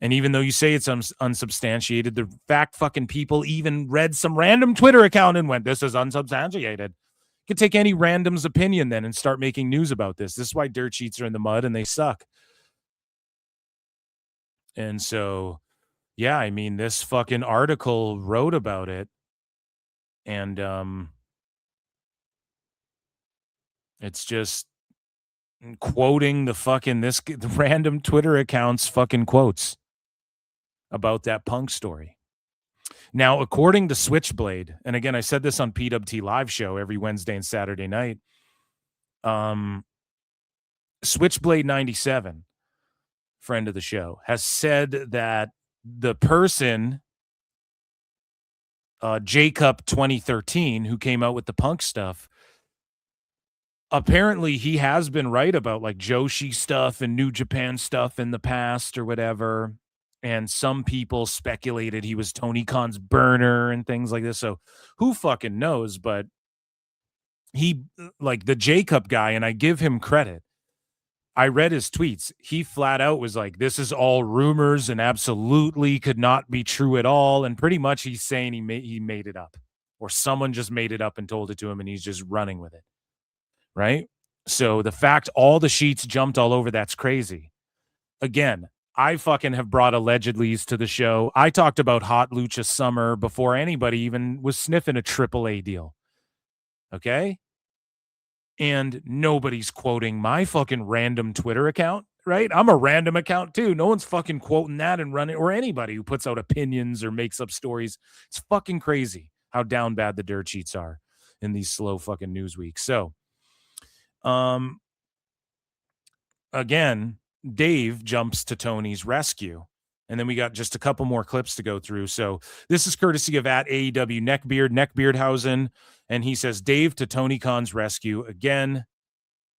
And even though you say it's unsubstantiated, the fact fucking people even read some random Twitter account and went, this is unsubstantiated. You could take any random's opinion then and start making news about this. This is why dirt sheets are in the mud and they suck. And so, yeah, I mean, this fucking article wrote about it. And it's just quoting the random Twitter accounts fucking quotes about that Punk story. Now, according to Switchblade, and again, I said this on PWT Live Show every Wednesday and Saturday night, Switchblade 97, friend of the show, has said that the person, Jacob 2013, who came out with the Punk stuff, apparently he has been right about, like, Joshi stuff and New Japan stuff in the past or whatever. And some people speculated he was Tony Khan's burner and things like this. So who fucking knows? But he, like, the Jacob guy, and I give him credit. I read his tweets. He flat out was like, this is all rumors and absolutely could not be true at all. And pretty much he's saying he made it up, or someone just made it up and told it to him and he's just running with it. Right? So the fact all the sheets jumped all over, that's crazy. Again, I fucking have brought allegedlys to the show. I talked about Hot Lucha Summer before anybody even was sniffing a AAA deal. Okay? And nobody's quoting my fucking random Twitter account, right? I'm a random account too. No one's fucking quoting that and running, or anybody who puts out opinions or makes up stories. It's fucking crazy how down bad the dirt sheets are in these slow fucking news weeks. So, again, Dave jumps to Tony's rescue. And then we got just a couple more clips to go through. So this is courtesy of at AEW Neckbeardhausen. And he says, Dave to Tony Khan's rescue again.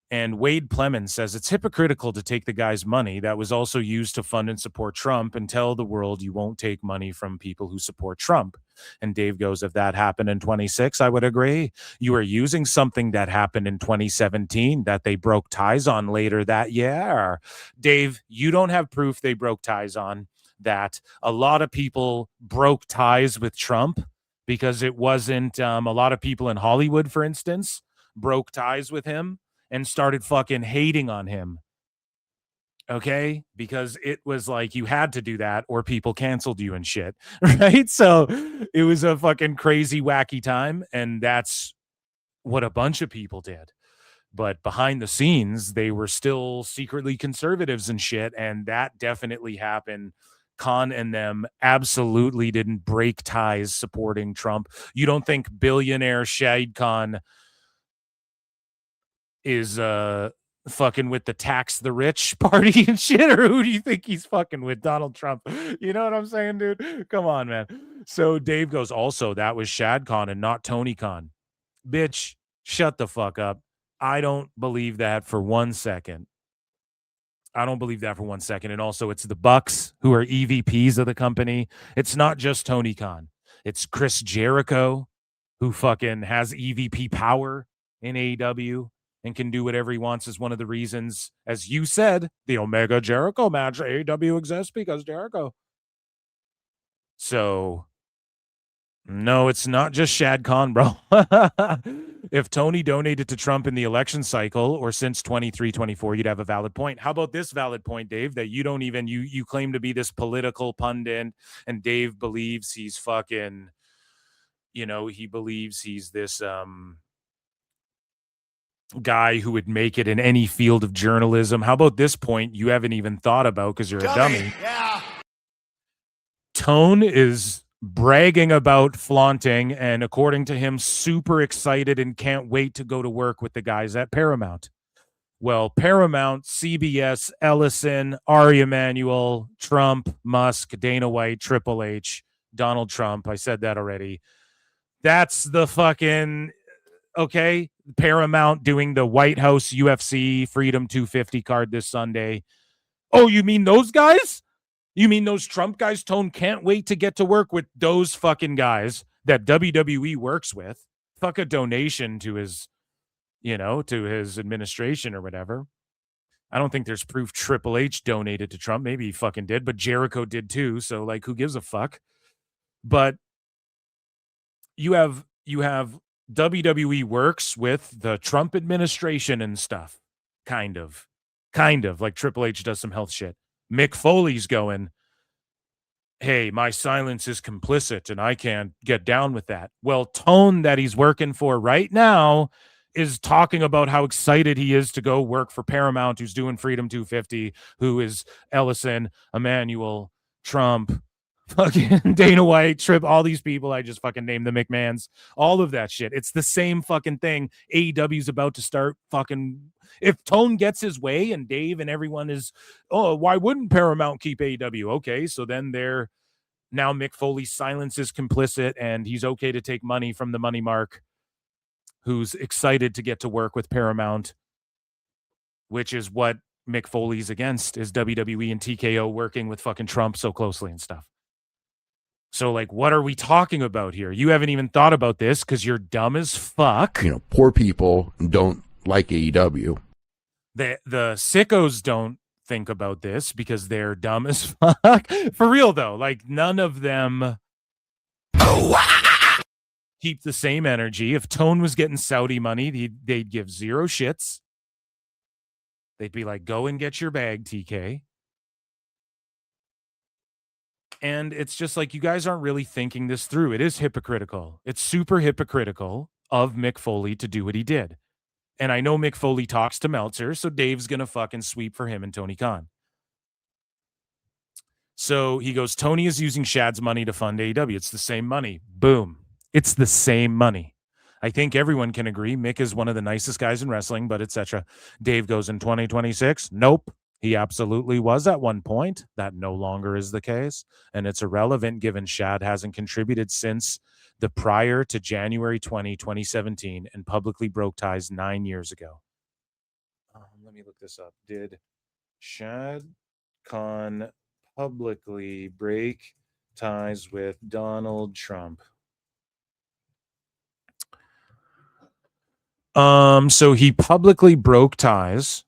And Wade Plemons says, it's hypocritical to take the guy's money that was also used to fund and support Trump and tell the world you won't take money from people who support Trump. And Dave goes, if that happened in 26, I would agree. You are using something that happened in 2017 that they broke ties on later that year. Dave, you don't have proof they broke ties on that. A lot of people broke ties with Trump because it wasn't a lot of people in Hollywood, for instance, broke ties with him and started fucking hating on him. Okay? Because it was like you had to do that or people canceled you and shit. Right? So it was a fucking crazy, wacky time. And that's what a bunch of people did. But behind the scenes, they were still secretly conservatives and shit. And that definitely happened. Khan and them absolutely didn't break ties supporting Trump. You don't think billionaire Shahid Khan is fucking with the tax the rich party and shit, or who do you think he's fucking with? Donald Trump? You know what I'm saying, dude? Come on, man. So Dave goes, also, that was Shad Khan and not Tony Khan. Bitch, shut the fuck up. I don't believe that for 1 second. I don't believe that for 1 second. And also, it's the Bucks who are EVPs of the company. It's not just Tony Khan. It's Chris Jericho, who fucking has EVP power in AEW. and can do whatever he wants is one of the reasons, as you said, the Omega Jericho match, AEW exists because Jericho. So, no, it's not just Shad Khan, bro. If Tony donated to Trump in the election cycle or since 23-24, you'd have a valid point. How about this valid point, Dave, that you don't even, you claim to be this political pundit, and Dave believes he's fucking, he believes he's this guy who would make it in any field of journalism. How about this point you haven't even thought about because you're a dummy? Yeah. Tone is bragging about flaunting and, according to him, super excited and can't wait to go to work with the guys at Paramount. Well, Paramount, CBS, Ellison, Ari Emanuel, Trump, Musk, Dana White, Triple H, Donald Trump. I said that already. That's the fucking, okay, Paramount doing the White House UFC Freedom 250 card this Sunday. Oh, you mean those guys? You mean those Trump guys? Tone can't wait to get to work with those fucking guys that WWE works with. Fuck a donation to his, to his administration or whatever. I don't think there's proof Triple H donated to Trump. Maybe he fucking did, but Jericho did too. So, like, who gives a fuck? But you have WWE works with the Trump administration and stuff. Kind of like Triple H does some health shit. Mick Foley's going, hey, my silence is complicit and I can't get down with that. Well, Tone, that he's working for right now, is talking about how excited he is to go work for Paramount, who's doing Freedom 250, who is Ellison, Emmanuel, Trump, fucking Dana White, Tripp, all these people. I just fucking named the McMahons, all of that shit. It's the same fucking thing. AEW's about to start fucking. If Tone gets his way and Dave and everyone is, oh, why wouldn't Paramount keep AEW? Okay, so then they're now Mick Foley's silence is complicit and he's okay to take money from the money mark, who's excited to get to work with Paramount, which is what Mick Foley's against, is WWE and TKO working with fucking Trump so closely and stuff. So, like, what are we talking about here? You haven't even thought about this because you're dumb as fuck. Poor people don't like AEW. The sickos don't think about this because they're dumb as fuck. For real, though, like, none of them keep the same energy. If Tone was getting Saudi money, they'd give zero shits. They'd be like, go and get your bag, TK. And it's just like, you guys aren't really thinking this through. It is hypocritical. It's super hypocritical of Mick Foley to do what he did. And I know Mick Foley talks to Meltzer, so Dave's going to fucking sweep for him and Tony Khan. So he goes, Tony is using Shad's money to fund AEW. It's the same money. Boom. It's the same money. I think everyone can agree Mick is one of the nicest guys in wrestling, but etc. Dave goes, in 2026? Nope. He absolutely was at one point. That no longer is the case. And it's irrelevant given Shad hasn't contributed since the prior to January 2017 and publicly broke ties 9 years ago. Let me look this up. Did Shad Khan publicly break ties with Donald Trump? So he publicly broke ties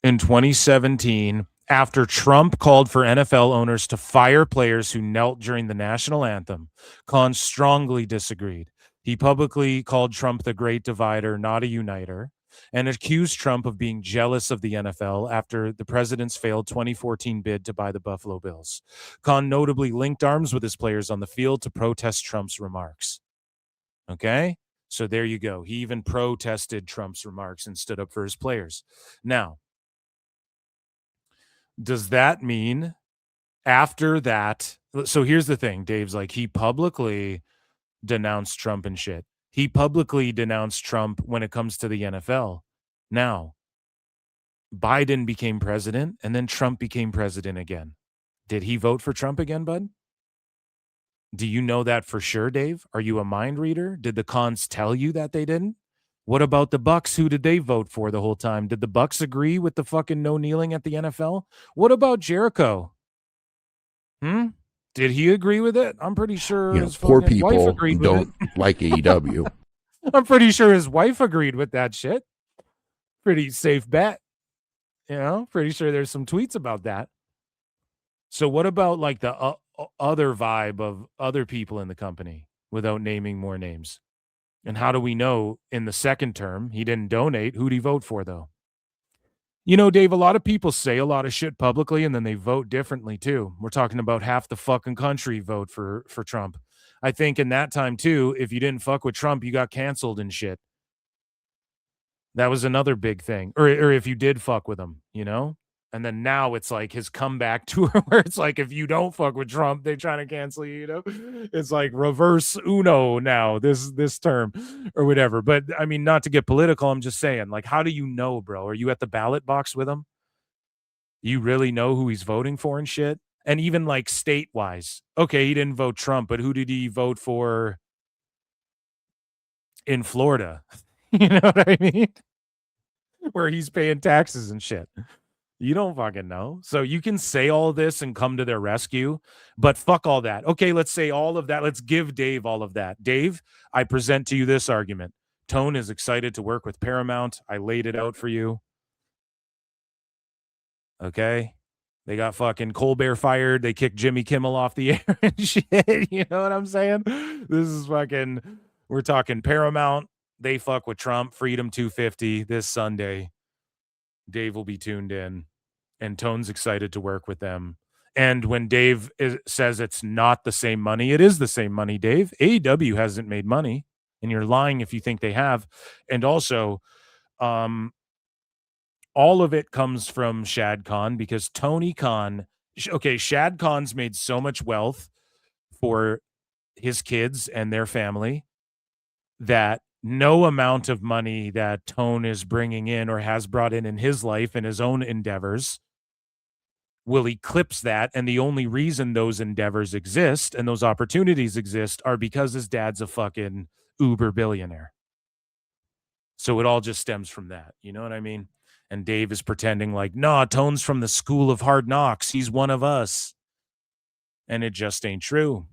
in 2017 after Trump called for NFL owners to fire players who knelt during the national anthem. Khan strongly disagreed. He publicly called Trump the great divider, not a uniter, and accused Trump of being jealous of the NFL after the president's failed 2014 bid to buy the Buffalo Bills. Khan notably linked arms with his players on the field to protest Trump's remarks. Okay? So there you go. He even protested Trump's remarks and stood up for his players. Now, does that mean after that? So here's the thing. Dave's like, he publicly denounced Trump and shit. He publicly denounced Trump when it comes to the NFL. Now, Biden became president and then Trump became president again. Did he vote for Trump again, bud? Do you know that for sure, Dave? Are you a mind reader? Did the cons tell you that they didn't? What about the Bucks? Who did they vote for the whole time? Did the Bucks agree with the fucking no kneeling at the NFL? What about Jericho? Did he agree with it? I'm pretty sure his poor fucking wife people agreed with don't it. like AEW. I'm pretty sure his wife agreed with that shit. Pretty safe bet. Pretty sure there's some tweets about that. So what about like the other vibe of other people in the company without naming more names? And how do we know in the second term he didn't donate? Who'd he vote for, though? Dave, a lot of people say a lot of shit publicly and then they vote differently, too. We're talking about half the fucking country vote for Trump. I think in that time, too, if you didn't fuck with Trump, you got canceled and shit. That was another big thing. Or if you did fuck with him, And then now it's like his comeback tour where it's like, if you don't fuck with Trump, they try to cancel you, It's like reverse Uno now, this term or whatever. But I mean, not to get political, I'm just saying, like, how do you know, bro? Are you at the ballot box with him? You really know who he's voting for and shit? And even like state-wise. Okay, he didn't vote Trump, but who did he vote for in Florida? You know what I mean? Where he's paying taxes and shit. You don't fucking know. So you can say all this and come to their rescue, but fuck all that. Okay, let's say all of that. Let's give Dave all of that. Dave, I present to you this argument. Tone is excited to work with Paramount. I laid it out for you. Okay? They got fucking Colbert fired. They kicked Jimmy Kimmel off the air and shit. You know what I'm saying? This is fucking, we're talking Paramount. They fuck with Trump. Freedom 250 this Sunday. Dave will be tuned in, and Tone's excited to work with them. And when Dave says it's not the same money, it is the same money, Dave. AEW hasn't made money, and you're lying if you think they have. And also, all of it comes from Shad Khan because Tony Khan, Shad Khan's made so much wealth for his kids and their family that no amount of money that Tone is bringing in or has brought in his life and his own endeavors will eclipse that. And the only reason those endeavors exist and those opportunities exist are because his dad's a fucking uber billionaire. So it all just stems from that. You know what I mean? And Dave is pretending like, nah, Tone's from the school of hard knocks. He's one of us. And it just ain't true.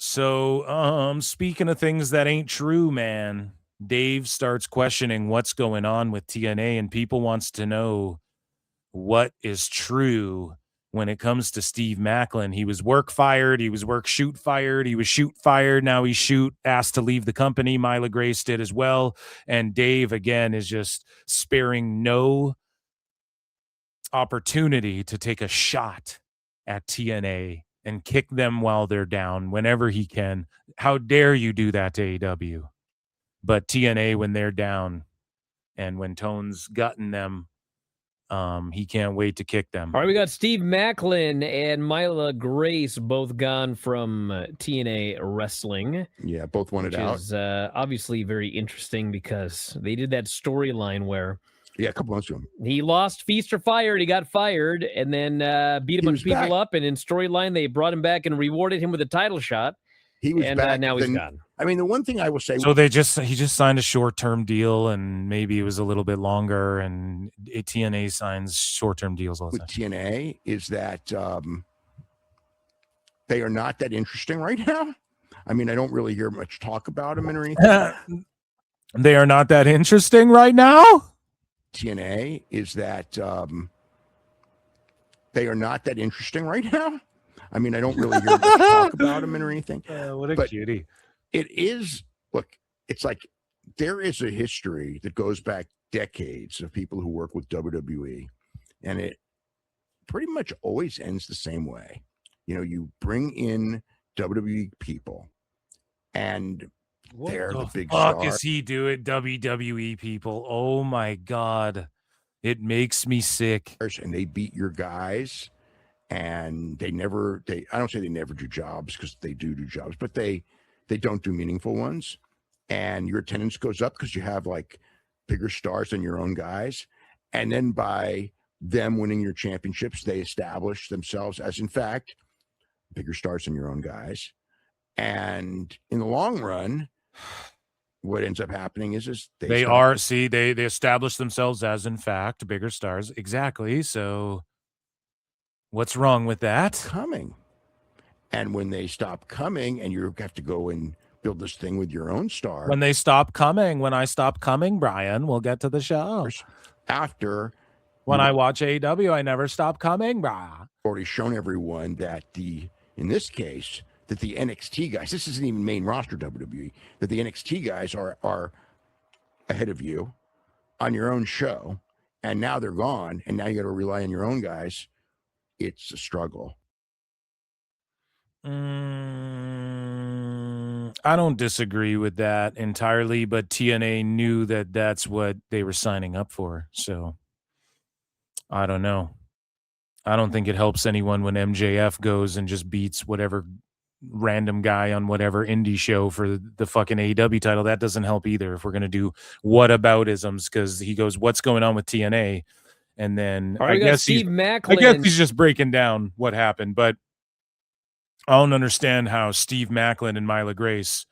So, speaking of things that ain't true, man, Dave starts questioning what's going on with TNA, and people wants to know what is true when it comes to Steve Maclin. He was work fired. He was work shoot fired. He was shoot fired. Now he's shoot asked to leave the company. Myla Grace did as well. And Dave, again, is just sparing no opportunity to take a shot at TNA and kick them while they're down whenever he can. How dare you do that to AEW? But TNA, when they're down and when Tone's gutting them, he can't wait to kick them. All right, we got Steve Maclin and Myla Grace both gone from TNA Wrestling. Yeah, both wanted out. Which is obviously very interesting because they did that storyline where a couple months ago. He lost Feast or Fired. He got fired and then beat a bunch of people up. And in storyline, they brought him back and rewarded him with a title shot. He was back. Now he's gone. I mean, the one thing I will say. So he just signed a short-term deal, and maybe it was a little bit longer. And TNA signs short-term deals all the time. With TNA is that they are not that interesting right now. I mean, I don't really hear much talk about them or anything. They are not that interesting right now. TNA is that they are not that interesting right now. I mean, I don't really hear much talk about them or anything. What a cutie. It is, look, it's like there is a history that goes back decades of people who work with WWE, and it pretty much always ends the same way. You know, you bring in WWE people, and they're the big star. Fuck is he doing, WWE people? Oh my God. It makes me sick. And they beat your guys, and I don't say they never do jobs because they do jobs, but they don't do meaningful ones. And your attendance goes up because you have like bigger stars than your own guys. And then by them winning your championships, they establish themselves as, in fact, bigger stars than your own guys. And in the long run, what ends up happening is they establish themselves as, in fact, bigger stars. Exactly. So what's wrong with that? Coming. And when they stop coming and you have to go and build this thing with your own star. When I stop coming, Brian, we'll get to the show. After when I watch AEW, I never stop coming, brah. Already shown everyone that in this case, that the NXT guys, this isn't even main roster WWE, that the NXT guys are ahead of you on your own show, and now they're gone, and now you got to rely on your own guys. It's a struggle. I don't disagree with that entirely, but TNA knew that that's what they were signing up for. So I don't know. I don't think it helps anyone when MJF goes and just beats whatever random guy on whatever indie show for the fucking AEW title. That doesn't help either if we're going to do whataboutisms, because he goes, what's going on with TNA? And then I guess he's just breaking down what happened, but I don't understand how Steve Macklin and Myla Grace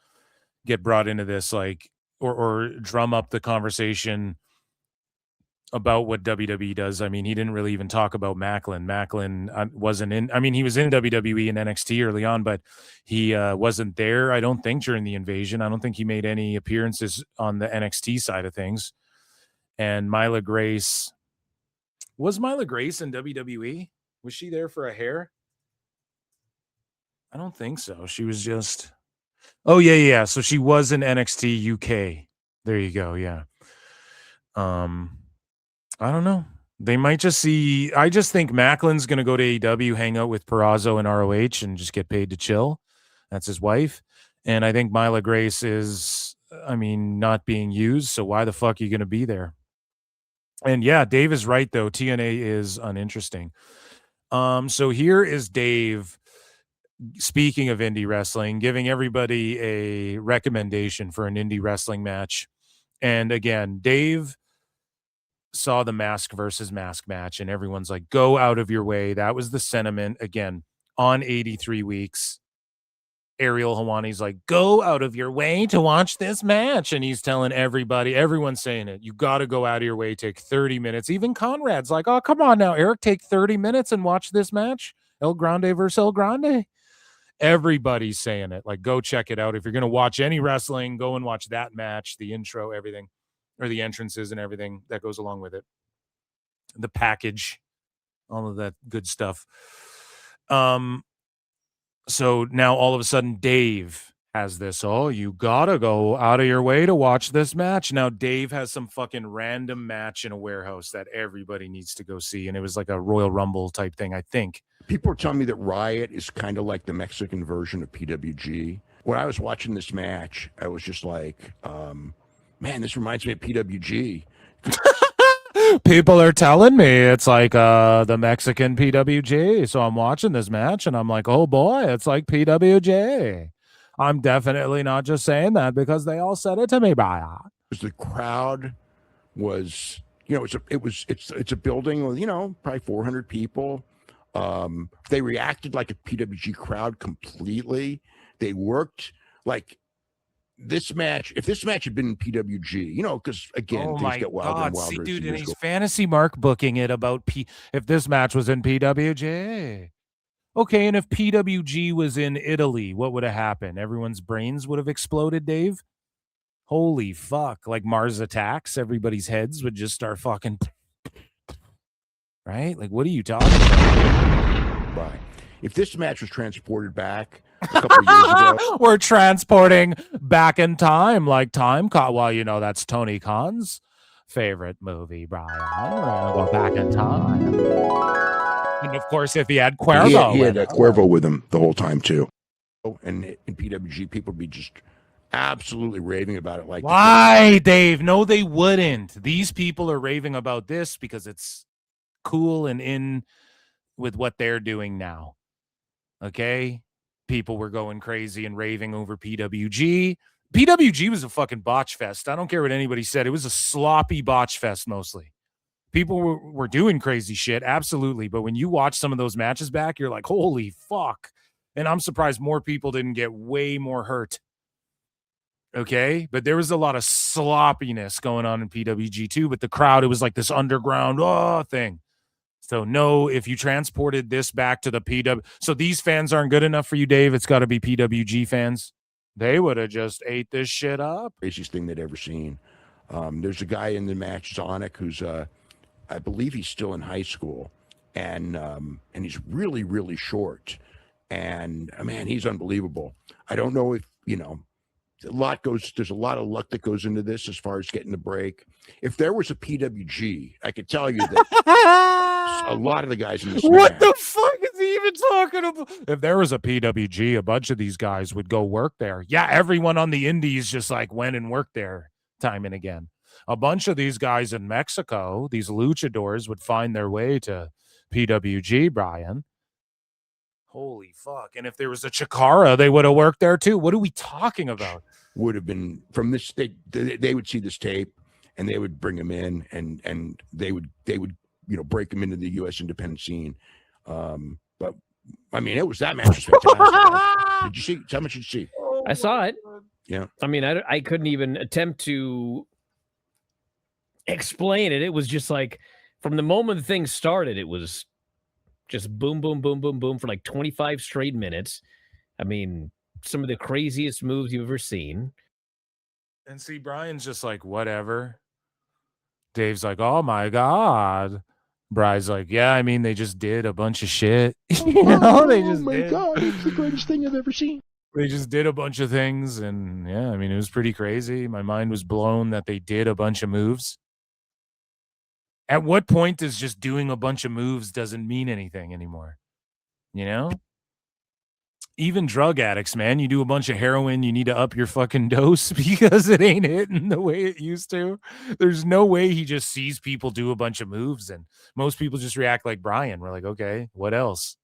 get brought into this, like, or drum up the conversation about what WWE does. I mean, he didn't really even talk about Macklin. Macklin wasn't in, I mean, he was in WWE and NXT early on, but he wasn't there, I don't think, during the invasion. I don't think he made any appearances on the NXT side of things. And Myla Grace, was Myla Grace in WWE? Was she there for a hair? I don't think so. She was just, oh yeah. So she was in NXT UK. There you go. Yeah. I don't know. They might just see, I just think Macklin's going to go to AEW, hang out with Perazo and ROH and just get paid to chill. That's his wife. And I think Myla Grace is, I mean, not being used. So why the fuck are you going to be there? And yeah, Dave is right though. TNA is uninteresting. So here is Dave, speaking of indie wrestling, giving everybody a recommendation for an indie wrestling match. And again, Dave saw the mask versus mask match and everyone's like, go out of your way. That was the sentiment. Again, on 83 weeks, Ariel Hawani's like, go out of your way to watch this match. And he's telling everybody, everyone's saying it, you got to go out of your way, take 30 minutes. Even Conrad's like, oh, come on now, Eric, take 30 minutes and watch this match. El Grande versus El Grande. Everybody's saying it, like, go check it out. If you're going to watch any wrestling, go and watch that match, the intro, everything, or the entrances and everything that goes along with it, the package, all of that good stuff. So now all of a sudden Dave has this, oh, you gotta go out of your way to watch this match. Now Dave has some fucking random match in a warehouse that everybody needs to go see, and it was like a Royal Rumble type thing, I think. People are telling me that Riot is kind of like the Mexican version of PWG. When I was watching this match, I was just like, man, this reminds me of PWG. People are telling me it's like the Mexican PWG. So I'm watching this match and I'm like, oh boy, it's like PWG. I'm definitely not just saying that because they all said it to me, Brian. The crowd was, you know, it's a building with, you know, probably 400 people. They reacted like a PWG crowd completely. They worked like this match. If this match had been in PWG, you know, because again, things get wilder and wilder. See, dude, and he's fantasy mark booking it about if this match was in PWG. Okay, and if PWG was in Italy, what would have happened? Everyone's brains would have exploded, Dave. Holy fuck. Like Mars Attacks, everybody's heads would just start fucking, right? Like, what are you talking about? Right. If this match was transported back a couple years ago. We're transporting back in time, like Time Cop. Well, you know, that's Tony Khan's favorite movie, Brian. We're going to go back in time. And of course, if he had Cuervo. He had Cuervo with him the whole time, too. And in PWG, people would be just absolutely raving about it. Like, why, Dave? No, they wouldn't. These people are raving about this because it's cool and in with what they're doing now. Okay? People were going crazy and raving over PWG. PWG was a fucking botch fest. I don't care what anybody said. It was a sloppy botch fest mostly. People were doing crazy shit, absolutely. But when you watch some of those matches back, you're like, holy fuck. And I'm surprised more people didn't get way more hurt. Okay? But there was a lot of sloppiness going on in PWG too. But the crowd, it was like this underground thing. So no, if you transported this back to the PW, so these fans aren't good enough for you, Dave. It's got to be PWG fans. They would have just ate this shit up. Craziest thing they'd ever seen. There's a guy in the match, Sonic, who's I believe he's still in high school, and he's really, really short. And man, he's unbelievable. I don't know if there's a lot of luck that goes into this as far as getting the break. If there was a PWG, I could tell you that a lot of the guys in this What match, the fuck is he even talking about? If there was a PWG, a bunch of these guys would go work there. Yeah, everyone on the indies just like went and worked there time and again. A bunch of these guys in Mexico, these luchadors, would find their way to PWG, Brian. Holy fuck. And if there was a Chikara, they would have worked there too. What are we talking about? would have been from this. They would see this tape and they would bring him in and they would break him into the U.S. independent scene. But I mean, that match was fantastic. Did you see? How much did you see? I saw it. Yeah. I mean, I couldn't even attempt to explain it. It was just like from the moment things started, it was just boom, boom, boom, boom, boom for like 25 straight minutes. I mean, some of the craziest moves you've ever seen. And see, Brian's just like, whatever. Dave's like, oh my God. Brian's like, yeah, I mean, they just did a bunch of shit. They just my did. God, it's the greatest thing I've ever seen. They just did a bunch of things. And yeah, I mean, it was pretty crazy. My mind was blown that they did a bunch of moves. At what point does just doing a bunch of moves doesn't mean anything anymore? You know? Even drug addicts, man, you do a bunch of heroin, you need to up your fucking dose because it ain't hitting the way it used to. There's no way he just sees people do a bunch of moves and most people just react like Brian. We're like, okay, what else?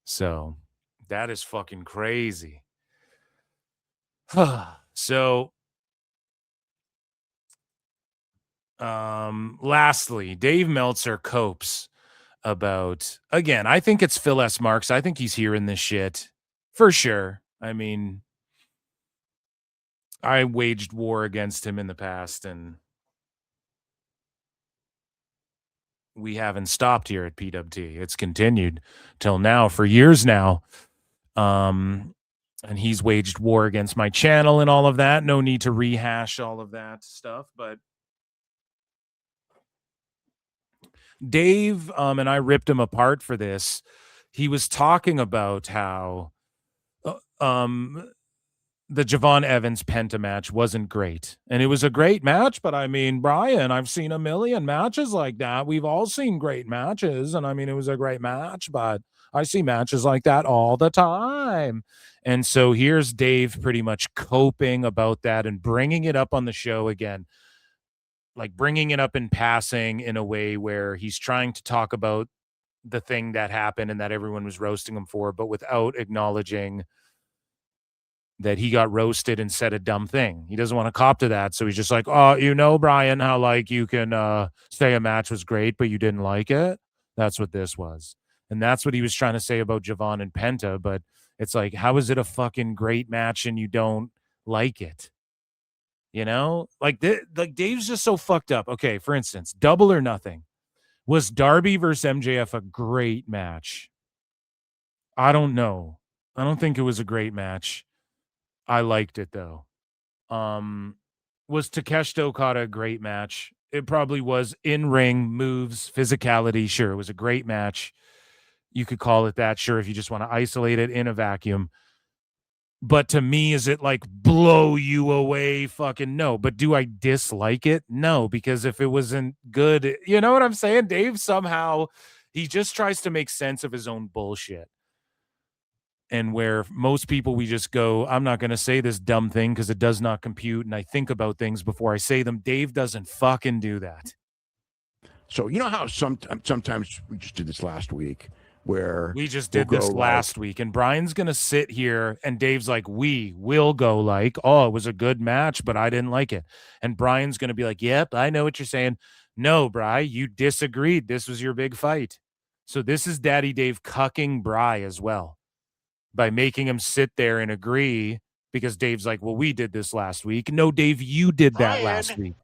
So that is fucking crazy. So lastly, Dave Meltzer copes about, again, I think it's Phil S. Marks. I think he's hearing this shit for sure. I mean, I waged war against him in the past and we haven't stopped here at PWT. It's continued till now for years now. And he's waged war against my channel and all of that. No need to rehash all of that stuff, but Dave, and I ripped him apart for this. He was talking about how the Javon Evans Penta match wasn't great. And it was a great match, but I mean, Brian, I've seen a million matches like that. We've all seen great matches. And I mean, it was a great match, but I see matches like that all the time. And so here's Dave pretty much coping about that and bringing it up on the show again. Like bringing it up in passing in a way where he's trying to talk about the thing that happened and that everyone was roasting him for, but without acknowledging that he got roasted and said a dumb thing. He doesn't want to cop to that. So he's just like, oh, Brian, how like you can say a match was great, but you didn't like it. That's what this was. And that's what he was trying to say about Javon and Penta. But it's like, how is it a fucking great match and you don't like it? You know, like Dave's just so fucked up. Okay, for instance, Double or Nothing. Was Darby versus MJF a great match? I don't know. I don't think it was a great match. I liked it though. Was Takeshita Okada a great match? It probably was. In-ring moves, physicality. Sure, it was a great match. You could call it that. Sure, if you just want to isolate it in a vacuum. But to me, is it like blow you away? Fucking no. But do I dislike it? No, because if it wasn't good, you know what I'm saying? Dave somehow, he just tries to make sense of his own bullshit. And where most people, we just go, I'm not going to say this dumb thing because it does not compute. And I think about things before I say them. Dave doesn't fucking do that. So you know how sometimes we just did this last week where we just did this last week and Brian's going to sit here and Dave's like, we will go like, oh, it was a good match, but I didn't like it. And Brian's going to be like, yep, I know what you're saying. No, Bri, you disagreed. This was your big fight. So this is Daddy Dave cucking Bri as well by making him sit there and agree because Dave's like, well, we did this last week. No, Dave, you did that last week.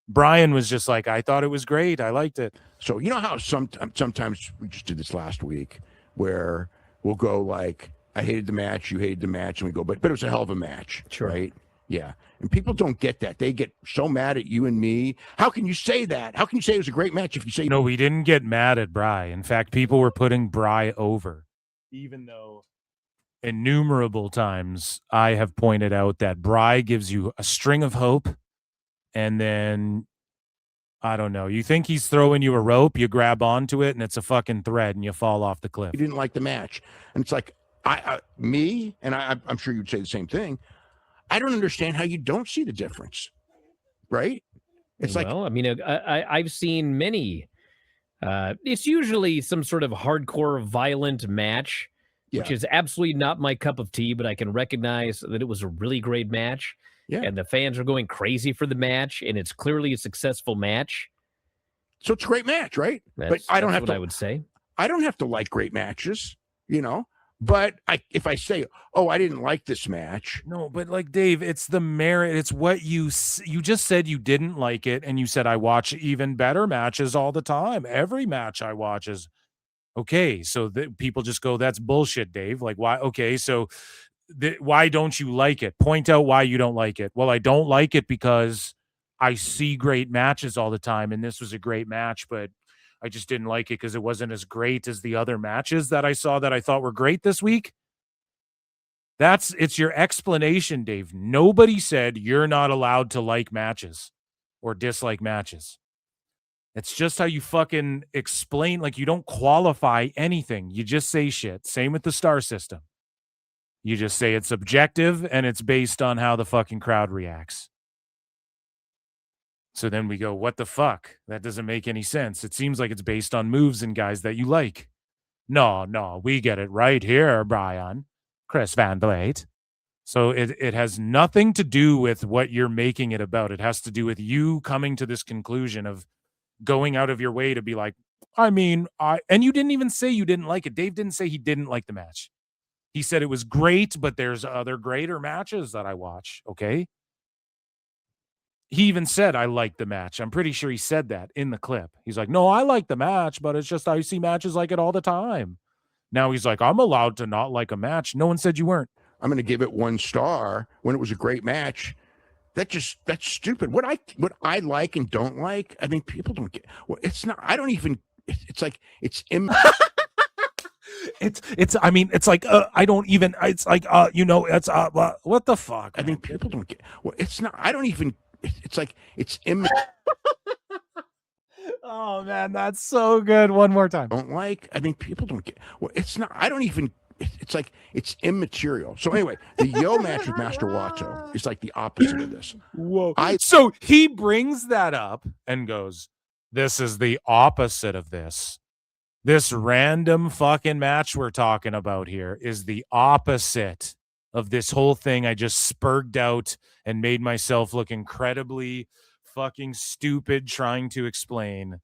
Brian was just like, I thought it was great. I liked it. So you know how sometimes we just did this last week where we'll go like, I hated the match, you hated the match, and we go, but it was a hell of a match, Sure. right? Yeah. And people don't get that. They get so mad at you and me. How can you say that? How can you say it was a great match if you say No, we didn't get mad at Bry. In fact, people were putting Bry over, even though innumerable times I have pointed out that Bry gives you a string of hope, and then I don't know. You think he's throwing you a rope, you grab onto it, and it's a fucking thread, and you fall off the cliff. you didn't like the match? And it's like, I'm sure you'd say the same thing. I don't understand how you don't see the difference, right? It's like, well, I mean, I've seen many. It's usually some sort of hardcore, violent match, which is absolutely not my cup of tea, but I can recognize that it was a really great match. Yeah. And the fans are going crazy for the match, and it's clearly a successful match. So it's a great match, right? But I don't have what to. I would say. I don't have to like great matches, you know. But if I say, "Oh, I didn't like this match," No, but like Dave, it's the merit. It's what you just said you didn't like it, and you said I watch even better matches all the time. Every match I watch is okay. So people just go, "That's bullshit, Dave." Like why? Okay, so why don't you like it? Point out why you don't like it. Well, I don't like it because I see great matches all the time, and this was a great match, but I just didn't like it because it wasn't as great as the other matches that I saw that I thought were great this week. It's your explanation, Dave. Nobody said you're not allowed to like matches or dislike matches. It's just how you fucking explain. Like you don't qualify anything. You just say shit. Same with the star system. You just say it's objective and it's based on how the fucking crowd reacts. So then we go, what the fuck? That doesn't make any sense. It seems like it's based on moves and guys that you like. No, we get it right here, Bryan. Chris Van Blade. So it has nothing to do with what you're making it about. It has to do with you coming to this conclusion of going out of your way to be like, and you didn't even say you didn't like it. Dave didn't say he didn't like the match. He said it was great, but there's other greater matches that I watch. Okay. He even said, I liked the match. I'm pretty sure he said that in the clip. He's like, no, I like the match, but it's just I see matches like it all the time. Now he's like, I'm allowed to not like a match. No one said you weren't. I'm going to give it 1 star when it was a great match. That's stupid. What I like and don't like. I mean, people don't get. Well, it's not. I don't even. It's like it's. It's like I don't even. It's like It's what the fuck. I mean, people don't get. Well, it's not. I don't even. It's like it's Oh man, that's so good. One more time. Don't like. I mean, people don't get. Well, it's not. I don't even. It's like it's immaterial. So anyway, the Yo match with Master Wato is like the opposite of this. Whoa. So he brings that up and goes, "This is the opposite of this. This random fucking match we're talking about here is the opposite of this whole thing I just spurged out and made myself look incredibly fucking stupid trying to explain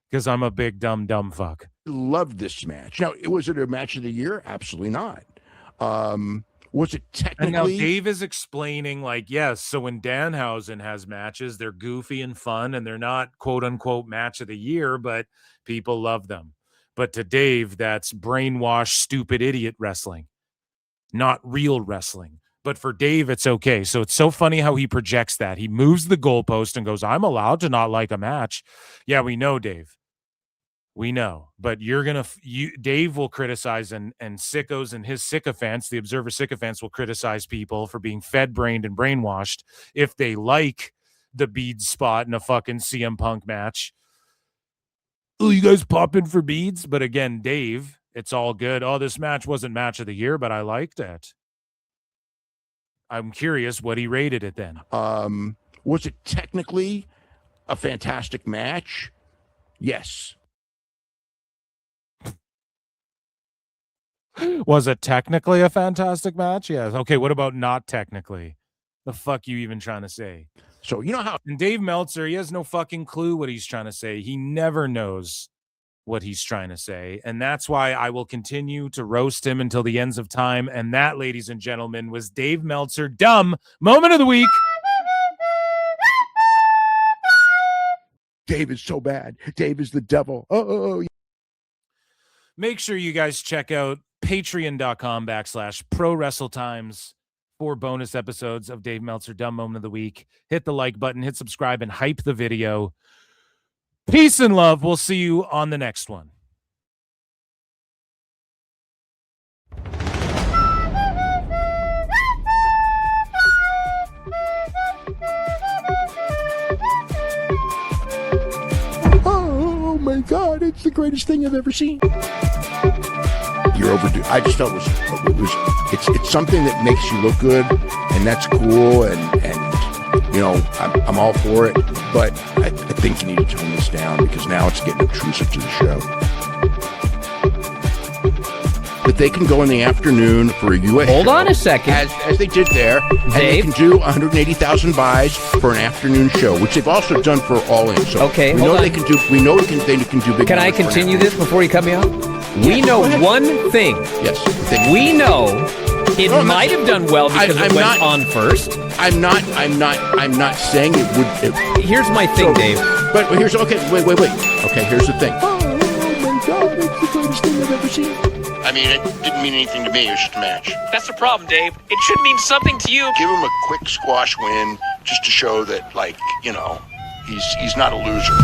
because I'm a big dumb fuck." Loved this match. Now, was it a match of the year? Absolutely not. Was it technically? And now Dave is explaining, like, yes, so when Danhausen has matches, they're goofy and fun, and they're not quote unquote match of the year, but people love them. But to Dave, that's brainwashed, stupid idiot wrestling, not real wrestling. But for Dave, it's okay. So it's so funny how he projects that. He moves the goalpost and goes, I'm allowed to not like a match. Yeah, we know, Dave. We know. But Dave will criticize and sickos and his sycophants, the Observer sycophants, will criticize people for being fed-brained and brainwashed if they like the beads spot in a fucking CM Punk match. Oh, you guys popping for beads? But again, Dave, it's all good. Oh, this match wasn't match of the year, but I liked it. I'm curious what he rated it then. Was it technically a fantastic match? Yes. Was it technically a fantastic match? Yes. Okay, what about not technically? The fuck you even trying to say? So you know how and Dave Meltzer, he has no fucking clue what he's trying to say. He never knows what he's trying to say. And that's why I will continue to roast him until the ends of time. And that, ladies and gentlemen, was Dave Meltzer. Dumb moment of the week. Dave is so bad. Dave is the devil. Oh. Make sure you guys check out patreon.com/ProWrestleTimes for bonus episodes of Dave Meltzer Dumb Moment of the Week. Hit the like button, hit subscribe, and hype the video. Peace and love. We'll see you on the next one. Oh my God, it's the greatest thing I've ever seen. You're overdue. I just felt it's something that makes you look good, and that's cool, and you know, I'm all for it, but I think you need to tone this down because now it's getting obtrusive to the show. But they can go in the afternoon for a U.S. Hold show, on a second. as they did there, and they Dave? can do 180,000 buys for an afternoon show, which they've also done for All In. So Okay, we hold know on. they can do. We know they can do big. Can I numbers for an continue afternoon. this before you cut me off? We Yeah, know go ahead. one thing. Yes. We know it No, might have done well because I'm it went not- on first. I'm not saying it would. Here's my thing, Dave. But here's okay. Wait. Okay, here's the thing. Oh my God, it's the greatest thing I've ever seen. I mean, it didn't mean anything to me. It was just a match. That's the problem, Dave. It should mean something to you. Give him a quick squash win just to show that, like, you know, he's not a loser.